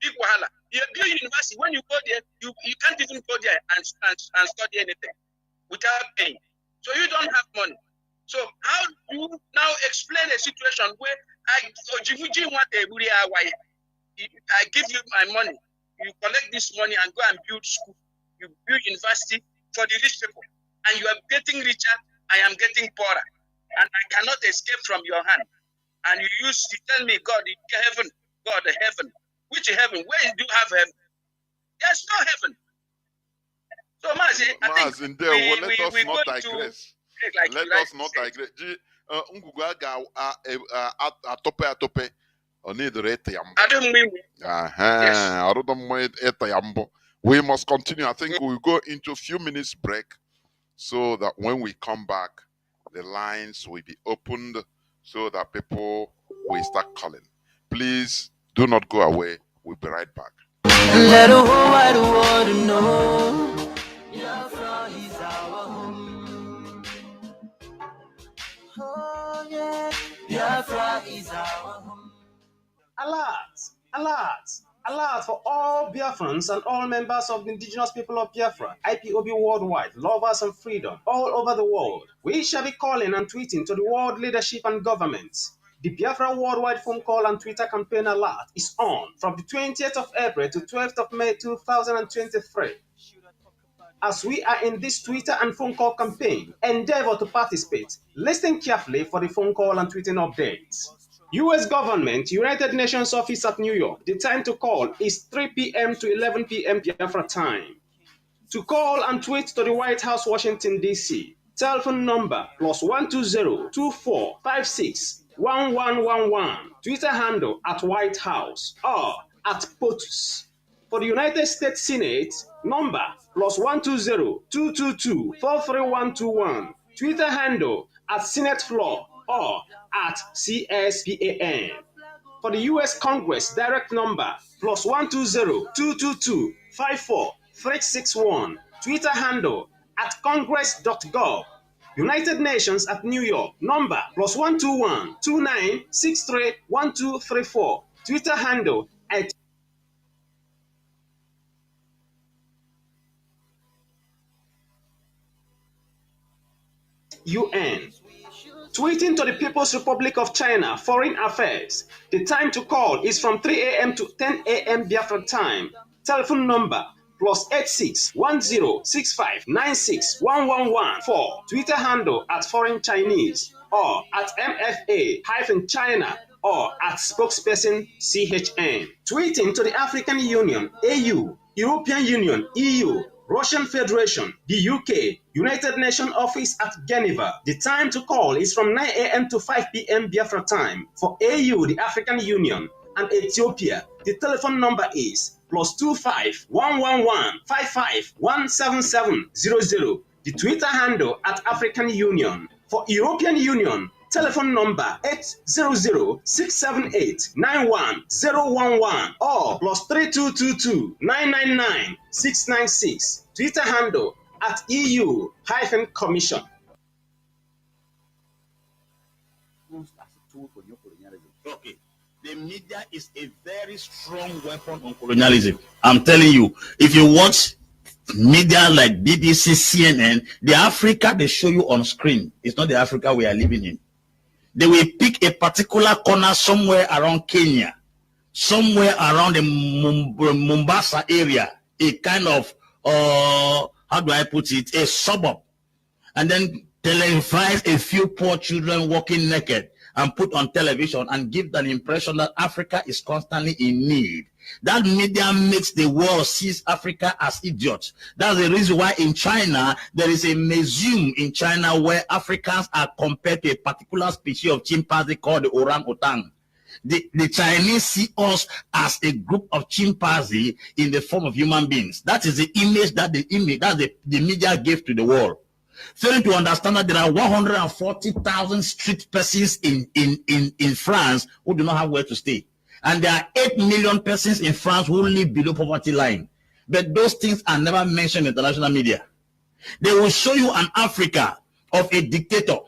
big wahala. You build university. When you go there, you can't even go there and study anything without paying. So you don't have money. So how do you now explain a situation where I give you my money, you collect this money and go and build school, you build university for the rich people, and you are getting richer, I am getting poorer, and I cannot escape from your hand. And you tell me, God, heaven, God, heaven. Which heaven? Where do you have heaven? There's no heaven. So, Mazi, I think let us not digress. Let us not digress. We must continue. I think we'll go into a few minutes break so that when we come back, the lines will be opened so that people will start calling. Please do not go away. We'll be right back. Let the whole wide world know Biafra is our home. Oh yeah, Biafra is our home. Alert for all Biafrans and all members of the indigenous people of Biafra, IPOB worldwide, lovers of freedom all over the world. We shall be calling and tweeting to the world leadership and governments. The Biafra Worldwide phone call and Twitter campaign alert is on from the 20th of April to 12th of May 2023. As we are in this Twitter and phone call campaign, endeavor to participate. Listen carefully for the phone call and tweeting updates. U.S. Government, United Nations Office at New York. The time to call is 3 p.m. to 11 p.m. Biafra time. To call and tweet to the White House, Washington, D.C. Telephone number +120-2456-1111. Twitter handle @White House or @POTUS. For the United States Senate, number +120-222-43121. Twitter handle @Senate Floor or @CSPAN. For the U.S. Congress, direct number +120-222-54361. Twitter handle @congress.gov. United Nations at New York, number +121-2963-1234. Twitter handle @UN. Tweeting to the People's Republic of China, Foreign Affairs. The time to call is from 3 a.m. to 10 a.m. Biafra time. Telephone number +86-1065-96-111. Twitter handle @Foreign Chinese or @MFA-China or @spokesperson CHN. Tweeting to the African Union, AU, European Union, EU, Russian Federation, the UK, United Nations Office at Geneva. The time to call is from 9 a.m. to 5 p.m. Biafra time. For AU, the African Union, and Ethiopia, the telephone number is +25-111-55-17700. The Twitter handle @African Union. For European Union, telephone number 800-678-91011 or +3222-999-696. Twitter handle @EU-Commission. Okay. The media is a very strong weapon on colonialism. I'm telling you, if you watch media like BBC, CNN, the Africa they show you on screen is not the Africa we are living in. They will pick a particular corner somewhere around Kenya, somewhere around the Mombasa area, a kind of, how do I put it, a suburb, and then televise a few poor children walking naked and put on television and give the impression that Africa is constantly in need. That media makes the world sees Africa as idiots. That's the reason why in China, there is a museum in China where Africans are compared to a particular species of chimpanzee called the orangutan. The Chinese see us as a group of chimpanzee in the form of human beings. That is the image that the media gave to the world. Failing to understand that there are 140,000 street persons in France who do not have where to stay. And there are 8 million persons in France who live below poverty line. But those things are never mentioned in international media. They will show you an Africa of a dictator.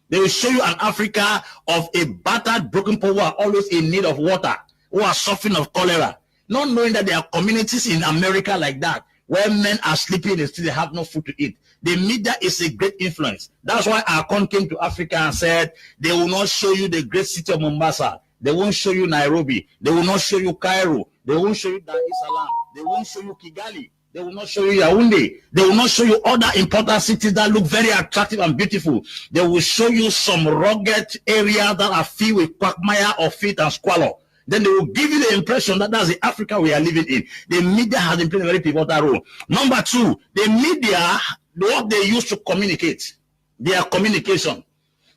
They will show you an Africa of a battered, broken poor who are always in need of water, who are suffering of cholera. Not knowing that there are communities in America like that, where men are sleeping in the street, they have no food to eat. The media is a great influence. That's why Akon came to Africa and said, they will not show you the great city of Mombasa. They won't show you Nairobi. They will not show you Cairo. They won't show you Dar es Salaam. They won't show you Kigali. They will not show you Yaoundé. They will not show you other important cities that look very attractive and beautiful. They will show you some rugged areas that are filled with quagmire of filth and squalor. Then they will give you the impression that that's the Africa we are living in. The media has been playing a very pivotal role. Number two, the media, what they use to communicate, their communication.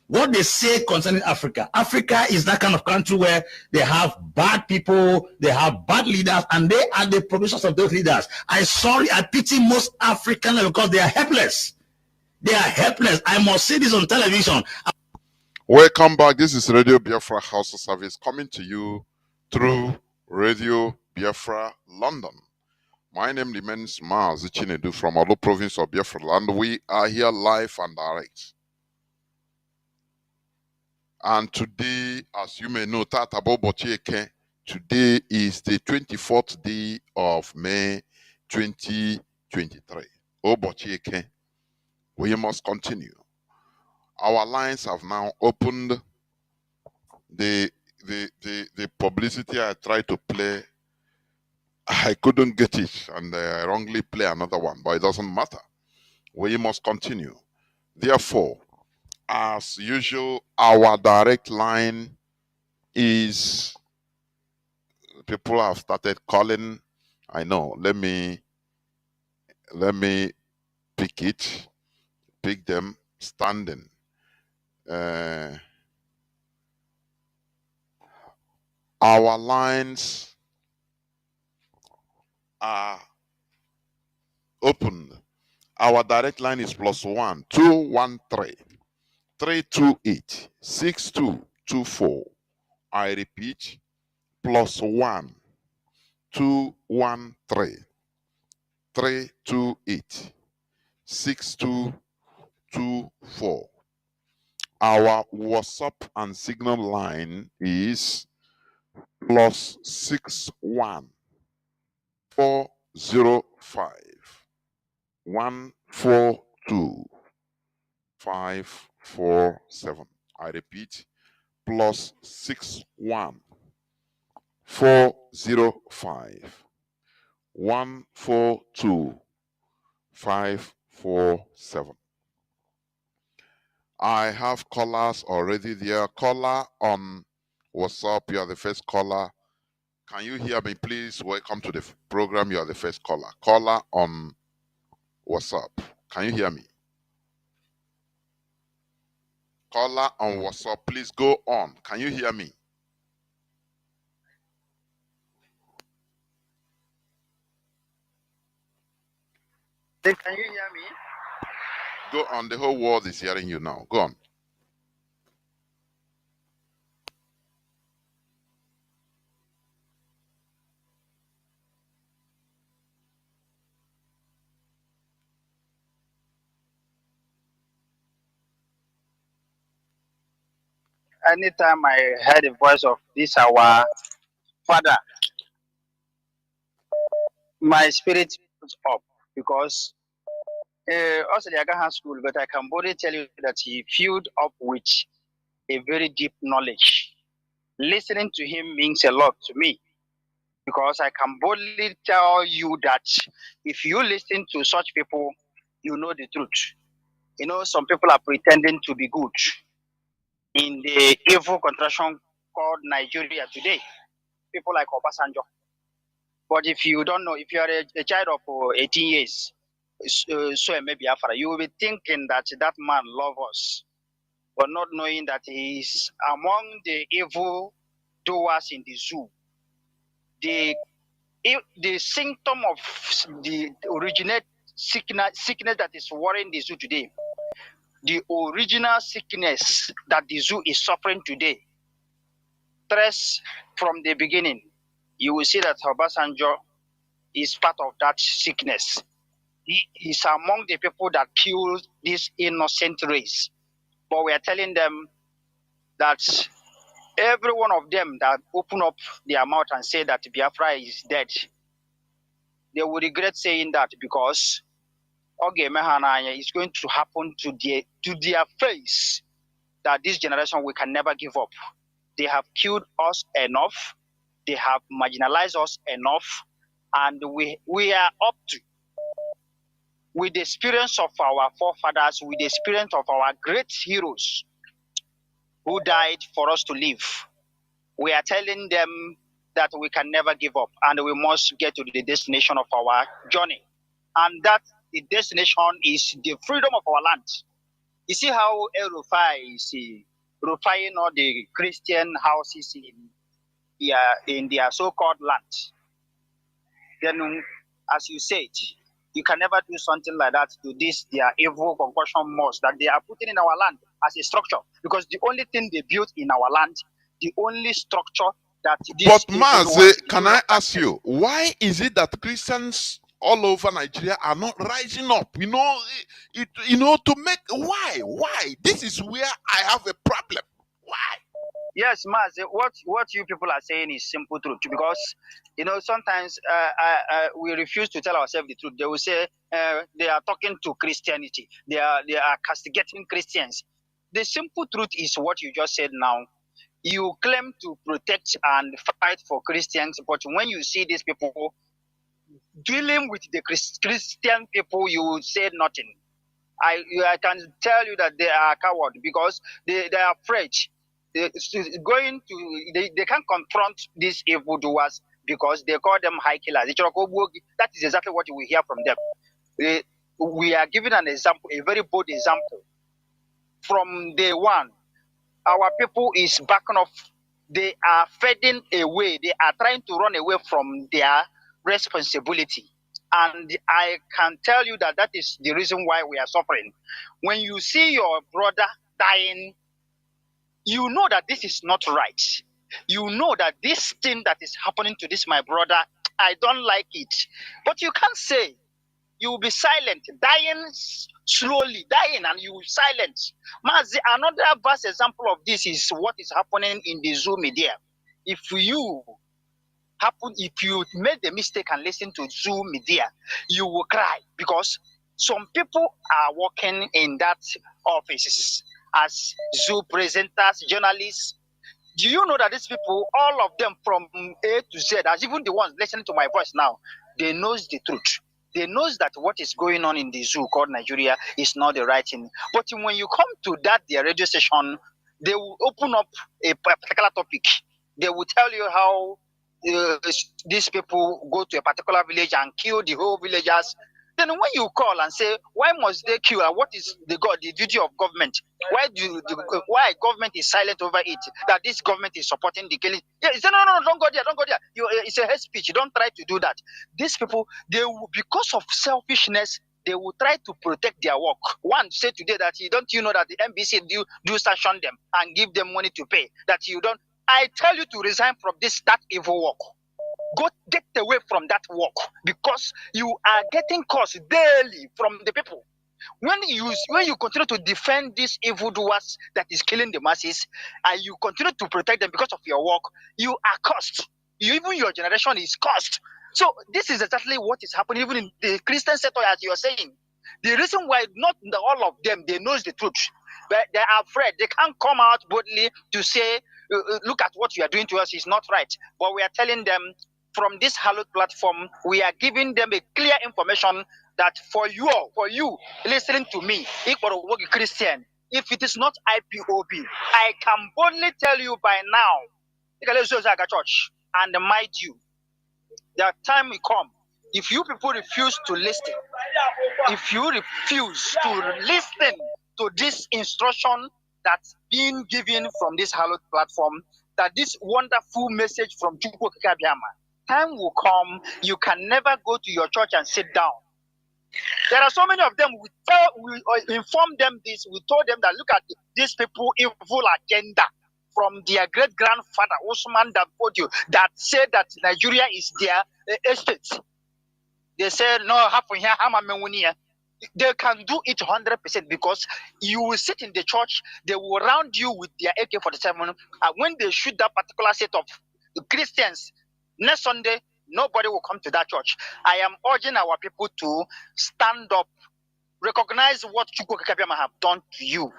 What they say concerning Africa. Africa is that kind of country where they have bad people, they have bad leaders, and they are the producers of those leaders. I pity most Africans because they are helpless. They are helpless. I must say this on television. Welcome back. This is Radio Biafra Hausa service coming to you through Radio Biafra London. My name remains Mazi from Olo province of Biafra land. We are here live and direct. And today, as you may know, today is the 24th day of May 2023. Obochieke, we must continue. Our lines have now opened. the publicity I tried to play, I couldn't get it, and I wrongly play another one, but it doesn't matter. We must continue. Therefore, as usual, our direct line is, people have started calling. I know. Let me pick them standing. Our lines are open. Our direct line is +1 213 328 6224. I repeat, +1 213 328 6224. Our WhatsApp and Signal line is +61 405 142 547. I repeat, +61 405 142 547. I have callers already there. Caller on WhatsApp, you are the first caller. Can you hear me, please? Welcome to the program. You are the first caller. Caller on WhatsApp. Can you hear me? Caller on WhatsApp, please go on. Can you hear me? Can you hear me? Go on. The whole world is hearing you now. Go on. Anytime I heard the voice of this our father, my spirit was up because also the Agahan school, but I can boldly tell you that he filled up with a very deep knowledge. Listening to him means a lot to me because I can boldly tell you that if you listen to such people, you know the truth. You know, some people are pretending to be good in the evil contraction called Nigeria today. People like Obasanjo. But if you don't know, if you are a child of 18 years, so maybe Biafra, you will be thinking that that man loves us, but not knowing that he is among the evil doers in the zoo. The symptom of the originate sickness that is worrying the zoo today, the original sickness that the zoo is suffering today, stress from the beginning, you will see that Obasanjo is part of that sickness. He is among the people that killed this innocent race. But we are telling them that every one of them that open up their mouth and say that Biafra is dead, they will regret saying that because it's going to happen to their face that this generation, we can never give up. They have killed us enough. They have marginalized us enough. And we are up to, with the experience of our forefathers, with the experience of our great heroes who died for us to live, we are telling them that we can never give up and we must get to the destination of our journey. And that the destination is the freedom of our land. You see how El-Rufai is refining all the Christian houses in their so-called land. Then, as you said, you can never do something like that to this, their evil concussion mosque that they are putting in our land as a structure. Because the only thing they built in our land, the only structure that this. But Mazi, can I ask you, why is it that Christians all over Nigeria are not rising up? To make why? This is where I have a problem. Why? Yes, Mazi, what you people are saying is simple truth, because sometimes we refuse to tell ourselves the truth. They will say they are talking to Christianity. They are castigating Christians. The simple truth is what you just said now. You claim to protect and fight for Christians, but when you see these people dealing with the Christian people, you say nothing. I can tell you that they are coward because they are afraid. They can't confront these evildoers because they call them high killers. That is exactly what we hear from them. We are given an example, a very bold example. From day one, our people is backing off. They are fading away. They are trying to run away from their responsibility. And I can tell you that that is the reason why we are suffering. When you see your brother dying, you know that this is not right. You know that this thing that is happening to this, my brother, I don't like it. But you can't say. You will be silent, dying slowly, dying, and you will silent. Mazi, another vast example of this is what is happening in the Zoom media. If you made the mistake and listen to Zoom media, you will cry because some people are working in that offices as Zoom presenters, journalists. Do you know that these people, all of them from A to Z, as even the ones listening to my voice now, they knows the truth. They knows that what is going on in the zoo called Nigeria is not the right thing. But when you come to that their radio station, they will open up a particular topic. They will tell you how these people go to a particular village and kill the whole villagers. Then when you call and say, why must they kill? And what is the duty of government? Why government is silent over it? That this government is supporting the killing? Yeah, you say, no, don't go there, don't go there. It's a hate speech. You don't try to do that. These people, they will, because of selfishness, they will try to protect their work. One said today that don't you know that the NBC do sanction them and give them money to pay? That you don't. I tell you to resign from that evil work. Go get away from that work because you are getting calls daily from the people. When you continue to defend these evildoers that is killing the masses, and you continue to protect them because of your work, you are cursed. Even your generation is cursed. So this is exactly what is happening even in the Christian sector, as you are saying. The reason why not all of them, they knows the truth, but they are afraid. They can't come out boldly to say, look at what you are doing to us is not right. But we are telling them from this hallowed platform, we are giving them a clear information that for you listening to me, Christian, if it is not IPOB, I can boldly tell you by now, church, and mind you, that time will come. If you people refuse to listen, if you refuse to listen to this instruction that's being given from this hallowed platform, that this wonderful message from Chukwu Kikabiama, time will come, you can never go to your church and sit down. There are so many of them, we inform them this, we told them that look at these people evil agenda from their great-grandfather, Usman Dampodio, that said that Nigeria is their estate. They said, no, they can do it 100% because you will sit in the church, they will round you with their AK-47, and when they shoot that particular set of Christians, next Sunday, nobody will come to that church. I am urging our people to stand up, recognize what Chukwu Kikabiama have done to you.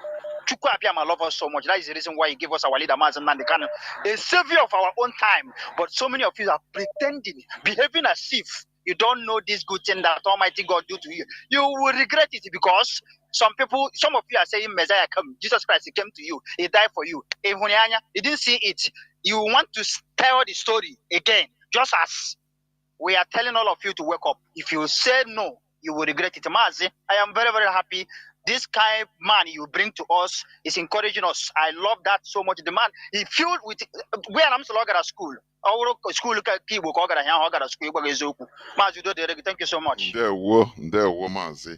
Chukwu Abiyama love us so much. That is the reason why he gave us our leader, Mazi Nnamdi Kanu, a savior of our own time. But so many of you are pretending, behaving as if you don't know this good thing that Almighty God do to you. You will regret it because some of you are saying Messiah come, Jesus Christ, he came to you, he died for you. You didn't see it. You want to tell the story again, just as we are telling all of you to wake up. If you say no, you will regret it. Mazi, I am very, very happy. This kind of man you bring to us is encouraging us. I love that so much. The man, he filled with, where I'm still at school. Our school, thank you so much. There were Mazi.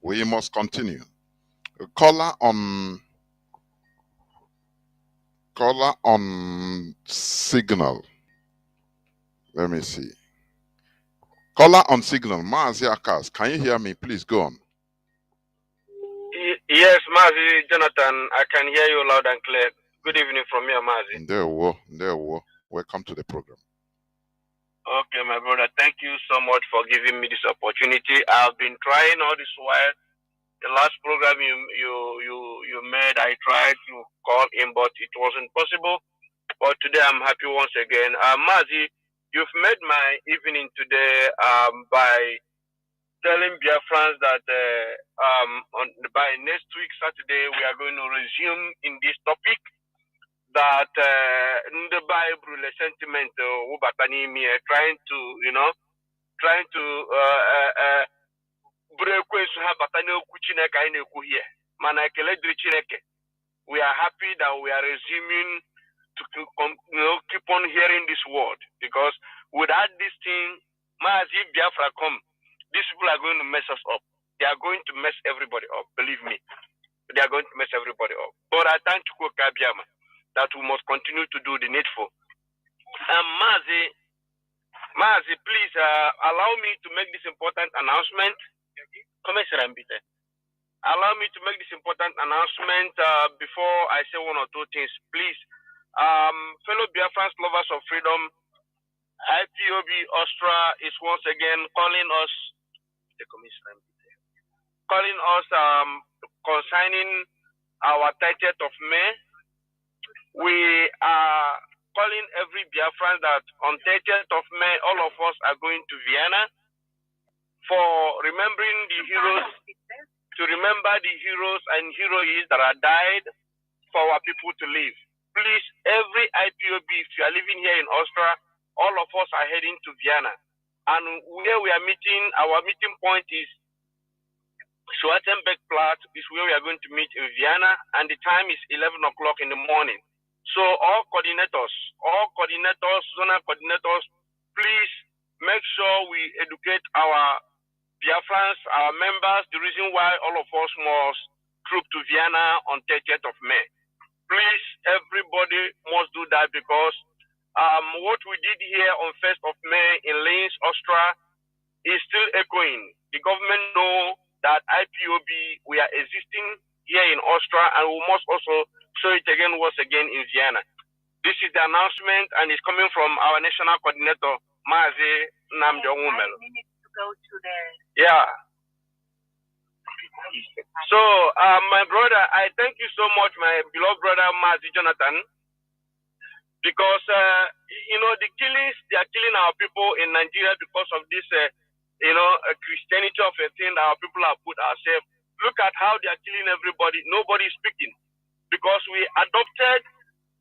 We must continue. Caller on signal. Let me see. Caller on signal. Mazi Akas, can you hear me? Please go on. Yes, Mazi, Jonathan, I can hear you loud and clear. Good evening from here, Mazi. There were. Welcome to the program. Okay, my brother, thank you so much for giving me this opportunity. I've been trying all this while The last program you made, I tried to call in, but it wasn't possible. But today I'm happy once again. Mazi, you've made my evening today by telling Biafrans that by next week Saturday we are going to resume in this topic that the Bible sentiment trying to break we are happy that we are resuming to keep on hearing this word, because without this thing, Mazi, Biafra come, these people are going to mess us up. They are going to mess everybody up. Believe me, they are going to mess everybody up. But I thank you, Kabiama, that we must continue to do the needful. Mazi, please allow me to make this important announcement. Allow me to make this important announcement before I say one or two things, please. Fellow Biafrans, lovers of freedom, IPOB Austria is once again calling us concerning our 30th of May. We are calling every Biafran that on 30th of May, all of us are going to Vienna for remembering the heroes, to remember the heroes and heroines that are died for our people to live. Please, every IPOB, if you are living here in Austria, all of us are heading to Vienna. And where we are meeting, our meeting point is Schwarzenbergplatz, is where we are going to meet in Vienna, and the time is 11 o'clock in the morning. So all coordinators, zonal coordinators, please make sure we educate our Biafrans, our members, the reason why all of us must troop to Vienna on 30th of May. Please, everybody must do that, because what we did here on 1st of May in Linz, Austria, is still echoing. The government know that IPOB, we are existing here in Austria, and we must also show it again once again in Vienna. This is the announcement, and it's coming from our national coordinator, Mazi, Nnamdi. Yeah. So, my brother, I thank you so much, my beloved brother, Mazi Jonathan, because, the killings, they are killing our people in Nigeria because of this, Christianity of a thing that our people have put ourselves. Look at how they are killing everybody. Nobody is speaking, because we adopted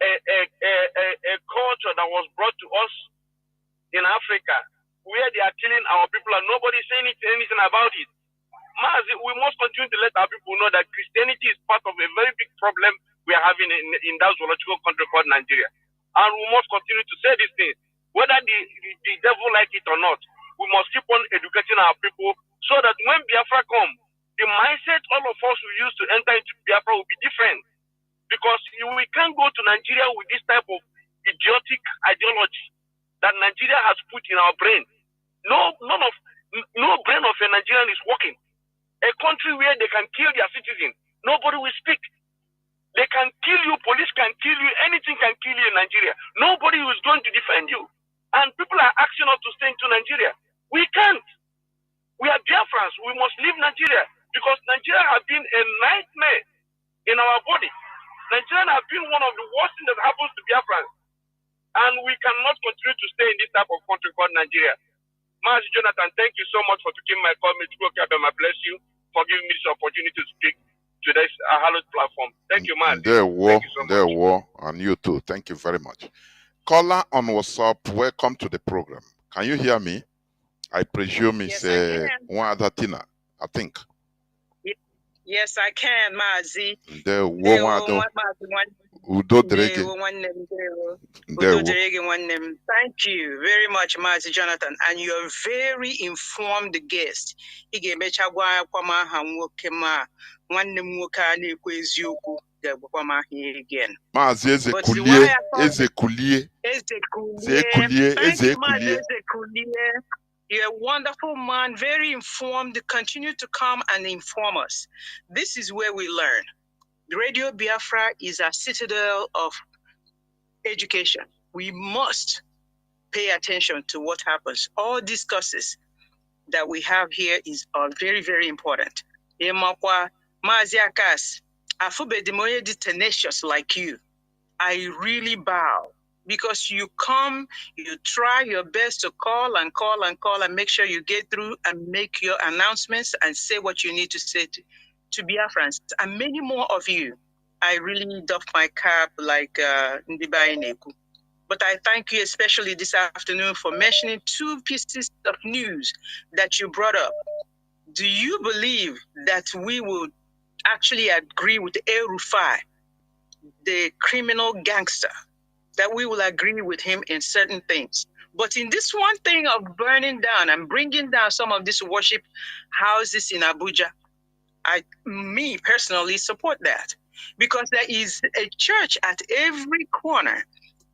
a culture that was brought to us in Africa, where they are killing our people and nobody is saying anything about it. Mazi, we must continue to let our people know that Christianity is part of a very big problem we are having in that zoological country called Nigeria. And we must continue to say these things. Whether the devil like it or not, we must keep on educating our people so that when Biafra come, the mindset all of us will use to enter into Biafra will be different. Because we can't go to Nigeria with this type of idiotic ideology that Nigeria has put in our brain. No brain of a Nigerian is working. A country where they can kill their citizens, nobody will speak. They can kill you, police can kill you, anything can kill you in Nigeria. Nobody is going to defend you. And people are asking us to stay into Nigeria. We can't. We are Biafrans. We must leave Nigeria, because Nigeria has been a nightmare in our body. Nigeria has been one of the worst things that happens to Biafrans. And we cannot continue to stay in this type of country called Nigeria. Mazi Jonathan, thank you so much for taking my call. May God bless you for giving me this opportunity to speak to this hallowed platform. Thank you, Mazi. There were, and you too. Thank you very much. Caller on WhatsApp, welcome to the program. Can you hear me? I presume it's one other Tina, I think. Yes, I can, Mazi. There were one other. Thank you very much, Mazi Jonathan, and you're very informed guest. You're a wonderful man, very informed. Continue to come and inform us. This is where we learn. Radio Biafra is a citadel of education. We must pay attention to what happens. All discourses that we have here are very, very important. Emakwa Mazi Akas, Afubedimoye di tenacious like you. I really bow because you come, you try your best to call and call and call and make sure you get through and make your announcements and say what you need to say to Biafrans and many more of you. I really doff my cap like Ndibaye Neku. But I thank you especially this afternoon for mentioning two pieces of news that you brought up. Do you believe that we will actually agree with El Rufai, the criminal gangster, that we will agree with him in certain things? But in this one thing of burning down and bringing down some of these worship houses in Abuja, me personally support that because there is a church at every corner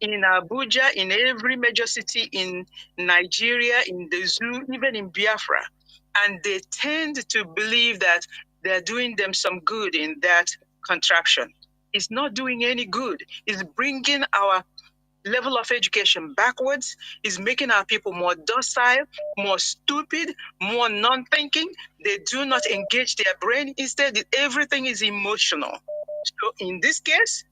in Abuja, in every major city in Nigeria, in the zoo, even in Biafra. And they tend to believe that they're doing them some good in that contraption. It's not doing any good. It's bringing our level of education backwards, is making our people more docile, more stupid, more non-thinking. They do not engage their brain. Instead, everything is emotional. So in this case,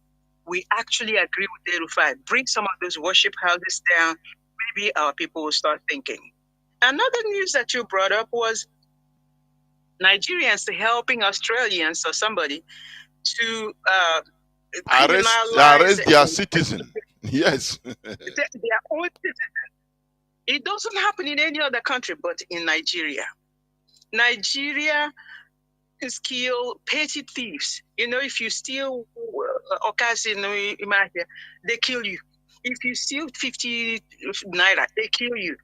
we actually agree with Erufai. Bring some of those worship houses down. Maybe our people will start thinking. Another news that you brought up was Nigerians helping Australians or somebody to arrest their citizen. Yes. Their own citizen. It doesn't happen in any other country but in Nigeria. Nigeria is kill petty thieves. You know, if you steal they kill you. If you steal 50 naira, they kill you.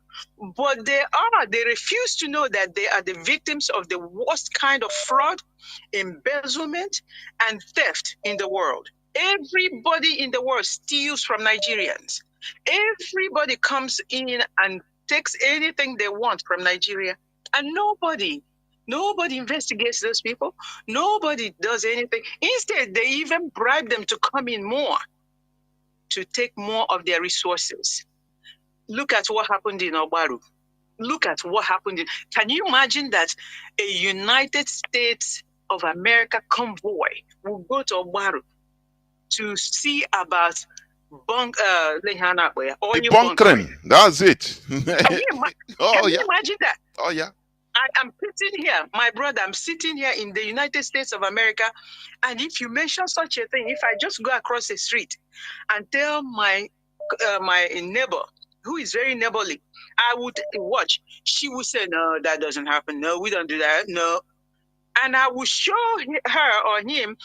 But they refuse to know that they are the victims of the worst kind of fraud, embezzlement, and theft in the world. Everybody in the world steals from Nigerians. Everybody comes in and takes anything they want from Nigeria. And nobody investigates those people. Nobody does anything. Instead, they even bribe them to come in more, to take more of their resources. Look at what happened in Obaru. Look at what happened. Can you imagine that a United States of America convoy will go to Obaru to see about bunkering? That's it. Can you imagine that? Oh, yeah. I'm sitting here, my brother, I'm sitting here in the United States of America. And if you mention such a thing, if I just go across the street and tell my neighbor, who is very neighborly, I would watch. She would say, no, that doesn't happen. No, we don't do that. No. And I will show her or him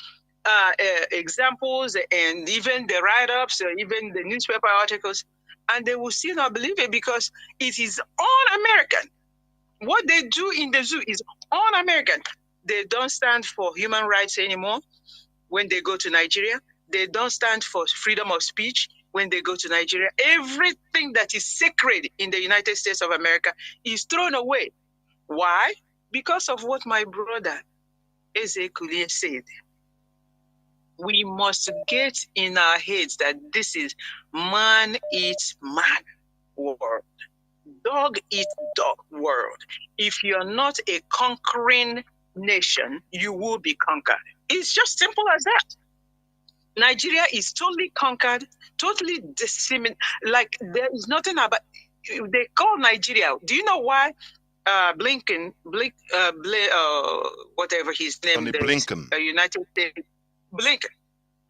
examples and even the write-ups or even the newspaper articles. And they will still not believe it because it is un-American. What they do in the zoo is un-American. They don't stand for human rights anymore when they go to Nigeria. They don't stand for freedom of speech when they go to Nigeria. Everything that is sacred in the United States of America is thrown away. Why? Because of what my brother Eze Kulie said. We must get in our heads that this is man eats man world. Dog eat dog world. If you're not a conquering nation, you will be conquered. It's just simple as that. Nigeria is totally conquered, totally disseminated. Like there is nothing about. They call Nigeria. Do you know why? Blinken, whatever his name is, Blinken. United States, Blinken.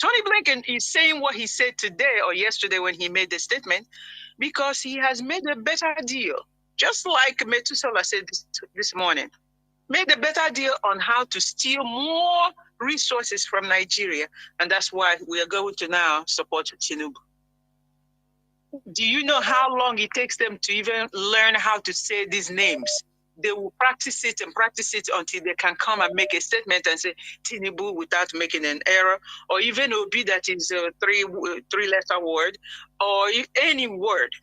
Tony Blinken is saying what he said today or yesterday when he made the statement because he has made a better deal. Just like Methuselah said this morning, made a better deal on how to steal more resources from Nigeria. And that's why we are going to now support Tinubu. Do you know how long it takes them to even learn how to say these names? They will practice it until they can come and make a statement and say Tinubu without making an error, or even Obi that is a three-letter word, or any word,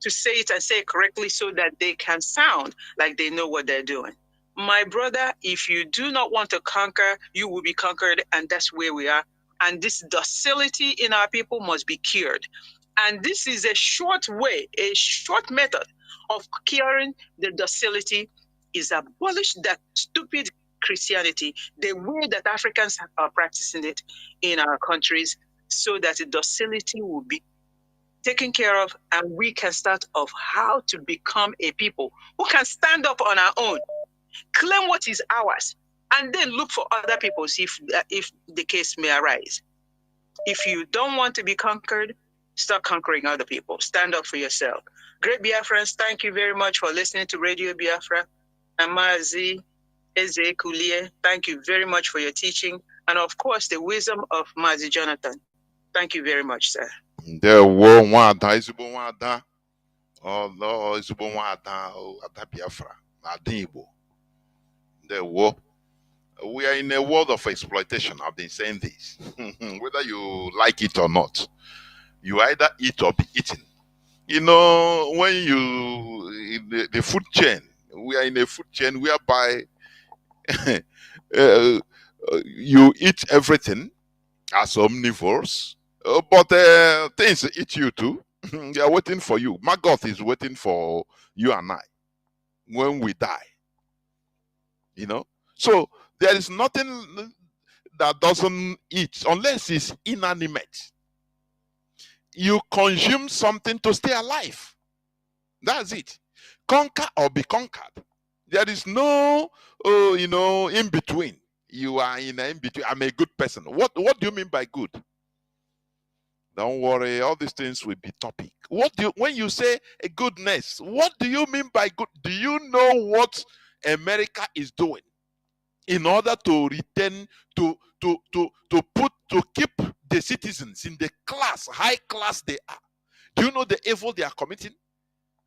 to say it and say it correctly so that they can sound like they know what they're doing. My brother, if you do not want to conquer, you will be conquered, and that's where we are. And this docility in our people must be cured. And this is a short way, a short method of curing the docility is abolish that stupid Christianity the way that Africans are practicing it in our countries, so that the docility will be taken care of, and we can start off how to become a people who can stand up on our own, claim what is ours, and then look for other people's if the case may arise. If you don't want to be conquered, stop conquering other people. Stand up for yourself. Great Biafrans, thank you very much for listening to Radio Biafra. And Mazi, Eze Kulie, thank you very much for your teaching. And of course, the wisdom of Mazi Jonathan. Thank you very much, sir. There were one Izubo Wada. Oh Lord, Izubo Wada, Ada Biafra, Adibo. There were. We are in a world of exploitation. I've been saying this. Whether you like it or not, you either eat or be eaten. You know, when you in the food chain, we are in a food chain whereby you eat everything as omnivores, but things eat you too. They are waiting for you. Maggoth is waiting for you and I when we die. You know, so there is nothing that doesn't eat unless it's inanimate. You consume something to stay alive. That's it. Conquer or be conquered. There is no, in between. You are in between. I'm a good person. What do you mean by good? Don't worry, all these things will be topic. When you say a goodness, what do you mean by good? Do you know what America is doing in order to retain, to keep the citizens in the high class they are? Do you know the evil they are committing?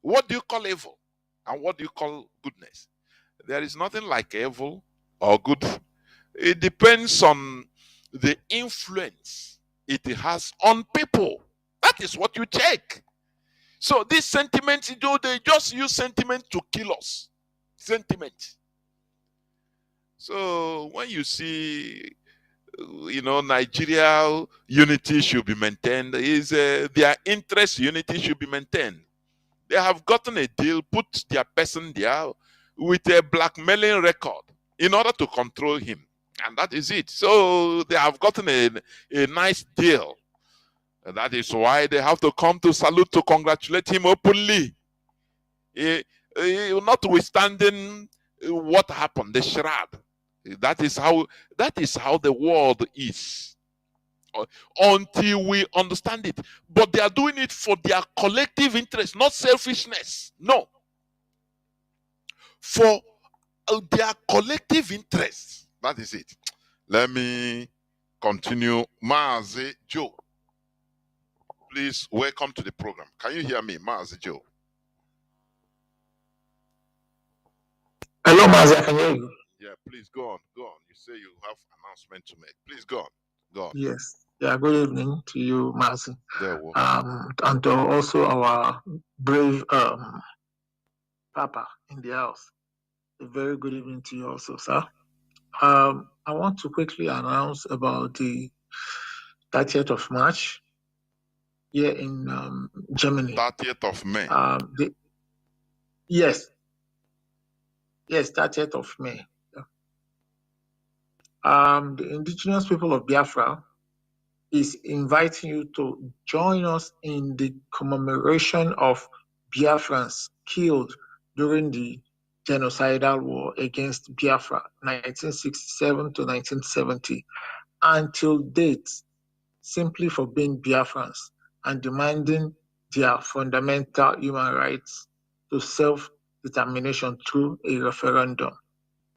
What do you call evil? And what do you call goodness? There is nothing like evil or good. It depends on the influence it has on people. That is what you check. So these sentiments, they just use sentiment to kill us. Sentiment. So when you see, Nigeria unity should be maintained, their interest unity should be maintained. They have gotten a deal, put their person there with a blackmailing record in order to control him. And that is it. So they have gotten a nice deal. And that is why they have to come to salute, to congratulate him openly. Notwithstanding what happened, the charade. That is how the world is. Until we understand it. But they are doing it for their collective interest, not selfishness. No. For their collective interest. That is it. Let me continue. Mazi Joe. Please welcome to the program. Can you hear me, Mazi Joe? Hello, Mazi, I can hear you. Yeah, please go on. Go on. You say you have announcement to make. Please go on. Go on. Yes. Yeah, good evening to you, Mazi. And to also our brave Papa in the house. A very good evening to you also, sir. I want to quickly announce about the 30th of March here in Germany. 30th of May. Yes, 30th of May. The indigenous people of Biafra is inviting you to join us in the commemoration of Biafrans killed during the genocidal war against Biafra, 1967 to 1970, until date, simply for being Biafrans and demanding their fundamental human rights to self-determination through a referendum.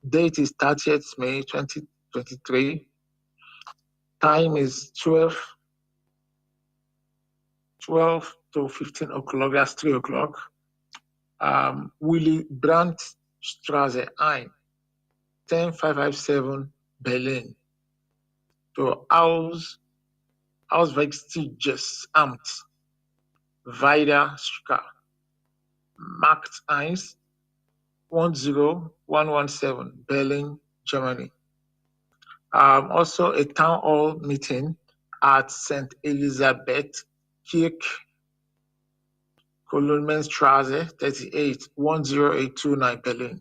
Date is 30th May 2023. Time is 12 to 15 o'clock, that's 3 o'clock. Willy Brandt Straße 1, 10557 Berlin. To Auswärtiges Amt, Weiderstraße, Markt 1, 10117 Berlin, Germany. Also a town hall meeting at St. Elisabeth Kirche, Kolonmenstraße 38, 10829 Berlin.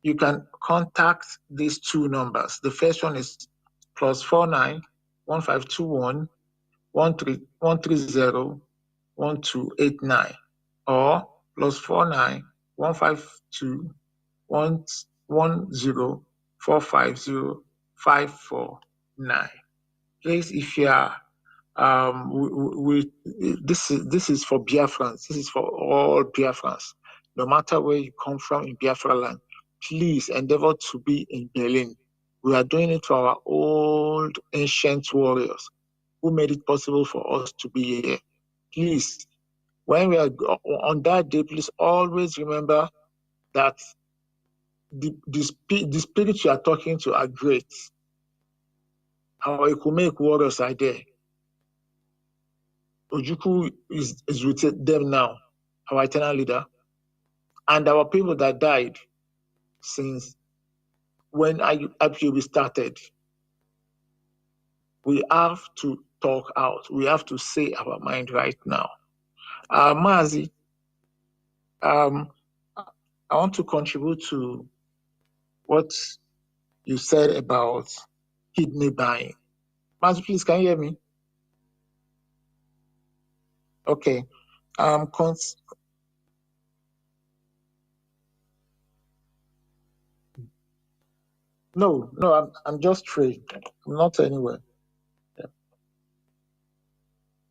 you can contact these two numbers. The first one is +49 1521 130 1289 or +49 152 110 450 549. Please, if you are this is for Biafrans. This is for all Biafrans. No matter where you come from in Biafra land, please endeavor to be in Berlin. We are doing it for our old ancient warriors who made it possible for us to be here. Please, when we are on that day, please always remember that the spirits you are talking to are great. Our Ekumenik warriors are there. Ojukwu is with them now, our eternal leader. And our people that died since when IPOB started, we have to talk out. We have to say our mind right now. Mazi, I want to contribute to what you said about kidney buying. Mazi, please, can you hear me? Okay. No, I'm just free. I'm not anywhere.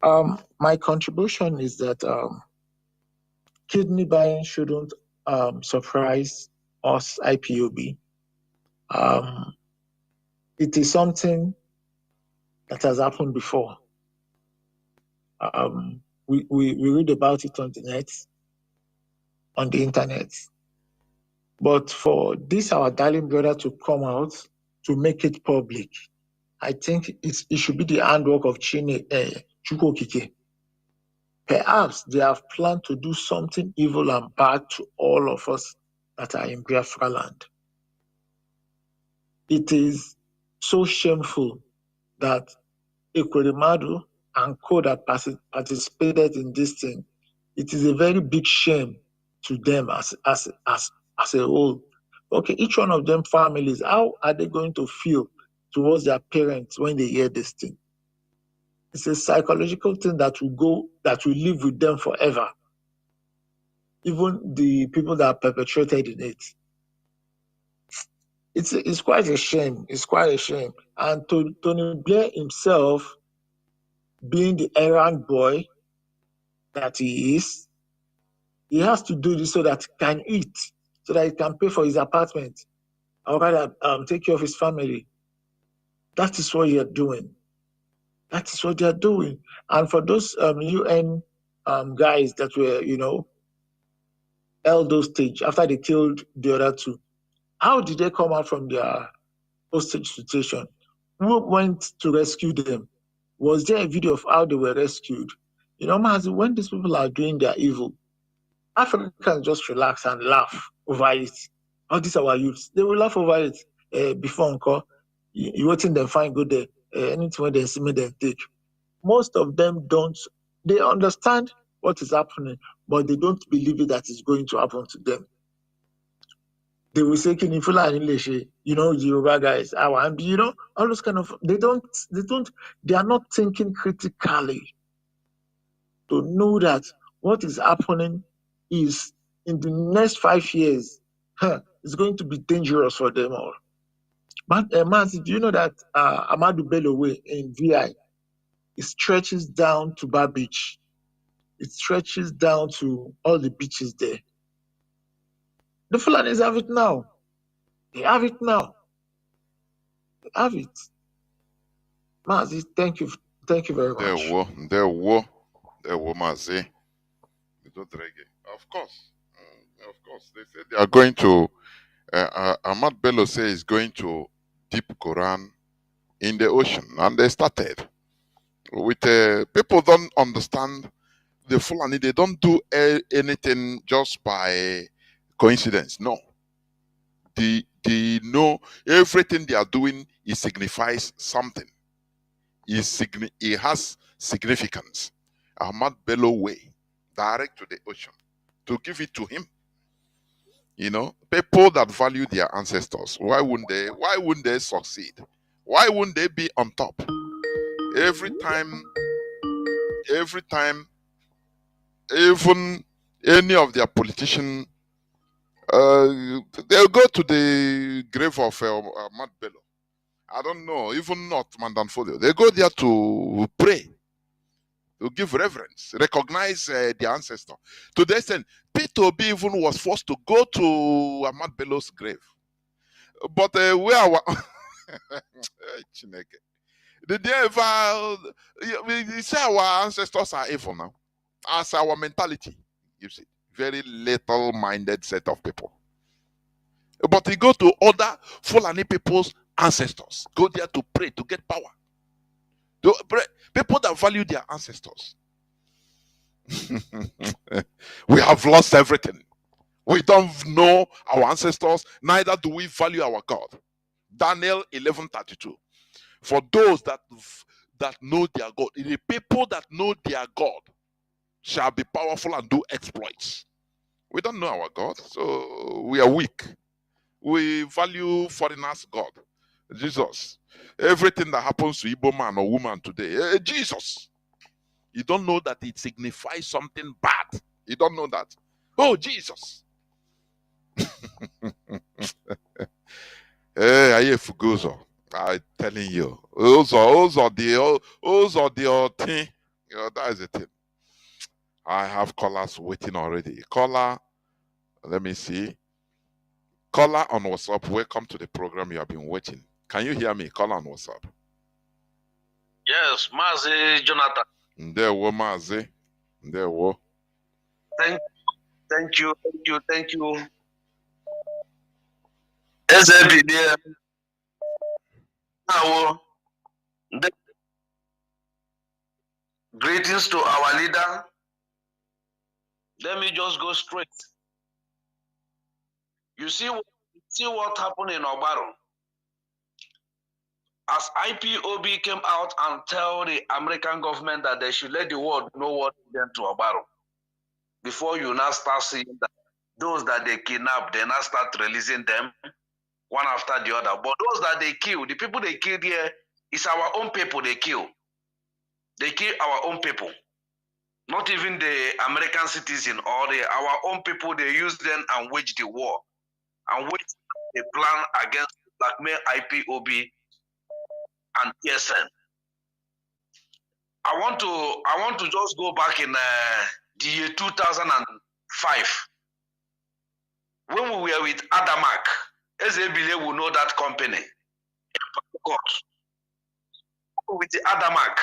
Yeah. My contribution is that kidney buying shouldn't surprise us, IPOB. It is something that has happened before. We read about it on the net, on the internet. But for this, our darling brother, to come out to make it public, I think it should be the handwork of Chukwokike. Perhaps they have planned to do something evil and bad to all of us that are in Biafra land. It is so shameful that Ekweremadu and co that participated in this thing. It is a very big shame to them as a whole. Okay, each one of them families, how are they going to feel towards their parents when they hear this thing? It's a psychological thing that will live with them forever. Even the people that perpetrated in it. It's quite a shame. It's quite a shame. And Tony Blair himself, being the errand boy that he is, he has to do this so that he can eat, so that he can pay for his apartment, or rather take care of his family. That is what you're doing. That is what they're doing. And for those UN guys that were, held hostage after they killed the other two, how did they come out from their hostage situation? Who went to rescue them? Was there a video of how they were rescued? Mazi, when these people are doing their evil, Africans just relax and laugh over it. All these our youths, they will laugh over it. Before encore, you waiting them fine, go there. Anything when they see me, they take. Most of them don't. They understand what is happening, but they don't believe it that it's going to happen to them. They will say, "Can you feel English?" The Yoruba guys, all those kind of. They are not thinking critically to know that what is happening is in the next 5 years, it's going to be dangerous for them all. But Mazi, do you know that Ahmadu Bello Way in VI, it stretches down to Bar Beach. It stretches down to all the beaches there. The Fulanis have it now. They have it now. They have it. Mazi, thank you very much. There were Mazi. Of course. They said they are going to. Ahmad Bello says he's going to dip Quran in the ocean, and they started. With people don't understand the Fulani. They don't do anything just by coincidence. No. They know everything they are doing. It signifies something. It has significance. Ahmad Bello Way, direct to the ocean, to give it to him. You know, people that value their ancestors, why wouldn't they? Why wouldn't they succeed? Why wouldn't they be on top? Every time, even any of their politician, they'll go to the grave of Matt Bello. I don't know, even not Mandanfolio. They go there to pray, to give reverence, recognize their ancestor. To the extent, P2B even was forced to go to Ahmad Bello's grave. But where our Chineke. Did they ever you say our ancestors are evil now? As our mentality, you see, very little minded set of people. But you go to other Fulani people's ancestors, go there to pray to get power. To pray. People that value their ancestors. We have lost everything. We don't know our ancestors, neither do we value our God. Daniel 11:32. For those that know their God, the people that know their God shall be powerful and do exploits. We don't know our God, so we are weak. We value foreigners' God, Jesus. Everything that happens to Igbo man or woman today, Jesus. You don't know that it signifies something bad. You don't know that. Oh, Jesus. Hey, Ayefugozo. I'm telling you. Those are the thing. You know, that is the thing. I have callers waiting already. Caller, let me see. Caller on WhatsApp, welcome to the program. You have been waiting. Can you hear me? Caller on WhatsApp. Yes, Mazi Jonathan. There were Mazi. There were. Thank you. SAPDM. Now, greetings to our leader. Let me just go straight. You see what happened in Obaro? As IPOB came out and tell the American government that they should let the world know what happened to Obaro, before you now start seeing that those that they kidnapped, they now start releasing them one after the other. But those that they kill, the people they killed here, is our own people they kill. They kill our own people. Not even the American citizen or our own people, they use them and wage the war. And wage a plan against blackmail IPOB and PSN. I want to just go back in the year 2005. When we were with Adamak, Ezebile will know that company. With the Adamak,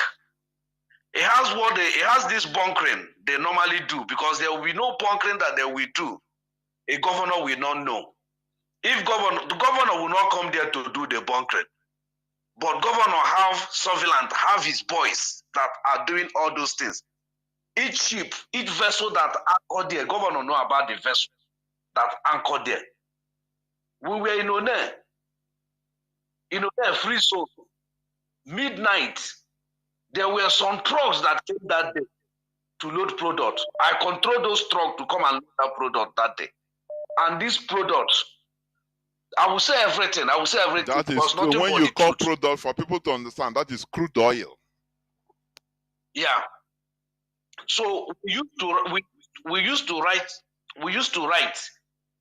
it has this bunkering they normally do, because there will be no bunkering that they will do. A governor will not know. If the governor will not come there to do the bunkering, but governor have surveillance, have his boys that are doing all those things. Each ship, each vessel that anchored there, governor know about the vessel that anchored there. We were in One free zone. Midnight, there were some trucks that came that day to load product. I controlled those trucks to come and load that product that day. And these products, I will say everything. That is true. When you call product, for people to understand, that is crude oil. Yeah. So we used to write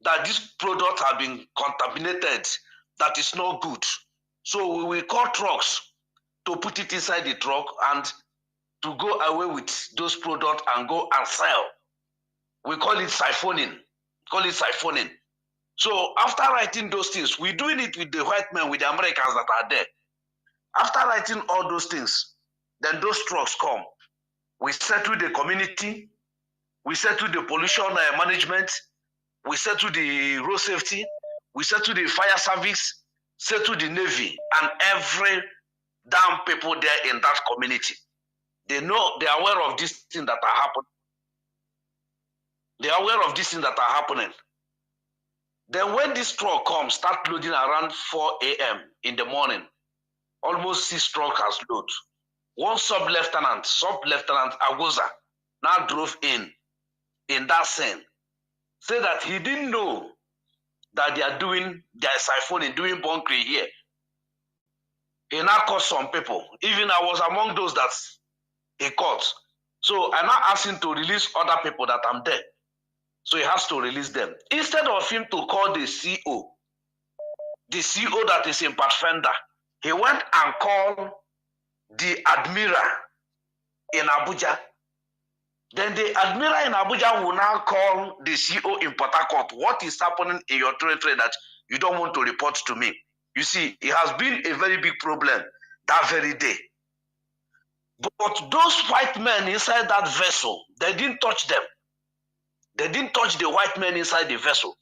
that this product have been contaminated, that is not good. So we will call trucks to put it inside the truck and to go away with those products and go and sell. We call it siphoning. So after writing those things, we're doing it with the white men, with the Americans that are there. After writing all those things, then those trucks come. We settle the community, we settle the pollution management, we settle the road safety, we settle the fire service, settle the Navy, and every damn people there in that community. They know, they are aware of these things that are happening. They are aware of these things that are happening. Then when this truck comes, start loading around 4 a.m. in the morning, almost 6 trucks has load. One sub-lieutenant Agoza, now drove in that scene, said that he didn't know that they are doing their siphoning, doing bunkering here. He now caught some people. Even I was among those that he caught. So I now asked him to release other people that I'm there. So he has to release them. Instead of him to call the CO that is in Pathfinder, he went and called the Admiral in Abuja. Then the Admiral in Abuja will now call the CO in Port Harcourt. What is happening in your territory that you don't want to report to me? You see, it has been a very big problem that very day. But those white men inside that vessel, they didn't touch them. They didn't touch the white men inside the vessel.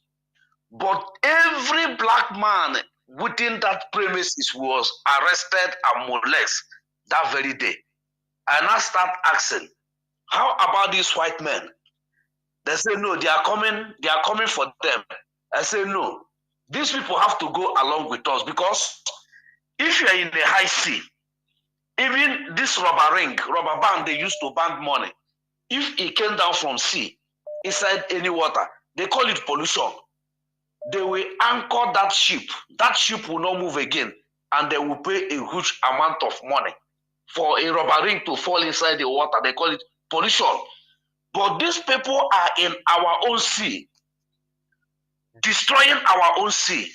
But every black man within that premises was arrested and molested that very day. And I start asking, how about these white men? They say, no, they are coming for them. I say, no, these people have to go along with us, because if you are in the high sea, even this rubber band they used to band money, if it came down from sea, inside any water, they call it pollution. They will anchor that ship. That ship will not move again, and they will pay a huge amount of money for a rubber ring to fall inside the water. They call it pollution. But these people are in our own sea, destroying our own sea,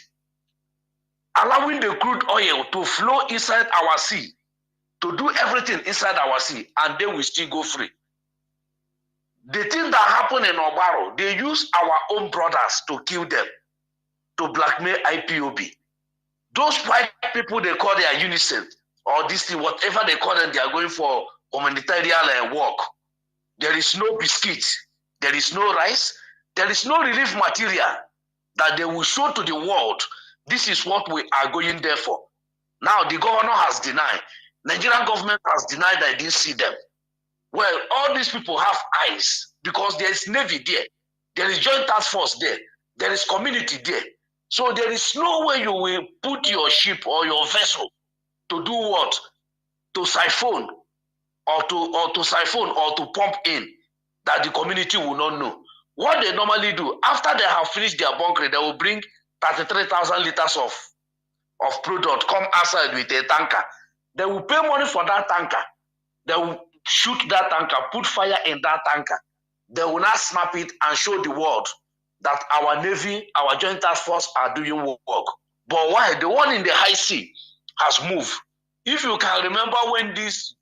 allowing the crude oil to flow inside our sea, to do everything inside our sea, and they will still go free. The thing that happened in Obaro, they use our own brothers to kill them, to blackmail IPOB. Those white people, they call their unison, or this thing, whatever they call them, they are going for humanitarian work. There is no biscuits, there is no rice, there is no relief material that they will show to the world. This is what we are going there for. Now the governor has denied, Nigerian government has denied that they didn't see them. Well, all these people have eyes, because there is Navy there, there is Joint Task Force there, there is community there. So there is no way you will put your ship or your vessel to do what? To siphon or to pump in, that the community will not know. What they normally do, after they have finished their bunkering, they will bring 33,000 liters of product, come outside with a tanker. They will pay money for that tanker. They will shoot that tanker, put fire in that tanker. They will not snap it and show the world that our Navy, our Joint Task Force are doing work. But why? The one in the high sea has moved. If you can remember when this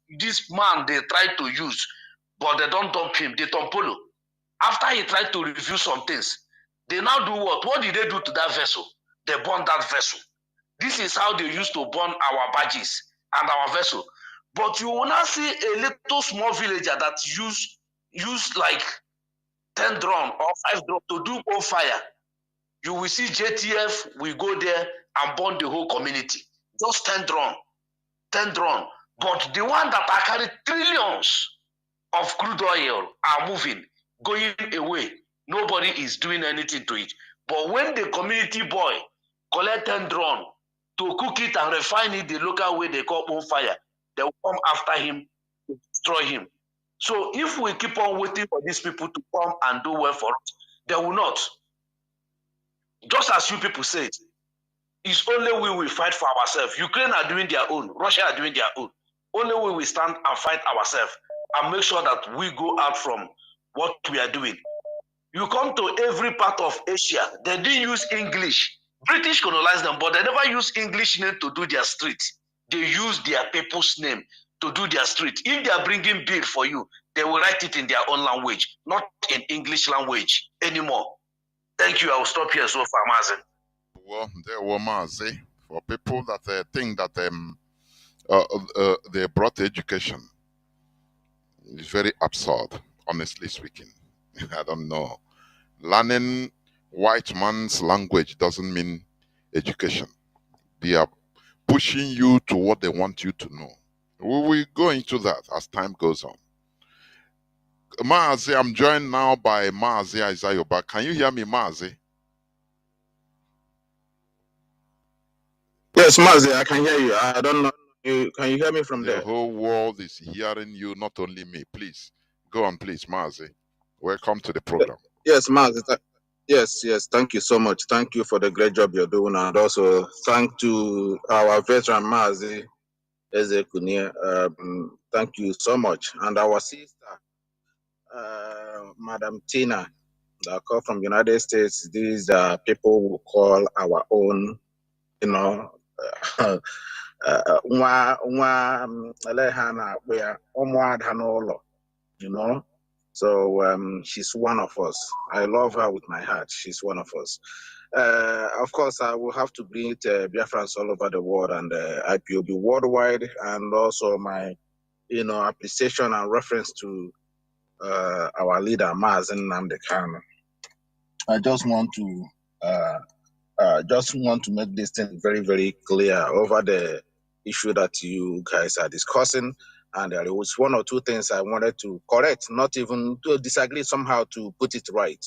man they tried to use, but they don't dump him, they dump Polo. After he tried to review some things, they now do what? What did they do to that vessel? They burned that vessel. This is how they used to burn our barges and our vessel. But you will not see a little small villager that use like 10 drone or 5 drone to do on fire. You will see JTF will go there and burn the whole community. Just 10 drone. But the one that are carrying trillions of crude oil are moving, going away. Nobody is doing anything to it. But when the community boy collect 10 drone to cook it and refine it the local way they call on fire, they will come after him to destroy him. So if we keep on waiting for these people to come and do well for us, they will not. Just as you people said, it's only we will fight for ourselves. Ukraine are doing their own. Russia are doing their own. Only we will stand and fight ourselves and make sure that we go out from what we are doing. You come to every part of Asia, they didn't use English. British colonized them, but they never use English name to do their street. They use their people's name to do their street. If they are bringing bill for you, they will write it in their own language, not in English language anymore. Thank you. I will stop here so far, Mazi. Well, there were Mazi. For people that think that they brought education, it's very absurd, honestly speaking. I don't know. Learning white man's language doesn't mean education. They are pushing you to what they want you to know. We will go into that as time goes on. Mazi, I'm joined now by Mazi Isayoba. Can you hear me, Mazi? Yes, Mazi, I can hear you. I don't know. Can you hear me from there? The whole world is hearing you, not only me. Please, go on, please, Mazi. Welcome to the program. Yes, Mazi. Yes, yes. Thank you so much. Thank you for the great job you're doing, and also thank to our veteran Mazi Ezekunia. Thank you so much, and our sister, Madam Tina, that call from United States. These are people who call our own, you know, you know. So she's one of us. I love her with my heart. She's one of us. Of course, I will have to greet Biafrans all over the world and IPOB worldwide, and also my, appreciation and reference to our leader, Mazi Nnamdi Kanu. I just want to make this thing very, very clear over the issue that you guys are discussing. And there was one or two things I wanted to correct, not even to disagree, somehow to put it right,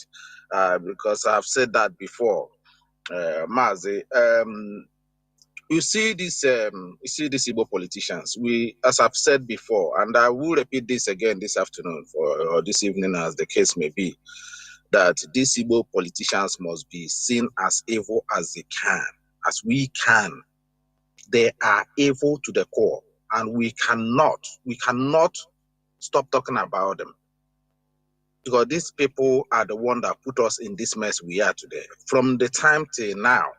because I've said that before. Mazi, you see these Igbo politicians. As I've said before, and I will repeat this again this afternoon or this evening, as the case may be, that these Igbo politicians must be seen as evil as they can, as we can. They are evil to the core, and we cannot stop talking about them, because these people are the one that put us in this mess we are today, from the time till now.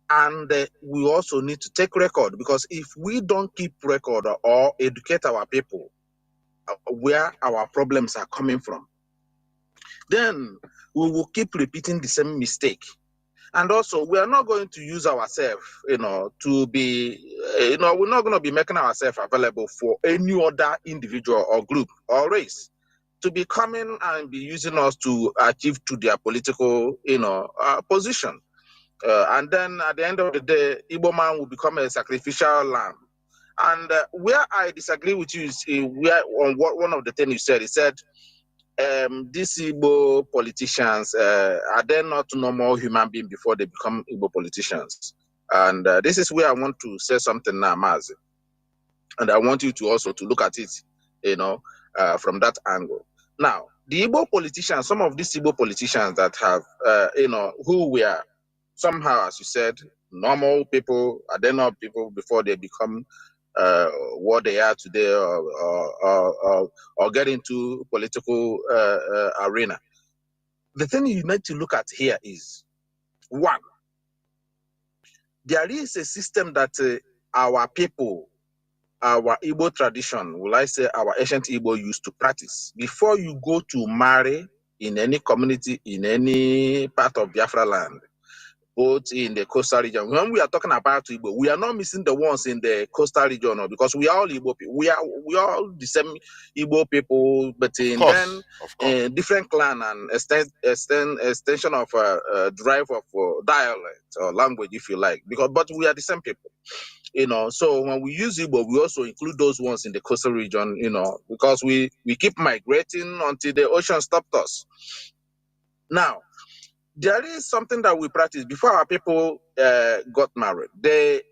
And we also need to take record, because if we don't keep record or educate our people where our problems are coming from, then we will keep repeating the same mistake. And also, we are not going to use ourselves, to be, we're not going to be making ourselves available for any other individual or group or race to be coming and be using us to achieve to their political, position. And then at the end of the day, Igbo man will become a sacrificial lamb. And where I disagree with you is where on what one of the things you said. He said, these Igbo politicians, are they not normal human beings before they become Igbo politicians? And this is where I want to say something now, Mazi. And I want you to also to look at it, from that angle. Now, the Igbo politicians, some of these Igbo politicians that have, who were somehow, as you said, normal people, are they not people before they become what they are today, or get into political arena? The thing you need to look at here is, one, there is a system that our people, our Igbo tradition, will I say our ancient Igbo used to practice. Before you go to marry in any community, in any part of Biafra land, both in the coastal region. When we are talking about Igbo, we are not missing the ones in the coastal region, because we are all Igbo people. We are all the same Igbo people, but in different clan and extension of drive of dialect or language, if you like. But we are the same people. So when we use Igbo, we also include those ones in the coastal region, because we keep migrating until the ocean stopped us. Now, there is something that we practice before our people got married.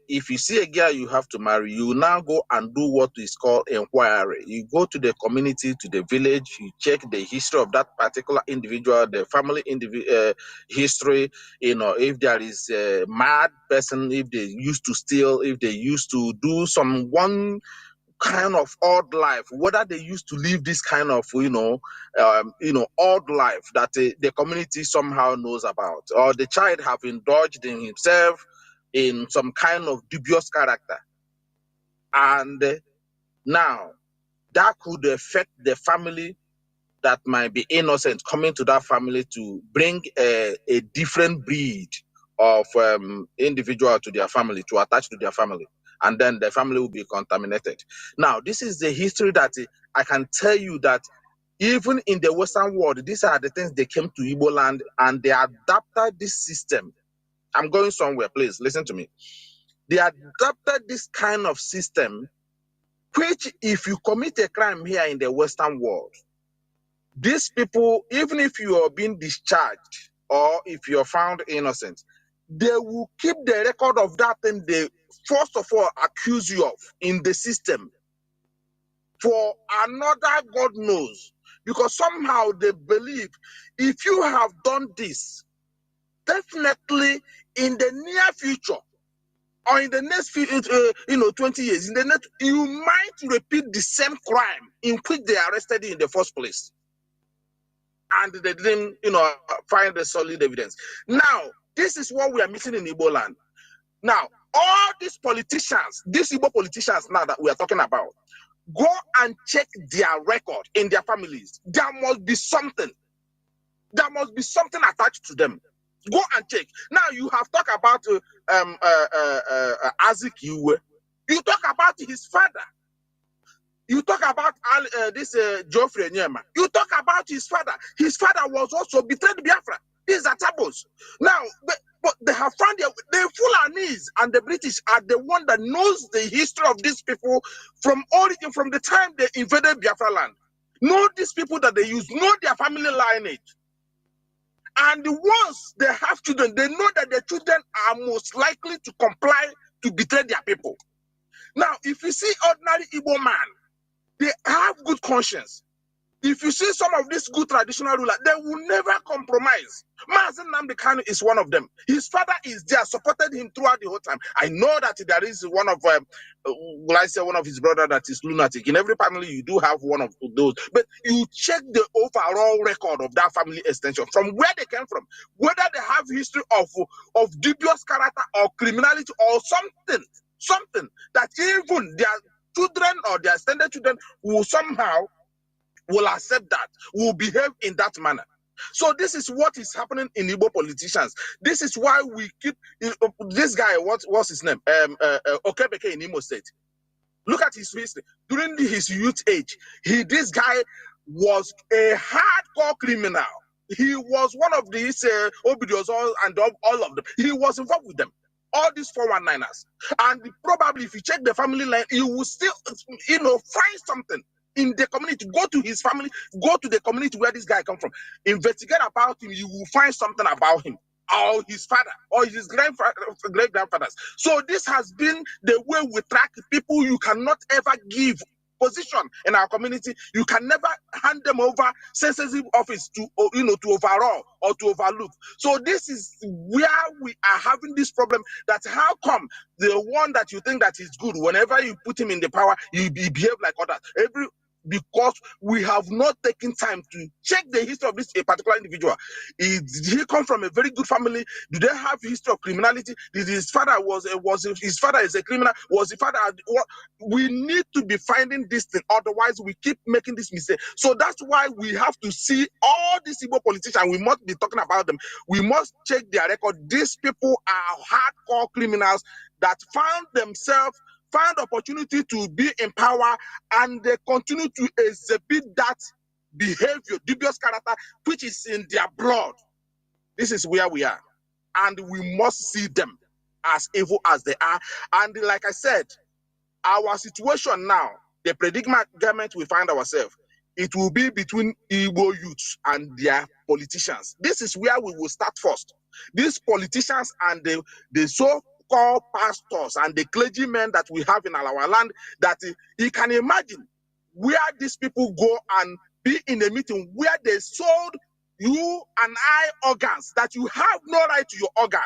If you see a girl you have to marry, you now go and do what is called inquiry. You go to the community, to the village, you check the history of that particular individual, the family history, if there is a mad person, if they used to steal, if they used to do one kind of odd life, whether they used to live this kind of odd life that the community somehow knows about, or the child have indulged in himself in some kind of dubious character, and now that could affect the family that might be innocent coming to that family to bring a different breed of individual to their family, to attach to their family, and then the family will be contaminated. Now, this is the history that I can tell you that even in the Western world, these are the things they came to Igbo land and they adapted this system. I'm going somewhere, please listen to me. They adapted this kind of system, which if you commit a crime here in the Western world, these people, even if you are being discharged or if you're found innocent, they will keep the record of that thing they first of all accuse you of in the system for another God knows. because somehow they believe if you have done this, definitely in the near future or in the next few, 20 years, in the next, you might repeat the same crime in which they arrested you in the first place. And they didn't, find the solid evidence. Now, this is what we are missing in Igbo land. Now, all these politicians, these Igbo politicians now that we are talking about, go and check their record in their families. There must be something. There must be something attached to them. Go and check. Now you have talked about Azikiwe. You talk about his father. You talk about this Geoffrey Nyema. You talk about his father. His father was also betrayed Biafra. These are taboos. Now, but they have found the Fulanese and the British are the one that knows the history of these people from origin, from the time they invaded Biafra land. Know these people that they use, know their family lineage. And once they have children, they know that their children are most likely to comply to betray their people. Now, if you see ordinary Igbo man, they have good conscience. If you see some of these good traditional rulers, they will never compromise. Mazi Nnamdi Kanu is one of them. His father is there, supported him throughout the whole time. I know that there is one of, one of his brother that is lunatic. In every family, you do have one of those. But you check the overall record of that family extension, from where they came from, whether they have history of dubious character or criminality or something that even their children or their extended children will somehow will accept that, will behave in that manner. So this is what is happening in Igbo politicians. This is why we keep this guy. What's his name? Okebeke in Imo State. Look at his history. During his youth age, this guy was a hardcore criminal. He was one of these Obidios and all of them. He was involved with them. All these 419ers. And probably if you check the family line, you will still, find something in the community. Go to his family, go to the community where this guy come from, investigate about him. You will find something about him or his father or his great grandfathers. So this has been the way we track people. You cannot ever give position in our community. You can never hand them over sensitive office to overall or to overlook. So this is where we are having this problem, that how come the one that you think that is good, whenever you put him in the power, you behave like others. Because we have not taken time to check the history of this particular individual. Did he come from a very good family? Do they have history of criminality? Did his father his father is a criminal? Was the father? We need to be finding this thing, otherwise we keep making this mistake. So that's why we have to see all these Igbo politicians. We must be talking about them. We must check their record. These people are hardcore criminals that found opportunity to be in power, and they continue to exhibit that behavior, dubious character, which is in their blood. This is where we are, and we must see them as evil as they are. And like I said, our situation now, the predicament we find ourselves, it will be between Igbo youths and their politicians. This is where we will start first. These politicians and the so-called pastors and the clergymen that we have in our land, that you can imagine where these people go and be in a meeting where they sold you and I organs, that you have no right to your organ.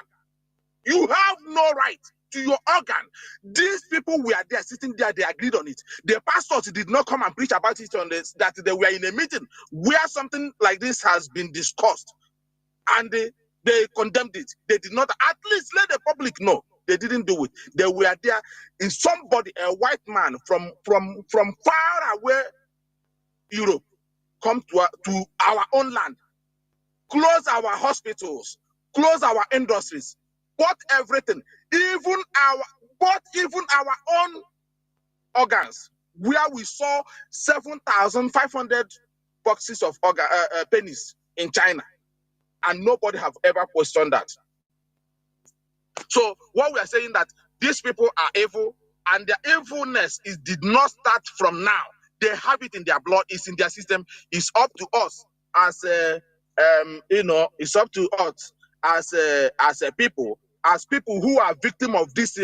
You have no right to your organ. These people were there, sitting there, they agreed on it. The pastors did not come and preach about it on this, that they were in a meeting where something like this has been discussed, and they condemned it. They did not at least let the public know. They didn't do it. They were there in somebody, a white man from far away Europe, come to our own land, close our hospitals, close our industries, bought everything, bought even our own organs, where we saw 7,500 boxes of pennies in China, and nobody have ever questioned that. So what we are saying, that these people are evil, and their evilness did not start from now. They have it in their blood, it's in their system. It's up to us as it's up to us as a people who are victim of this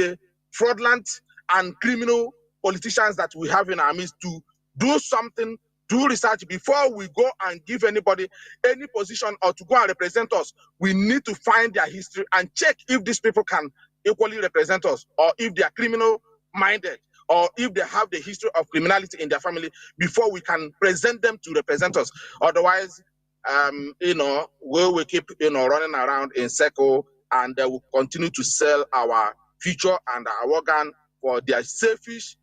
fraudulent and criminal politicians that we have in our midst, to do something do research before we go and give anybody any position or to go and represent us. We need to find their history and check if these people can equally represent us, or if they are criminal minded, or if they have the history of criminality in their family before we can present them to represent us. Otherwise, we will keep running around in circle, and they will continue to sell our future and our organ for their selfish,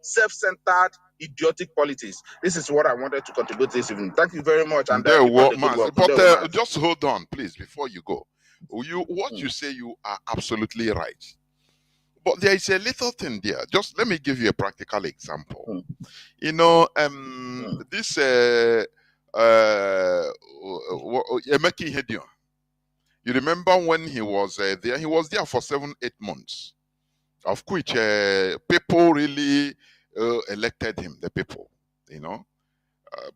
self-centered, idiotic politics. This is what I wanted to contribute this evening. Thank you very much, and There keep on the was good work. but just hold on, please, before you go. You say, you are absolutely right. But there is a little thing there. Just let me give you a practical example. This Emeki Hedion. You remember when he was there? He was there for 7-8 months, of which people really elected him. The people,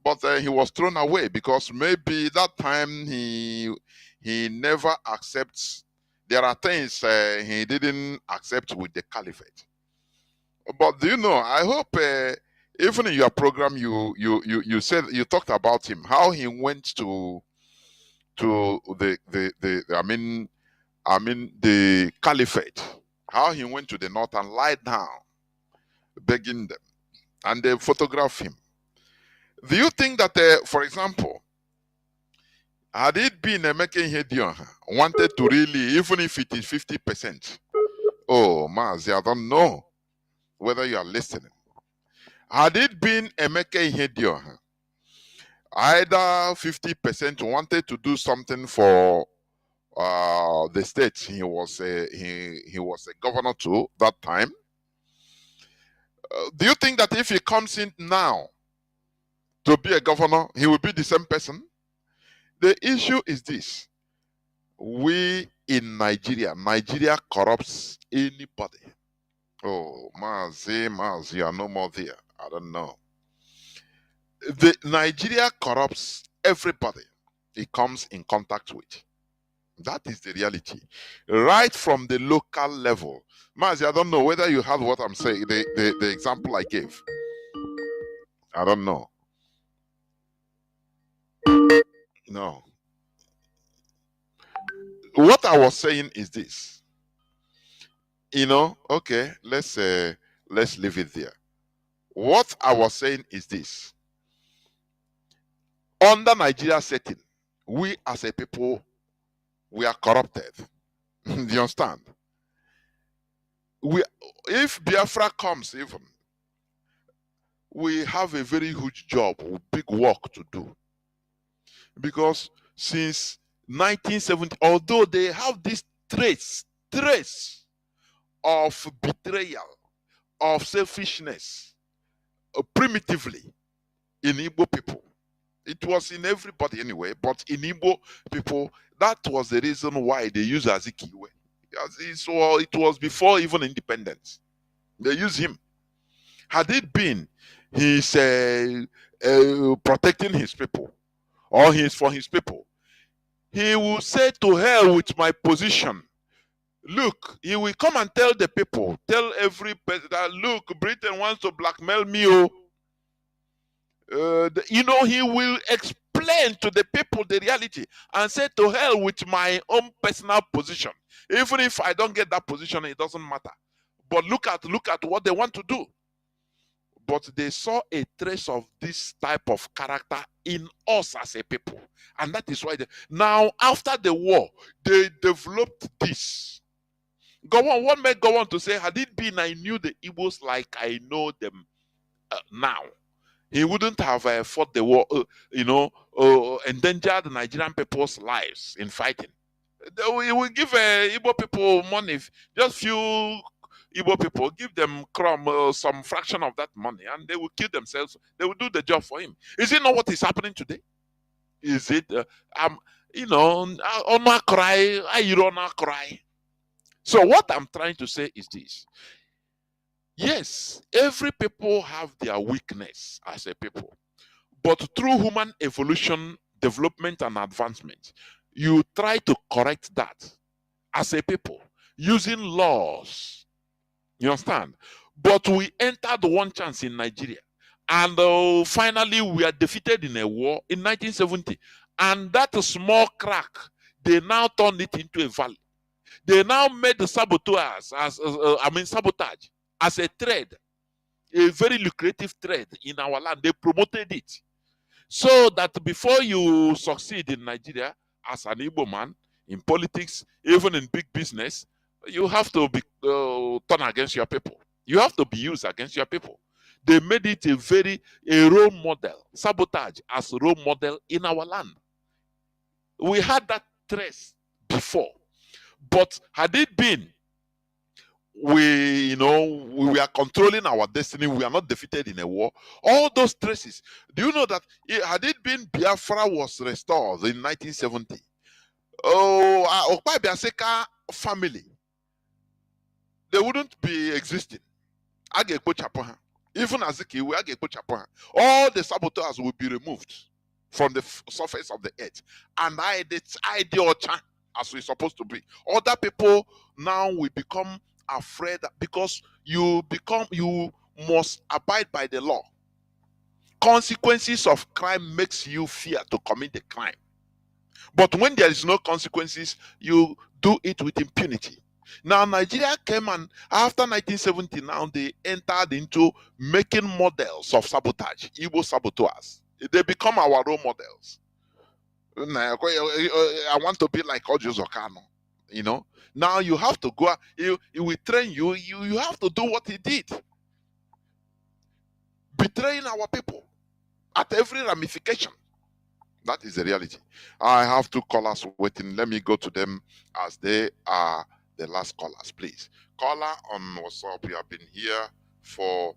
but he was thrown away because maybe that time he never accepts. There are things he didn't accept with the caliphate. But I hope even in your program you said, you talked about him, how he went to the the caliphate, how he went to the north and lied down begging them, and they photographed him. Do you think that, for example, had it been Emeka Hedion wanted to really, even if it is 50%, oh, Mazi, I don't know whether you are listening. Had it been Emeka Hedion, either 50% wanted to do something for the state he was a governor to that time, do you think that if he comes in now to be a governor, he will be the same person? The issue is this: we in Nigeria corrupts anybody. Oh, Mazi, you are no more there. I don't know. The Nigeria corrupts everybody it comes in contact with. That is the reality. Right from the local level. Mazi, I don't know whether you heard what I'm saying, the example I gave. I don't know. No. What I was saying is this. Okay, let's leave it there. What I was saying is this. Under Nigeria setting, we as a people, we are corrupted. Do you understand? If Biafra comes even, we have a very huge job, big work to do. Because since 1970, although they have this trace of betrayal, of selfishness, primitively in Igbo people. It was in everybody anyway, but in Igbo people, that was the reason why they use Azikiwe. So it was before even independence. They use him. Had it been he's protecting his people, or he's for his people, he will say, to hell with my position. Look, he will come and tell the people, tell every person that, look, Britain wants to blackmail me. He will explain to the people the reality and say, to hell with my own personal position. Even if I don't get that position, it doesn't matter. But look at what they want to do. But they saw a trace of this type of character in us as a people. And that is why now, after the war, they developed this. One may go on to say, had it been I knew the Igbos like I know them now, he wouldn't have fought the war, endangered the Nigerian people's lives in fighting. He will give Igbo people money, just few Igbo people, give them some fraction of that money, and they will kill themselves. They will do the job for him. Is it not what is happening today? Is it, Oma cry, Ayirona cry. So what I'm trying to say is this. Yes, every people have their weakness as a people. But through human evolution, development, and advancement, you try to correct that as a people using laws. You understand? But we entered one chance in Nigeria, And finally, we are defeated in a war in 1970. And that small crack, they now turned it into a valley. They now made the saboteurs sabotage as a trade, a very lucrative trade in our land. They promoted it. So that before you succeed in Nigeria as an Igbo man, in politics, even in big business, you have to be turn against your people. You have to be used against your people. They made it a role model, sabotage as a role model in our land. We had that trace before, but had it been we are controlling our destiny, we are not defeated in a war, all those traces, do you know that had it been Biafra was restored in 1970, Okpa Biaseka family, they wouldn't be existing. Even as all the saboteurs will be removed from the surface of the earth, and I the as we're supposed to be. Other people now will become afraid because you must abide by the law. Consequences of crime makes you fear to commit the crime. But when there is no consequences, you do it with impunity. Now Nigeria came, and after 1970, now they entered into making models of sabotage, Igbo saboteurs. They become our role models. I want to be like Ojo Kanu. Now you have to go. He will train you. You have to do what he did. Betraying our people at every ramification. That is the reality. I have two callers waiting. Let me go to them as they are the last callers, please. Caller on WhatsApp, you have been here for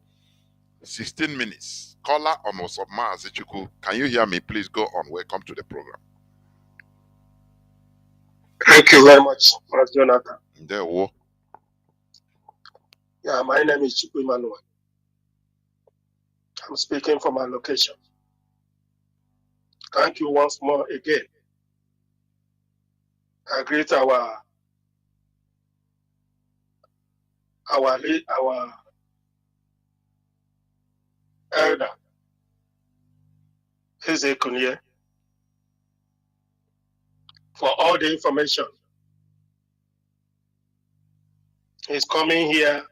16 minutes. Caller on WhatsApp, Mazi, can you hear me? Please go on. Welcome to the program. Thank you very much, Brother Jonathan. There, whoa. Yeah, my name is Chiku Emmanuel. I'm speaking from my location. Thank you once more again. I greet our elder, Ezekunye, for all the information. He's coming here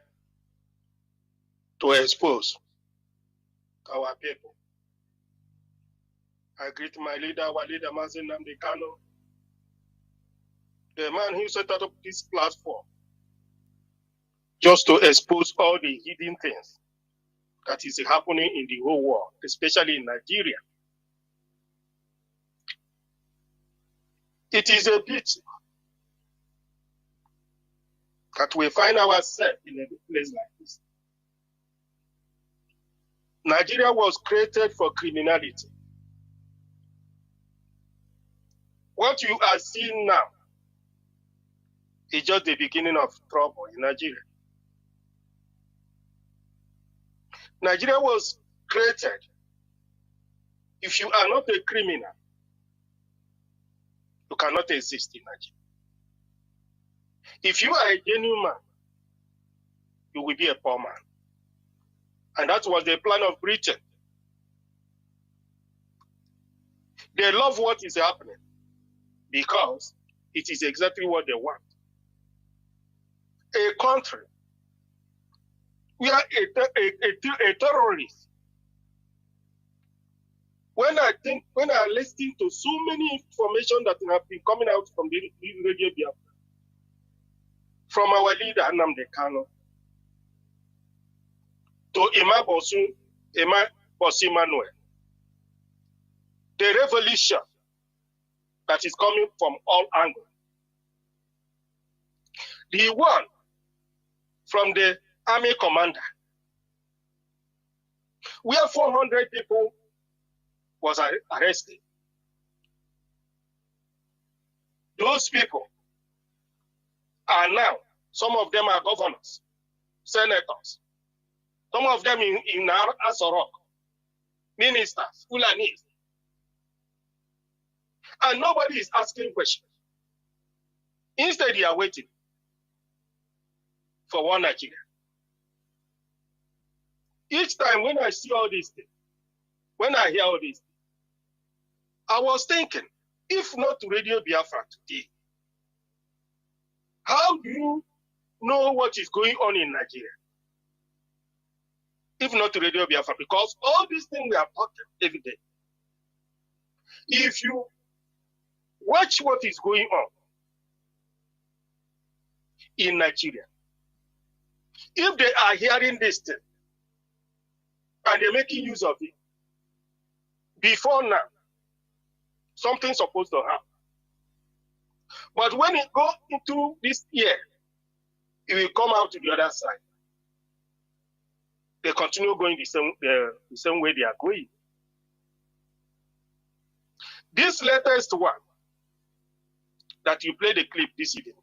to expose our people. I greet my leader, our leader, Mazi Nnamdi Kanu, the man who set up this platform just to expose all the hidden things that is happening in the whole world, especially in Nigeria. It is a pity that we find ourselves in a place like this. Nigeria was created for criminality. What you are seeing now is just the beginning of trouble in Nigeria. Nigeria was created. If you are not a criminal, you cannot exist in Nigeria. If you are a genuine man, you will be a poor man. And that was the plan of Britain. They love what is happening because it is exactly what they want. A country where a terrorist, when I listen to so many information that have been coming out from the Radio Biafra, from our leader Nnamdi Kanu, to Emma Bosu Manuel, the revolution that is coming from all angles. The one from the army commander, where 400 people was arrested. Those people are now, some of them are governors, senators, some of them in Asorok, ministers, Fulanis. And nobody is asking questions. Instead, they are waiting for one Nigeria. Each time when I see all these things, when I hear all this, I was thinking, if not Radio Biafra today, how do you know what is going on in Nigeria? If not Radio Biafra, because all these things we are talking every day. If you watch what is going on in Nigeria, if they are hearing this thing and they're making use of it, before now, something's supposed to happen. But when it goes into this year, it will come out to the other side. They continue going the same way they are going. This latest one that you played the clip this evening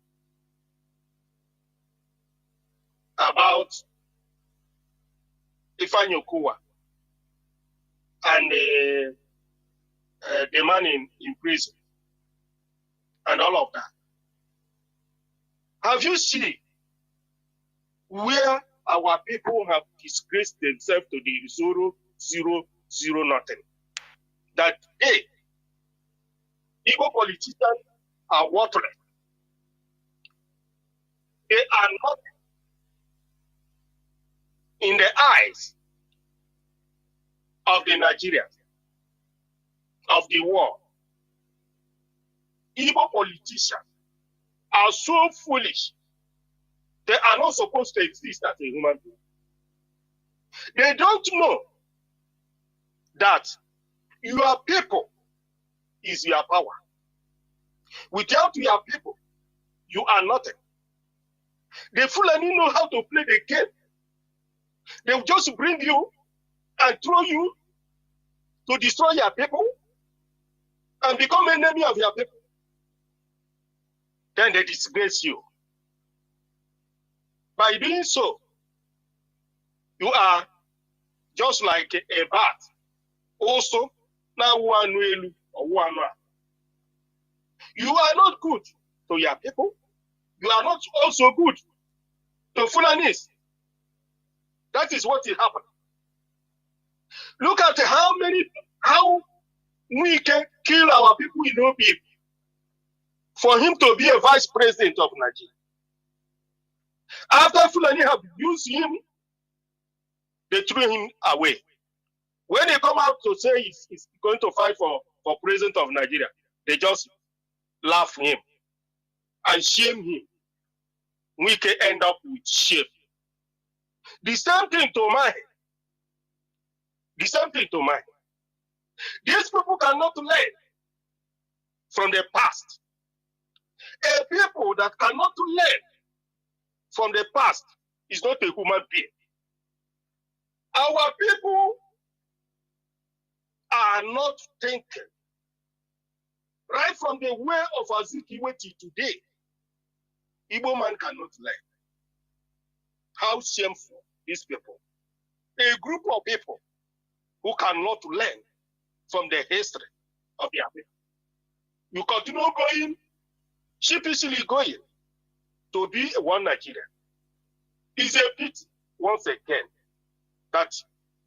about Ifeanyi Okowa and the man in prison and all of that. Have you seen where our people have disgraced themselves to the 0, 0, 0 nothing? That, hey, Igbo politicians are worthless. They are not in the eyes of the Nigerians, of the world. Igbo politicians are so foolish. They are not supposed to exist as a human being. They don't know that your people is your power. Without your people, you are nothing. The Fulani know how to play the game. They will just bring you and throw you to destroy your people and become enemy of your people. Then they disgrace you. By doing so, you are just like a bat. Also, now you are not good to your people. You are not also good to Fulanis. That is what is happening. Look at how we can kill our people in Obi for him to be a vice president of Nigeria. After Fulani have used him, they threw him away. When they come out to say he's going to fight for president of Nigeria, they just laugh him and shame him. We can end up with shame. The same thing to mine. The same thing to mine. These people cannot learn from the past. A people that cannot learn from the past is not a human being. Our people are not thinking. Right from the way of Azikiweti today, Igbo man cannot learn. How shameful these people. A group of people who cannot learn from the history of their people. You continue going, sheepishly going to be one Nigeria. It's a pity, once again, that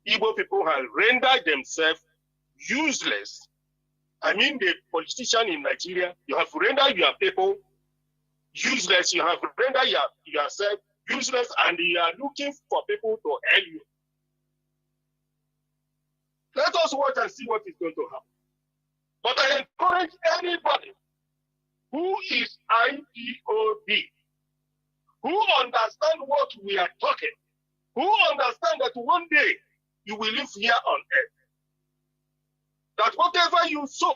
Igbo people have rendered themselves useless. I mean, the politician in Nigeria, you have rendered your people useless. You have rendered yourself useless, and you are looking for people to help you. Let us watch and see what is going to happen. But I encourage anybody who is IPOB, who understand what we are talking, who understand that one day you will live here on earth, that whatever you sow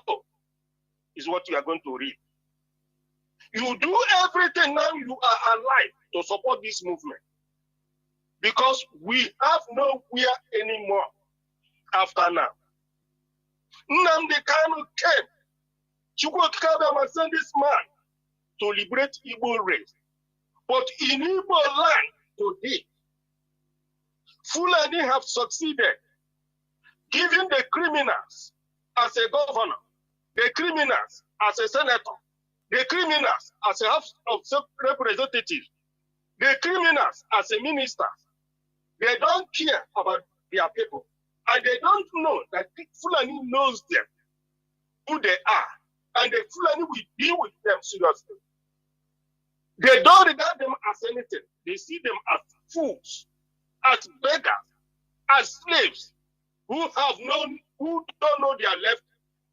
is what you are going to reap. You do everything now you are alive to support this movement, because we have nowhere anymore after now. Nnamdi Kanu came. Chukwuka must send this man to liberate Igbo race. But in Igbo land today, Fulani have succeeded, giving the criminals as a governor, the criminals as a senator, the criminals as a House of Representatives, the criminals as a minister. They don't care about their people. And they don't know that Fulani knows them, who they are, and the Fulani will deal with them seriously. They don't regard them as anything. They see them as fools, as beggars, as slaves who don't know their left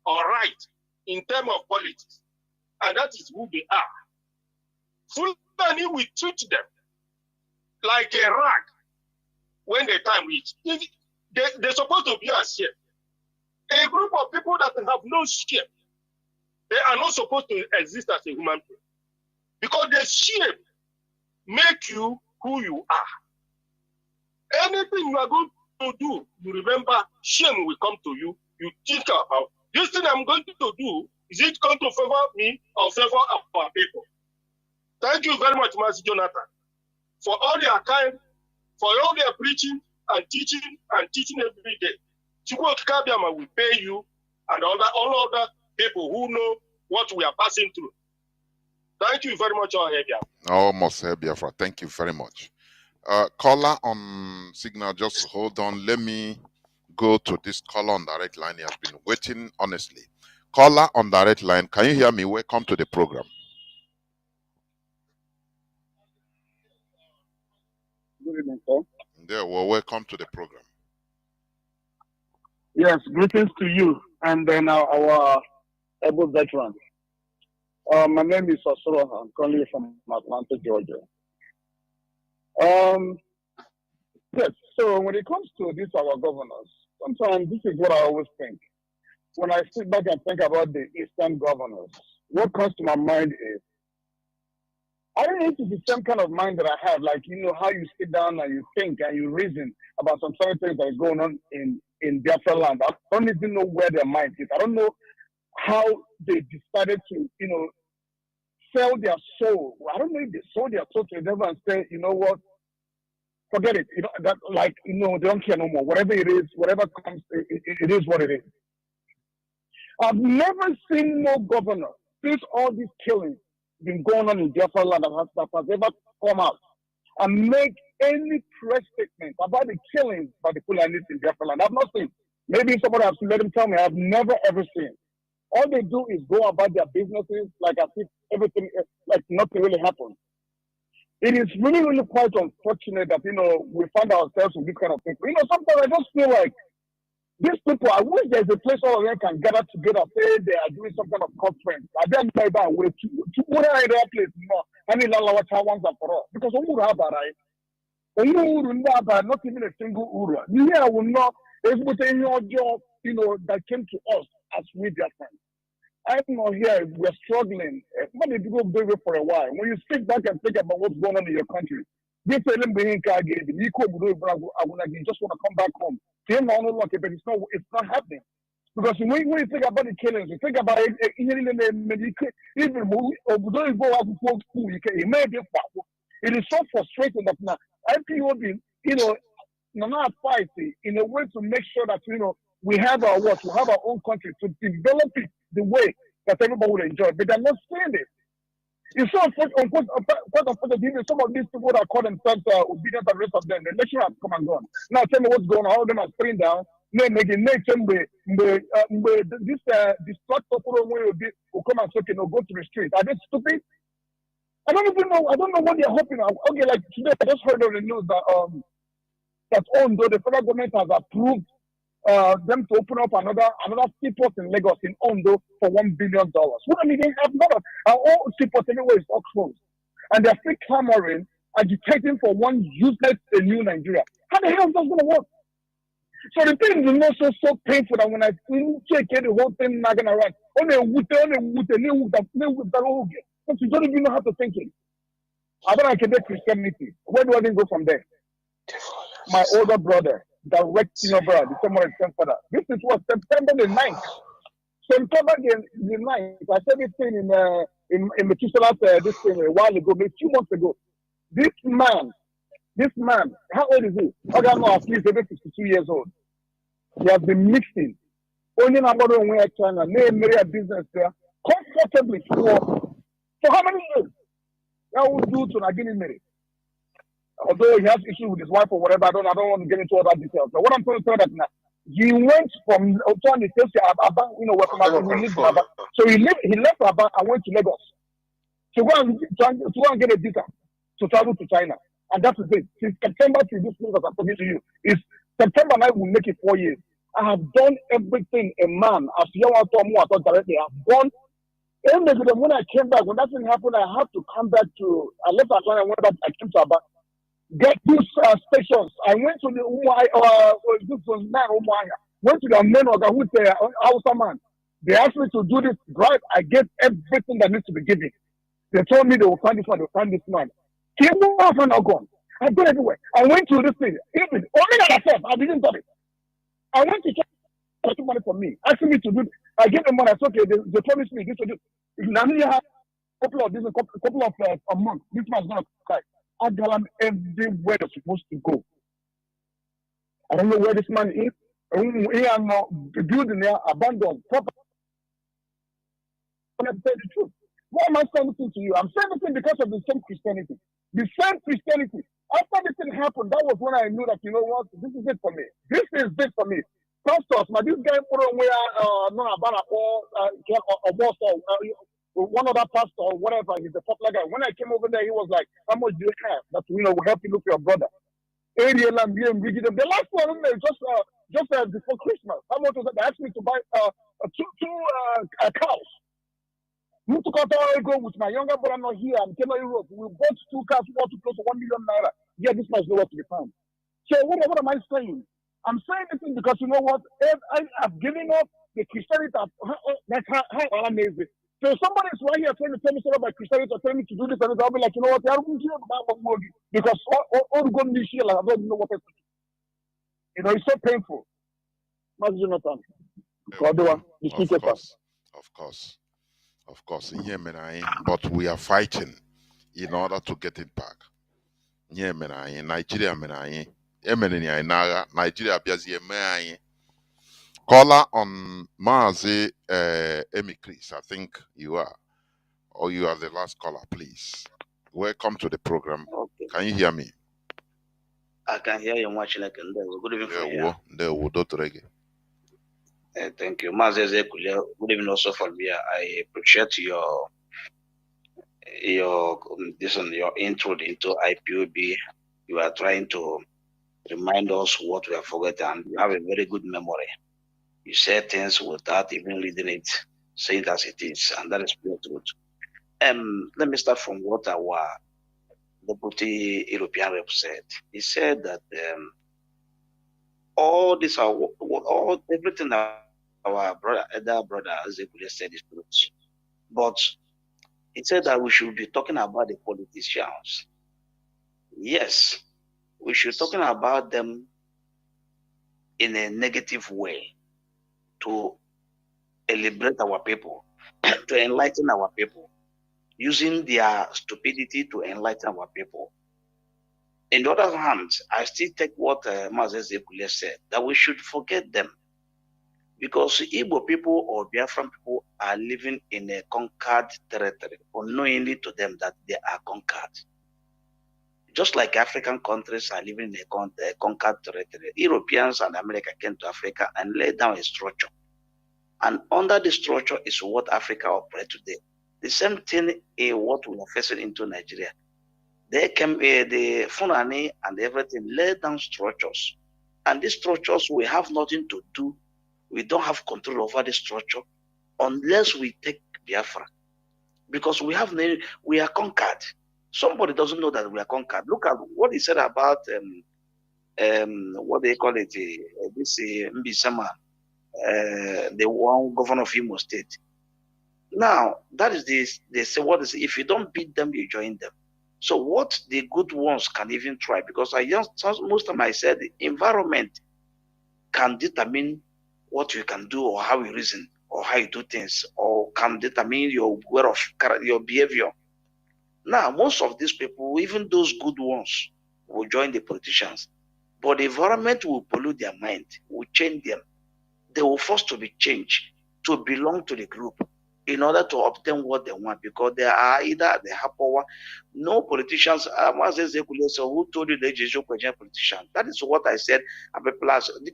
or right in terms of politics. And that is who they are. Fulani will treat them like a rag when the time reaches. They're supposed to be a shame. A group of people that have no shame, they are not supposed to exist as a human being. Because the shame make you who you are. Anything you are going to do, you remember shame will come to you. You think about this thing I'm going to do, is it going to favor me or favor our people? Thank you very much, Mazi Jonathan, for all their kind, for all their preaching and teaching every day. Chukwu Kabiama will pay you and all other people who know what we are passing through. Thank you very much, Almost Biafra. Thank you very much. Caller on signal, just hold on. Let me go to this caller on direct line. He has been waiting honestly. Caller on direct line, can you hear me? Welcome to the program. Good evening, sir. There, well, welcome to the program. Yes, greetings to you and then our able veterans. My name is Osoro. I'm calling from Atlanta, Georgia. Yes, so when it comes to this, our governors, sometimes this is what I always think. When I sit back and think about the Eastern governors, what comes to my mind is, I don't need to be the same kind of mind that I have, like, you know, how you sit down and you think and you reason about some certain things that is going on in Biafra land. I don't even know where their mind is. I don't know how they decided to, you know, sell their soul. I don't know if they sold their soul to the devil and say, you know what, forget it. You know, that, like, you know, they don't care no more. Whatever it is, whatever comes, it is what it is. I've never seen no governor, since all these killings been going on in Biafra land that has ever come out and make any press statement about the killings by the Fulanis in Biafra land. I've not seen. Maybe somebody has to let them tell me. I've never ever seen. All they do is go about their businesses like as if everything, like nothing really happened. It is really, really quite unfortunate that, you know, we find ourselves with this kind of people. You know, sometimes I just feel like these people, I wish there's a place all of them can gather together, say they are doing some kind of conference. I don't know about way to put it in their place, you know, and in our once and for all. Because we would have a right. We would have not even a single Ura. Yeah, will not able to any job, you know, that came to us as we their friends. I'm not here, we're struggling. Many people do it for a while. When you sit back and think about what's going on in your country, this is you just want to come back home. But it's not happening. Because when you think about the killings, you think about it, it is so frustrating that now IPOB, you know, not fighting in a way to make sure that, you know, we have our work, we have our own country to develop it the way that everybody will enjoy. But they're not saying it. It's so unfortunate, even some of these people that call themselves obedient and the rest of them, the election has come and gone. Now tell me what's going on. All of them are sitting down. This will come and say, you know, go to the street. Are they stupid? I don't even know. I don't know what they're hoping. Okay, like today, I just heard on the news that Ondo, the federal government has approved them to open up another seaport in Lagos in Ondo for $1 billion. What I mean, they have not our own seaport anywhere is all closed, and they're still clamoring, agitating for one useless new Nigeria. How the hell is that going to work? So the thing is also so painful that when I check the whole thing nagging around, because you don't even know how to think it. I don't like Christianity. Where do I then go from there? My older brother, direct senior brother, the same one father. This is what September the 9th. September the 9th. I said this thing in Methuselah, this thing a while ago, maybe 2 months ago. This man, how old is he? I don't know, at least maybe 52 years old. He has been mixing. Only number one way China, name a business there, comfortably for how many years? That would do to Nagini Mary. although he has issues with his wife or whatever, I don't want to get into all that details. But what I'm trying to say that now, he went from Otoni to Aba, where from Aba, we lived in Aba. So he left Aba and went to Lagos to go and get a visa to travel to China. And that is it. Since September to this week, as I'm talking to you, is September night will make it 4 years. I have done everything a man, as you want to directly, I have done. And when I came back, when that thing happened, I had to come back to, I left Atlanta and went back, I came to Aba. Get these stations. I went to the this was not Umuaya. Went to the main organ, who's the Hausa man. They asked me to do this drive. I get everything that needs to be given. They told me they will find this one, they will find this man. Came off and not gone. I've gone everywhere. I went to this thing. Even only that I said, I didn't tell it. I went to check money for me, asking me to do. I gave them money. I said, okay, they promised me this or this. Nnamdi had a couple of a month. This man's gonna cry. I got him everywhere they're supposed to go. I don't know where this man is. He are not the building there abandoned. Proper. I'm going to tell the truth. Why am I saying this to you? I'm saying this because of the same Christianity. The same Christianity. After this thing happened, that was when I knew that, you know what, this is it for me. This is it for me. Pastors, now this guy put on where no about one other pastor or whatever, he's a popular guy. When I came over there, he was like, how much do you have? That will help you look for your brother. The last one just before Christmas. How much was that? They asked me to buy two cows. We took out all go with my younger brother not here and came to Europe. We bought 2 cars worth close to 1 million naira. Yeah, this much nowhere to be found. So what am I saying? I'm saying this thing because you know what? I've given up the Christianity. That's how amazing. So somebody is right here trying to tell me something about Christianity or telling me to do this and this. I'll be like, you know what? I don't care about because all the good this year, I don't know what else to do. You know, it's so painful. Mazi Jonathan. Of course, but we are fighting in order to get it back. Nigeria, Nigeria, caller on Mazi Emikris, I think you are, or you are the last caller, please. Welcome to the program. Okay. Can you hear me? I can hear you much like good evening from here. Thank you. Mazi Ezekulia, good evening also from here. I appreciate your intro into IPOB. You are trying to remind us what we have forgotten. You have a very good memory. You say things without even reading it, say it as it is, and that is pure truth. Let me start from what our Deputy European rep said. He said that everything that our elder brother Ezekulia said is truth. But he said that we should be talking about the politicians. Yes, we should be talking about them in a negative way to liberate our people, to enlighten our people, using their stupidity to enlighten our people. On the other hand, I still take what Mazi Ezekulia said, that we should forget them. Because Igbo people or Biafran people are living in a conquered territory, unknowingly to them that they are conquered. Just like African countries are living in a conquered territory, Europeans and America came to Africa and laid down a structure. And under the structure is what Africa operates today. The same thing is what we are facing into Nigeria. They came, the Fulani and everything laid down structures. And these structures, we have nothing to do. We don't have control over the structure unless we take Biafra. Because we are conquered. Somebody doesn't know that we are conquered. Look at what he said about what they call it, this Mbisama, the one governor of Imo State. Now, that is this, they say, what is, if you don't beat them, you join them. So what the good ones can even try, because most of them I said the environment can determine what you can do or how you reason or how you do things, or can determine your way of your behavior. Now, most of these people, even those good ones, will join the politicians, but the environment will pollute their mind, will change them. They will force to be changed to belong to the group. in order to obtain what they want, because they are either they have power. No politicians, who told you they just politician? That is what I said.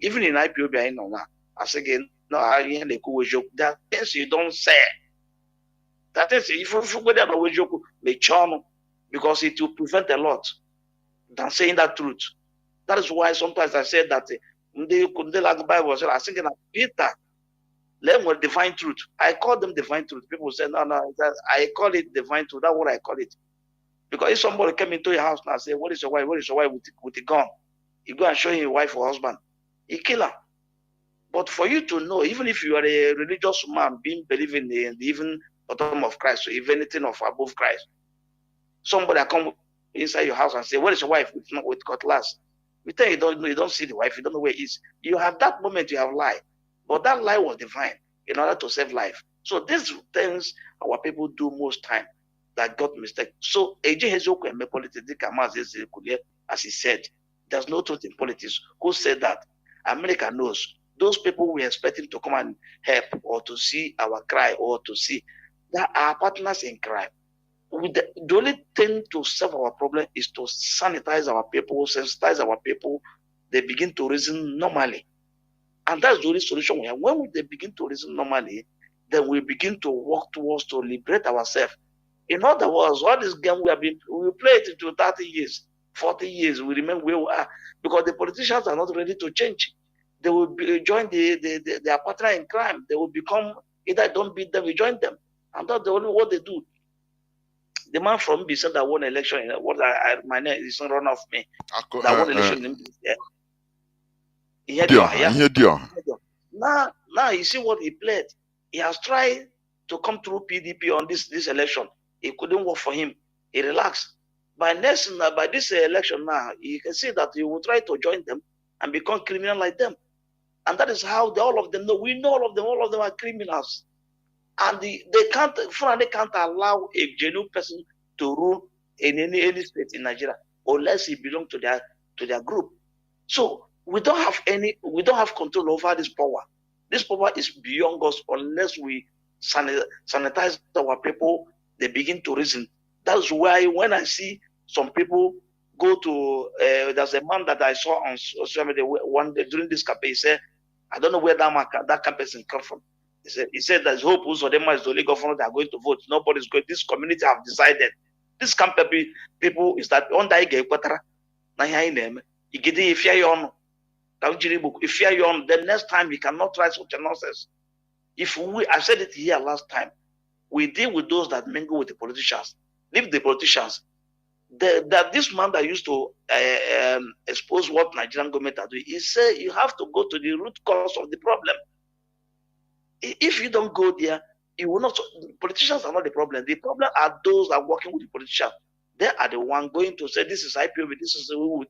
Even in IPOB, I know now. I say again, no, there are things you don't say. That is, if you go there, because it will prevent a lot than saying that truth. That is why sometimes I said that they like the Bible. I think Peter, let me divine truth. I call them divine truth. People say, no, I call it divine truth. That's what I call it. Because if somebody came into your house now and say, what is your wife? What is your wife with a gun? You go and show him your wife or husband. He kill her. But for you to know, even if you are a religious man, believing in the even bottom of Christ, or even anything of above Christ, somebody come inside your house and say, what is your wife with cutlass? You tell you don't see the wife, you don't know where it is. You have that moment, you have lied. But that lie was divine in order to save life. So these things our people do most time that got mistake. So as he said, there's no truth in politics. Who said that? America knows. Those people we expect him to come and help or to see our cry or to see that are partners in crime. The only thing to solve our problem is to sanitize our people, sensitize our people. They begin to reason normally. And that's the only solution we have. When they begin to reason normally, then we begin to work towards to liberate ourselves. In other words, all this game we play it to 30 years, 40 years, we remain where we are because the politicians are not ready to change. They will join their partner in crime. They will become, either don't beat them, we join them. And that's the only what they do. The man from B said that won election, my name is not run off me. That won election in Now you see what he played. He has tried to come through PDP on this election. It couldn't work for him. He relaxed. By this election now, you can see that he will try to join them and become criminal like them. And that is how all of them know. We know all of them are criminals. And they can't allow a genuine person to rule in any state in Nigeria unless he belongs to their group. So we don't have control over this power. This power is beyond us unless we sanitize our people. They begin to reason. That's why when I see some people go to, there's a man that I saw on social media one day during this campaign. He said, I don't know where that campaign come from. He said there's hope Uzodinma is the only governor that are going to vote. Nobody's going. This community have decided. This campaign people is that on that the next time we cannot try such a nonsense. I said it here last time, we deal with those that mingle with the politicians. Leave the politicians. That this man that used to expose what Nigerian government are doing, he said you have to go to the root cause of the problem. If you don't go there, you will not. Politicians are not the problem. The problem are those that are working with the politicians. They are the one going to say this is IPOB, this is who.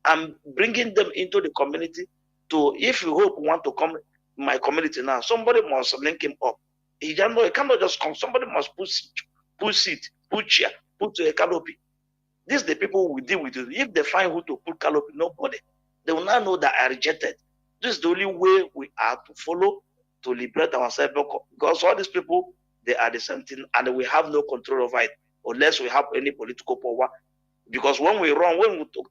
I'm bringing them into the community to, if you hope want to come in my community now, somebody must link him up. He cannot just come. Somebody must put seat, put chair, put a canopy. These are the people we deal with. If they find who to put canopy, nobody. They will not know that I rejected. This is the only way we are to follow to liberate ourselves, because all these people, they are the same thing and we have no control over it unless we have any political power. Because when we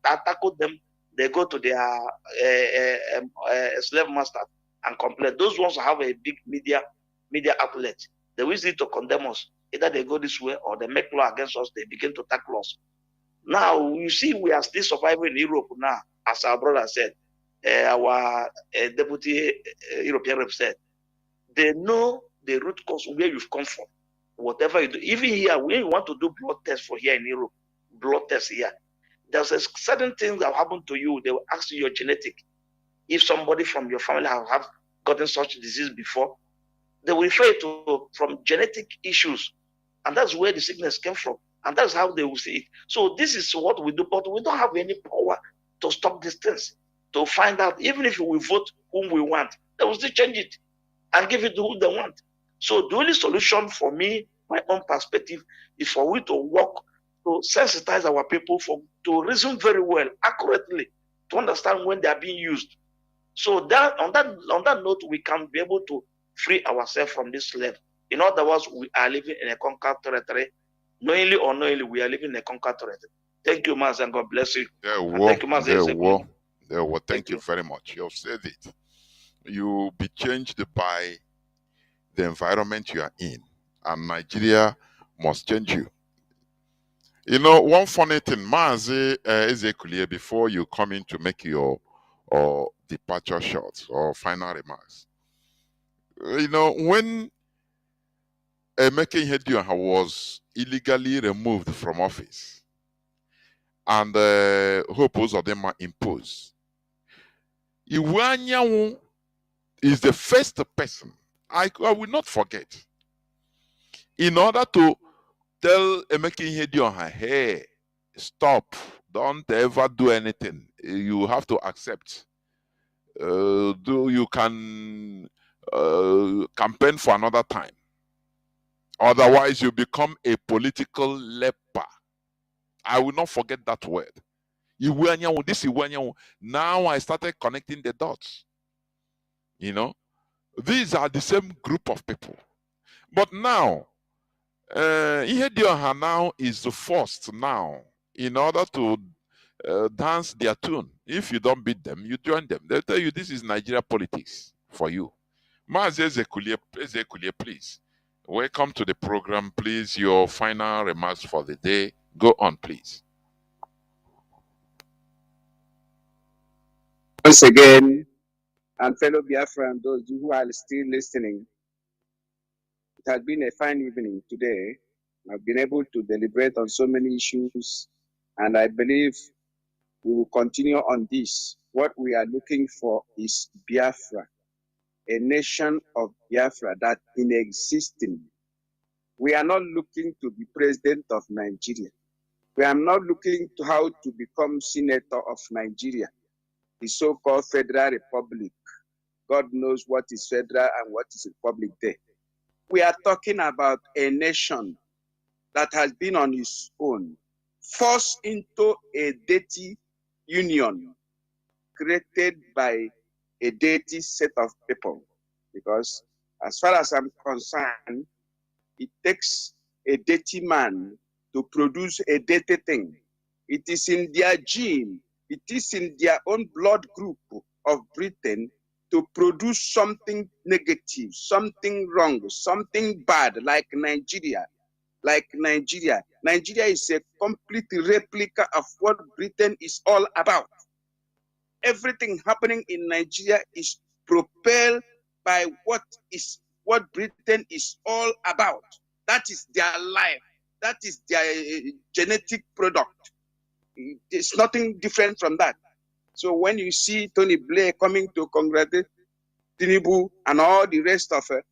tackle them, they go to their slave masters and complain. Those ones have a big media outlet. They will need to condemn us. Either they go this way or they make law against us. They begin to tackle us. Now you see, we are still surviving in Europe now, as our brother said. Our deputy European rep said, they know the root cause where you've come from. Whatever you do, even here, when you want to do blood tests for here in Europe, blood tests here, there's a certain things that happen to you. They will ask you your genetic. If somebody from your family have gotten such disease before, they will refer to from genetic issues, and that's where the sickness came from, and that's how they will see it. So this is what we do, but we don't have any power to stop these things. To find out, even if we vote whom we want, they will still change it and give it to who they want. So the only solution for me, my own perspective, is for we to work to sensitize our people to reason very well, accurately, to understand when they are being used. So that on that note, we can be able to free ourselves from this slave. In other words, we are living in a conquered territory. Knowingly or unknowingly, we are living in a conquered territory. Thank you, Mazi, and God bless you. Thank you, Mazi. Thank you very much. You've said it. You be changed by the environment you are in, and Nigeria must change you. You know, one funny thing, Mazi Ezekulie, before you come in to make your departure shots or final remarks. You know, when Emeka Ihedioha was illegally removed from office and Hope Uzodinma imposed, Iwu Anyanwu is the first person I will not forget. In order to tell Emeka Ihedioha, hey, stop, don't ever do anything. You have to accept. You can campaign for another time. Otherwise, you become a political leper. I will not forget that word. Iwu Anyanwu, this Iwu Anyanwu. Now I started connecting the dots. You know, these are the same group of people. But now, Ihedioha now is forced now in order to dance their tune. If you don't beat them, you join them. They'll tell you this is Nigeria politics for you. Mazi Ezekulie, please. Welcome to the program. Please, your final remarks for the day. Go on, please. Once again, and fellow Biafra and those who are still listening, it has been a fine evening today. I've been able to deliberate on so many issues, and I believe we will continue on this. What we are looking for is Biafra, a nation of Biafra that is existing. We are not looking to be president of Nigeria. We are not looking to how to become senator of Nigeria, the so-called Federal Republic. God knows what is federal and what is republic there. We are talking about a nation that has been on its own, forced into a dirty union created by a dirty set of people. Because as far as I'm concerned, it takes a dirty man to produce a dirty thing. It is in their gene, it is in their own blood group of Britain to produce something negative, something wrong, something bad, like Nigeria. Nigeria is a complete replica of what Britain is all about. Everything happening in Nigeria is propelled by what Britain is all about. That is their life. That is their genetic product. It's nothing different from that. So when you see Tony Blair coming to congratulate Tinubu and all the rest of it,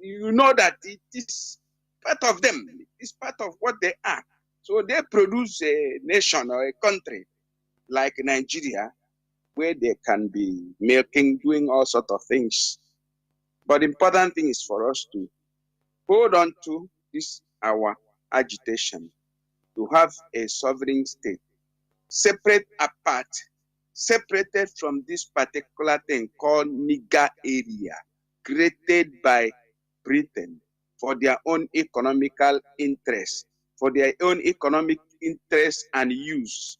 you know that it is part of them. It's part of what they are. So they produce a nation or a country like Nigeria where they can be milking, doing all sorts of things. But the important thing is for us to hold on to this our agitation, to have a sovereign state, separate apart, separated from this particular thing called Niger area, created by Britain for their own economical interest, for their own economic interest and use.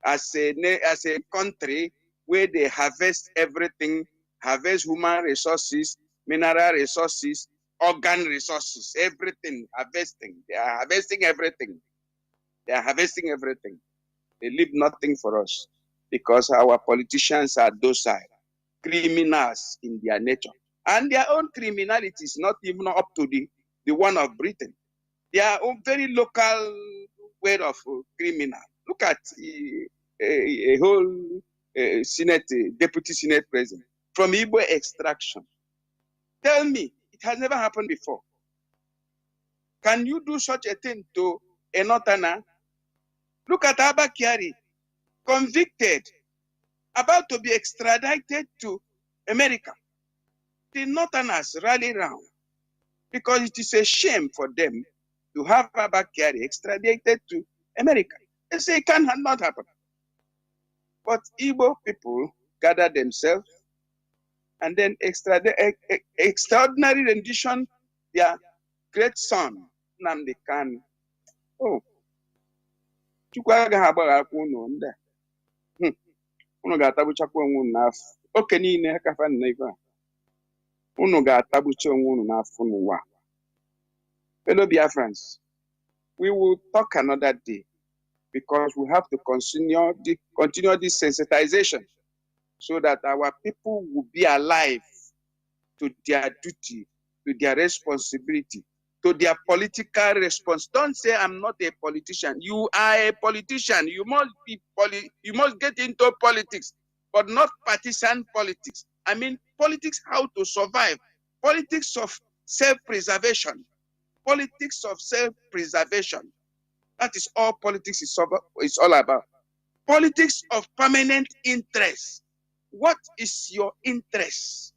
As a country where they harvest everything, harvest human resources, mineral resources, organ resources, everything, harvesting. They are harvesting everything. They are harvesting everything. They leave nothing for us because our politicians are docile, criminals in their nature. And their own criminality is not even up to the one of Britain. Their own very local way of criminal. Look at a whole Senate, Deputy Senate President from Igbo extraction. Tell me, it has never happened before. Can you do such a thing to a Northerner? Look at Abba Kyari, convicted, about to be extradited to America. The Northerners rally round because it is a shame for them to have Abba Kyari extradited to America. They say it cannot happen. But Igbo people gather themselves and then extraordinary rendition, their great son, Nnamdi Kanu. Oh, Chukwu agaghị agbaghakwa unu ndị a. Unu ga-atabuchakwa onwe unu n'afọ. Oke niile kafa na ife a. Unu ga-atabucha onwe unu n'afọ n'ụwa. Fellow Biafrans, we will talk another day because we have to continue this sensitization so that our people will be alive to their duty, to their responsibility, to their political response. Don't say I'm not a politician. You are a politician. You must be you must get into politics, but not partisan politics. I mean politics how to survive, politics of self-preservation, politics of self-preservation. That is all politics is all about. Politics of permanent interest. What is your interest?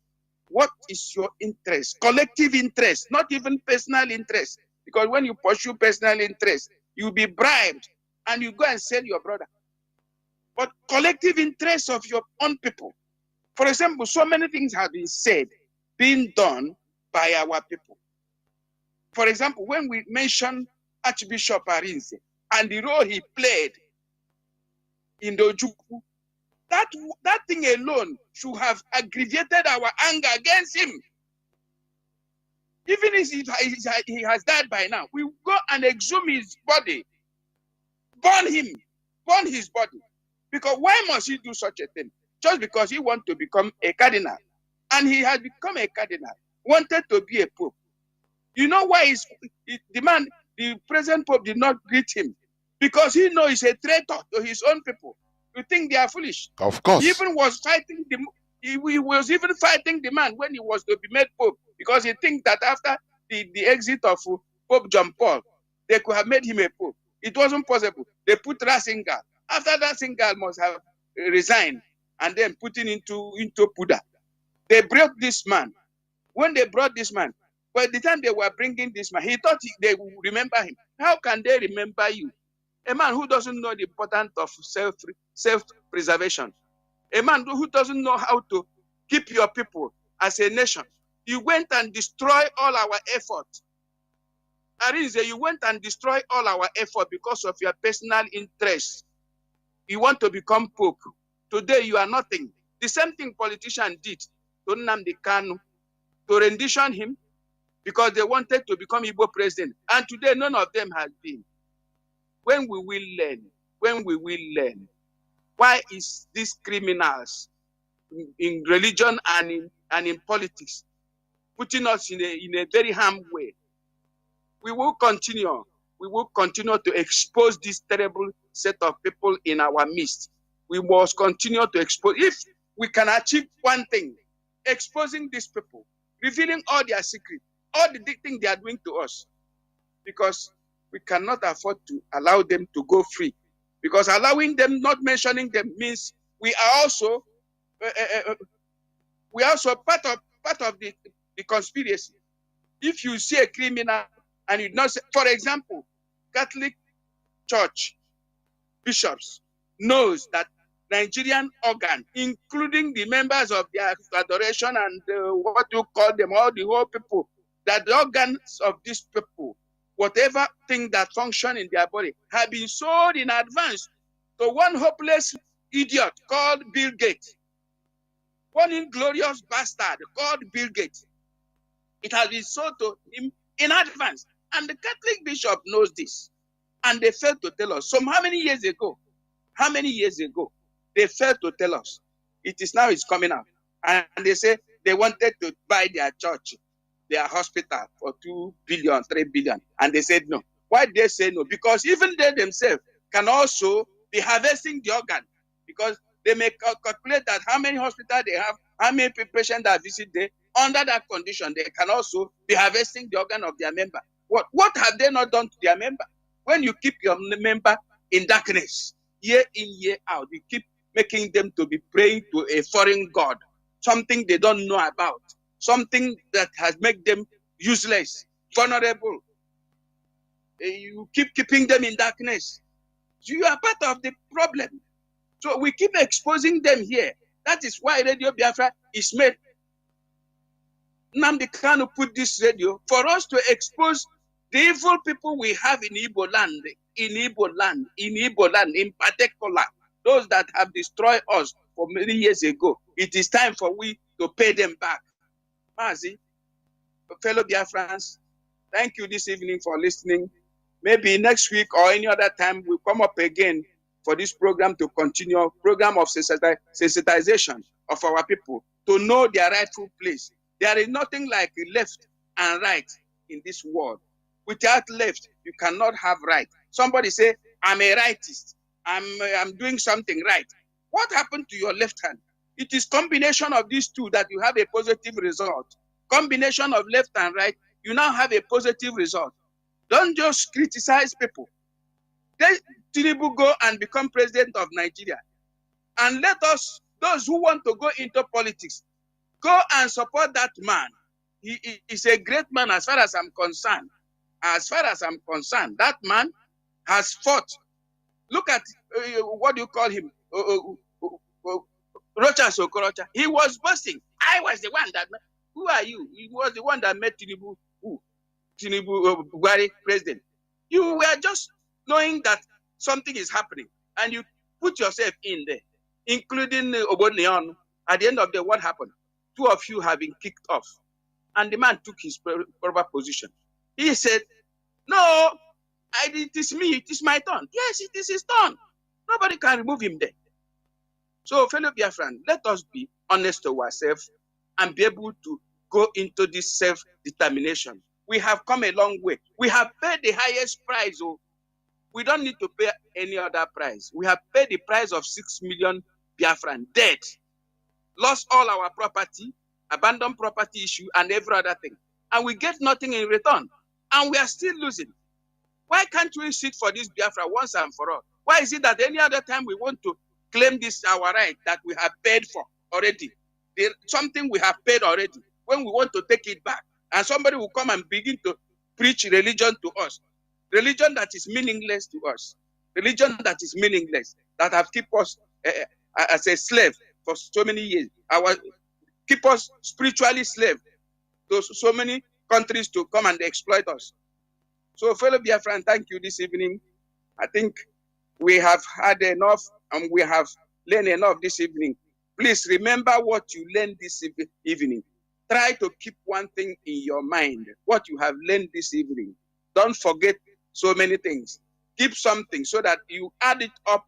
What is your interest? Collective interest, not even personal interest. Because when you pursue personal interest, you'll be bribed and you go and sell your brother. But collective interest of your own people. For example, so many things have been said, being done by our people. For example, when we mention Archbishop Arinze and the role he played in the Ojukwu, that thing alone should have aggravated our anger against him. Even if he has died by now, we go and exhume his body, burn him, burn his body. Because why must he do such a thing? Just because he wants to become a cardinal. And he has become a cardinal, wanted to be a pope. You know why the present pope did not greet him? Because he knows he's a traitor to his own people. You think they are foolish? Of course. He even was fighting he was even fighting the man when he was to be made pope, because he thinks that after the exit of Pope John Paul, they could have made him a pope. It wasn't possible. They put Ratzinger. After Ratzinger must have resigned and then put him into Puda. They brought this man. When they brought this man, by the time they were bringing this man, he thought they would remember him. How can they remember you? A man who doesn't know the importance of self-preservation. A man who doesn't know how to keep your people as a nation. You went and destroyed all our effort. Arinze, you went and destroyed all our effort because of your personal interest. You want to become pope. Today you are nothing. The same thing politicians did to Nnamdi Kanu, to rendition him because they wanted to become Igbo president. And today none of them has been. When we will learn, why is these criminals in religion and in politics putting us in a very harm way? We will continue to expose this terrible set of people in our midst. We must continue to expose. If we can achieve one thing, exposing these people, revealing all their secrets, all the things they are doing to us, because we cannot afford to allow them to go free. Because allowing them, not mentioning them, means we are also part of the conspiracy. If you see a criminal and you not say, for example, Catholic Church bishops knows that Nigerian organ, including the members of their adoration and what you call them, all the whole people, that the organs of these people, whatever thing that function in their body, have been sold in advance to one hopeless idiot called Bill Gates. One inglorious bastard called Bill Gates. It has been sold to him in advance. And the Catholic bishop knows this. And they failed to tell us. How many years ago, they failed to tell us. It's coming out. And they say they wanted to buy their church, their hospital for 2 billion, 3 billion. And they said no. Why did they say no? Because even they themselves can also be harvesting the organ. Because they may calculate that how many hospitals they have, how many patients that visit there. Under that condition, they can also be harvesting the organ of their member. What have they not done to their member? When you keep your member in darkness, year in, year out, you keep making them to be praying to a foreign god, something they don't know about, something that has made them useless, vulnerable. You keep keeping them in darkness. So you are part of the problem. So we keep exposing them here. That is why Radio Biafra is made Nnamdi Kanu put this radio for us to expose the evil people we have in Igbo land, in particular, those that have destroyed us for many years ago. It is time for we to pay them back. Mazi, fellow Biafrans, thank you this evening for listening. Maybe next week or any other time we'll come up again for this program to continue, program of sensitization of our people to know their rightful place. There is nothing like left and right in this world. Without left, you cannot have right. Somebody say, I'm a rightist. I'm doing something right. What happened to your left hand? It is combination of these two that you have a positive result. Combination of left and right, you now have a positive result. Don't just criticize people. Let Tinubu go and become president of Nigeria. And let us, those who want to go into politics, go and support that man. He is a great man as far as I'm concerned. As far as I'm concerned, that man has fought. Look at, what do you call him? Rocha Sokorocha. He was boasting. I was the one that, who are you? He was the one that met Tinubu, Tinubu Buhari president. You were just knowing that something is happening and you put yourself in there, including Obonneon. At the end of the day, what happened? Two of you have been kicked off and the man took his proper position. He said, no, it is me, it is my turn. Yes, it is his turn. Nobody can remove him there. So, fellow Biafran, let us be honest to ourselves and be able to go into this self-determination. We have come a long way. We have paid the highest price. Oh, we don't need to pay any other price. We have paid the price of 6 million Biafran dead, lost all our property, abandoned property issue, and every other thing. And we get nothing in return. And we are still losing. Why can't we sit for this Biafra once and for all? Why is it that any other time we want to claim this our right that we have paid for already? Something we have paid already. When we want to take it back, and somebody will come and begin to preach religion to us. Religion that is meaningless to us. Religion that is meaningless, that have kept us as a slave for so many years. Keep us spiritually slave to so many countries to come and exploit us. So, fellow Biafran, thank you this evening. I think we have had enough and we have learned enough this evening. Please remember what you learned this evening. Try to keep one thing in your mind, what you have learned this evening. Don't forget so many things. Keep something so that you add it up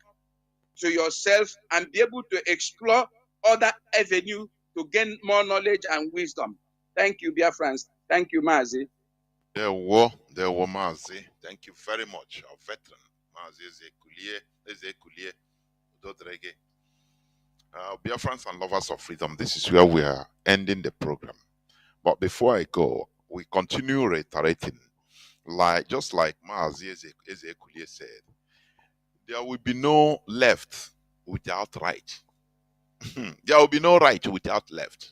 to yourself and be able to explore other avenues to gain more knowledge and wisdom. Thank you, Biafrans. Thank you, Mazi. There were Mazi. Thank you very much, our veteran. Mazi Ezekulie, Dodrege. Biafrans and lovers of freedom, this is where we are ending the program. But before I go, we continue reiterating, just like Mazi Ezekulie said, there will be no left without right. There will be no right without left.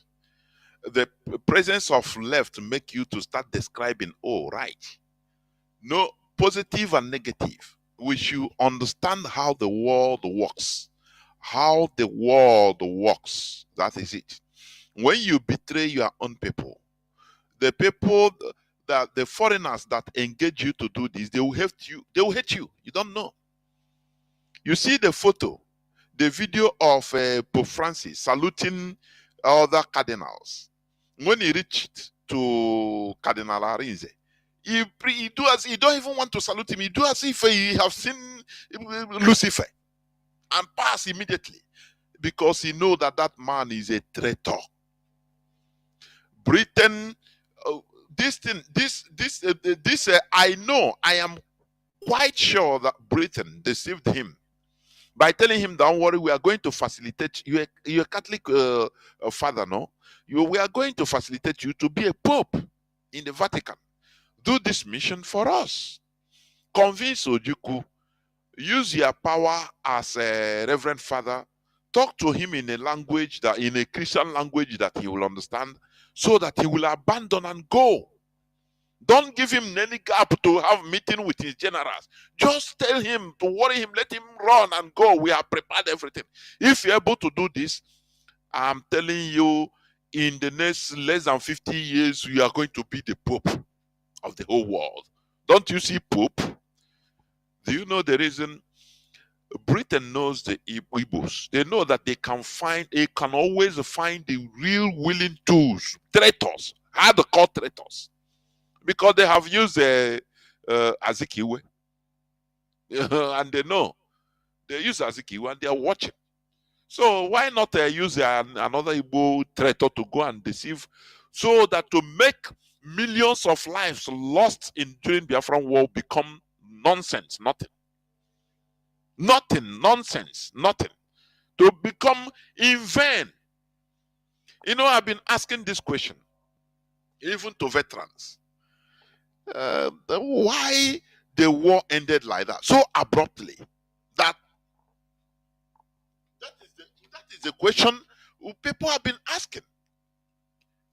The presence of left make you to start describing, oh, right. No, positive and negative. We should understand how the world works. How the world works. That is it. When you betray your own people, the people that the foreigners that engage you to do this, they will hate you. They will hate you. You don't know. You see the photo, the video of Pope Francis saluting other cardinals. When he reached to Cardinal Arinze, he do as he don't even want to salute him. He do as if he have seen Lucifer and pass immediately because he know that that man is a traitor. Britain, I know, I am quite sure that Britain deceived him by telling him, don't worry, we are going to facilitate you. You're a Catholic father, no? We are going to facilitate you to be a pope in the Vatican. Do this mission for us. Convince Ojukwu. Use your power as a reverend father. Talk to him in a language in a Christian language that he will understand, so that he will abandon and go. Don't give him any gap to have meeting with his generals. Just tell him to worry him, let him run and go. We have prepared everything. If you're able to do this, I'm telling you, in the next less than 50 years, you are going to be the Pope of the whole world. Don't you see Pope? Do you know the reason? Britain knows the Igbos. They know that they can always find the real willing tools, traitors, hardcore traitors, because they have used Azikiwe. And they know. They use Azikiwe and they are watching. So why not use another Igbo traitor to go and deceive, so that to make millions of lives lost during Biafran war become nonsense, nothing. Nothing, nonsense, nothing. To become in vain. You know, I've been asking this question, even to veterans. Why the war ended like that, so abruptly? That is the question people have been asking.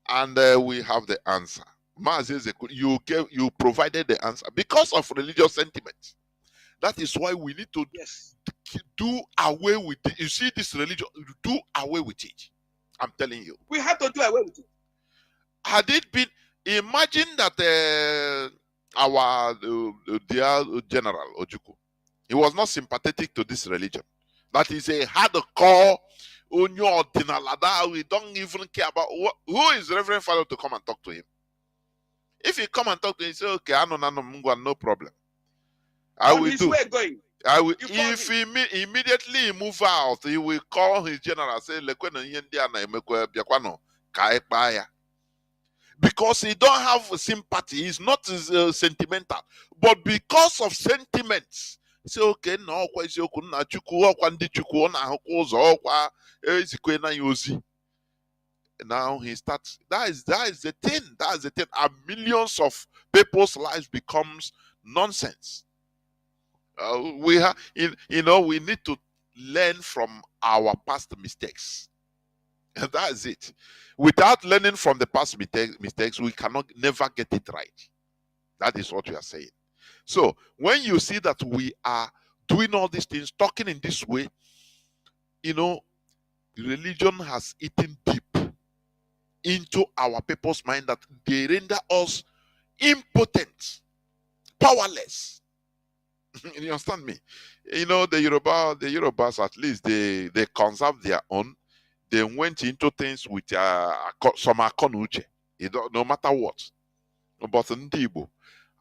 And we have the answer. Mazi, you provided the answer because of religious sentiments. That is why we need to do away with it. You see, this religion, do away with it. I'm telling you. We have to do away with it. Had it been, imagine that our dear General Ojukwu, he was not sympathetic to this religion. That is a hardcore, we don't even care about who is Reverend Father to come and talk to him. If he come and talk to him, he say, okay, no problem. I will do. Going. I will. If he immediately move out, he will call his general, say, because he don't have sympathy. He's not sentimental, but because of sentiments, he say, okay, no, now he starts. That is the thing. That is the thing. And millions of people's lives becomes nonsense. We have, we need to learn from our past mistakes. And that is it. Without learning from the past mistakes, we cannot never get it right. That is what we are saying. So when you see that we are doing all these things, talking in this way, religion has eaten deep into our people's mind, that they render us impotent, powerless. You understand me? The Yorubas, at least they conserve their own. They went into things with some akonuche, no matter what. But in Igbo,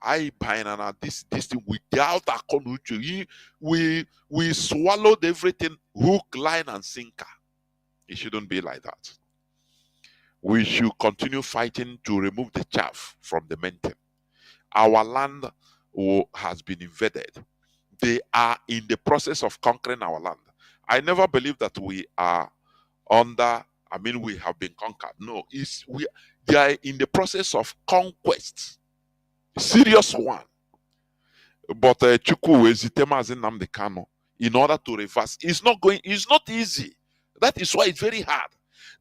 I buy this thing without akonuche. We swallowed everything hook, line, and sinker. It shouldn't be like that. We should continue fighting to remove the chaff from the mountain. Our land has been invaded. They are in the process of conquering our land. I never believed that we are we have been conquered. No, they are in the process of conquest. Serious one. But Chukwu Ezitemazi Nnamdi Kanu, in order to reverse, it's not easy. That is why it's very hard.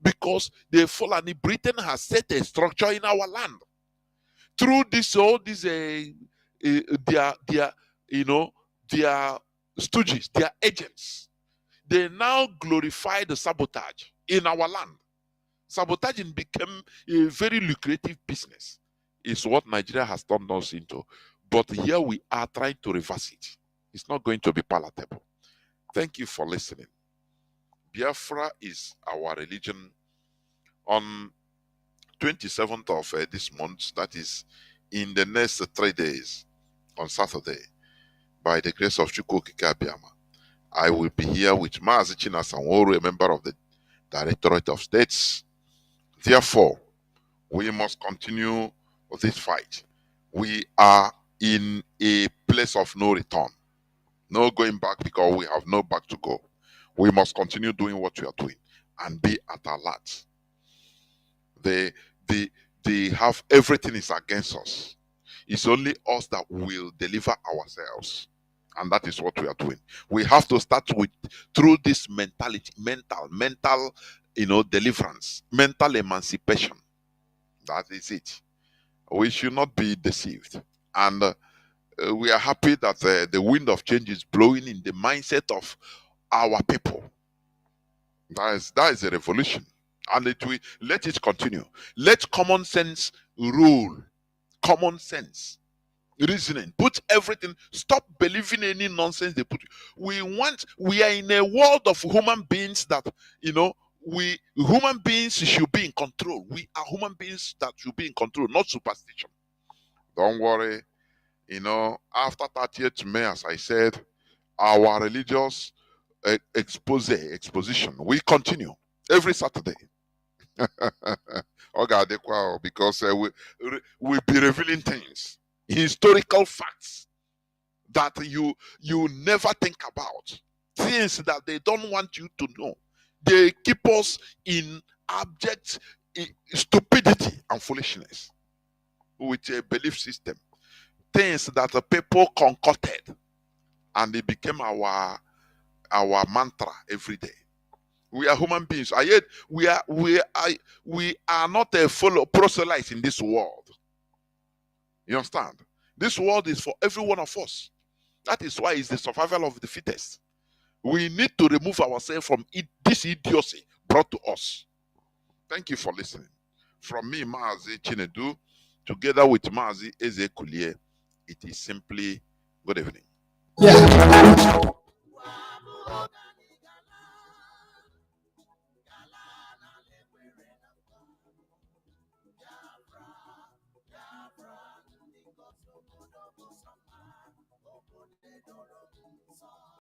Because the Fulani Britain has set a structure in our land. Through their stooges, their agents, they now glorify the sabotage in our land. Sabotaging became a very lucrative business. It's what Nigeria has turned us into. But here we are trying to reverse it. It's not going to be palatable. Thank you for listening. Biafra is our religion. On 27th of this month, that is in the next 3 days, on Saturday, by the grace of Chukwu Okike Abiyama, I will be here with Mazi Chinasanworo, a member of the Directorate of States. Therefore, we must continue this fight. We are in a place of no return, no going back, because we have no back to go. We must continue doing what we are doing and be at alert. They have everything is against us. It's only us that will deliver ourselves. And that is what we are doing. We have to start through this mentality, mental, deliverance, mental emancipation. That is it. We should not be deceived. And we are happy that the wind of change is blowing in the mindset of our people. That is a revolution. And let it continue. Let common sense rule. Common sense. Reasoning. Put everything. Stop believing any nonsense they put. We are in a world of human beings that, we human beings should be in control. We are human beings that should be in control, not superstition. Don't worry. After 30th May, as I said, our religious exposition we continue every Saturday. Because we'll be revealing things, historical facts that you never think about, things that they don't want you to know. They keep us in abject stupidity and foolishness with a belief system, things that the people concocted, and it became our mantra every day. We are human beings. And yet we are not a follow proselytes in this world. You understand? This world is for every one of us. That is why it's the survival of the fittest. We need to remove ourselves from this idiocy brought to us. Thank you for listening. From me, Mazi Chinedu, together with Mazi Eze Kulie, it is simply good evening.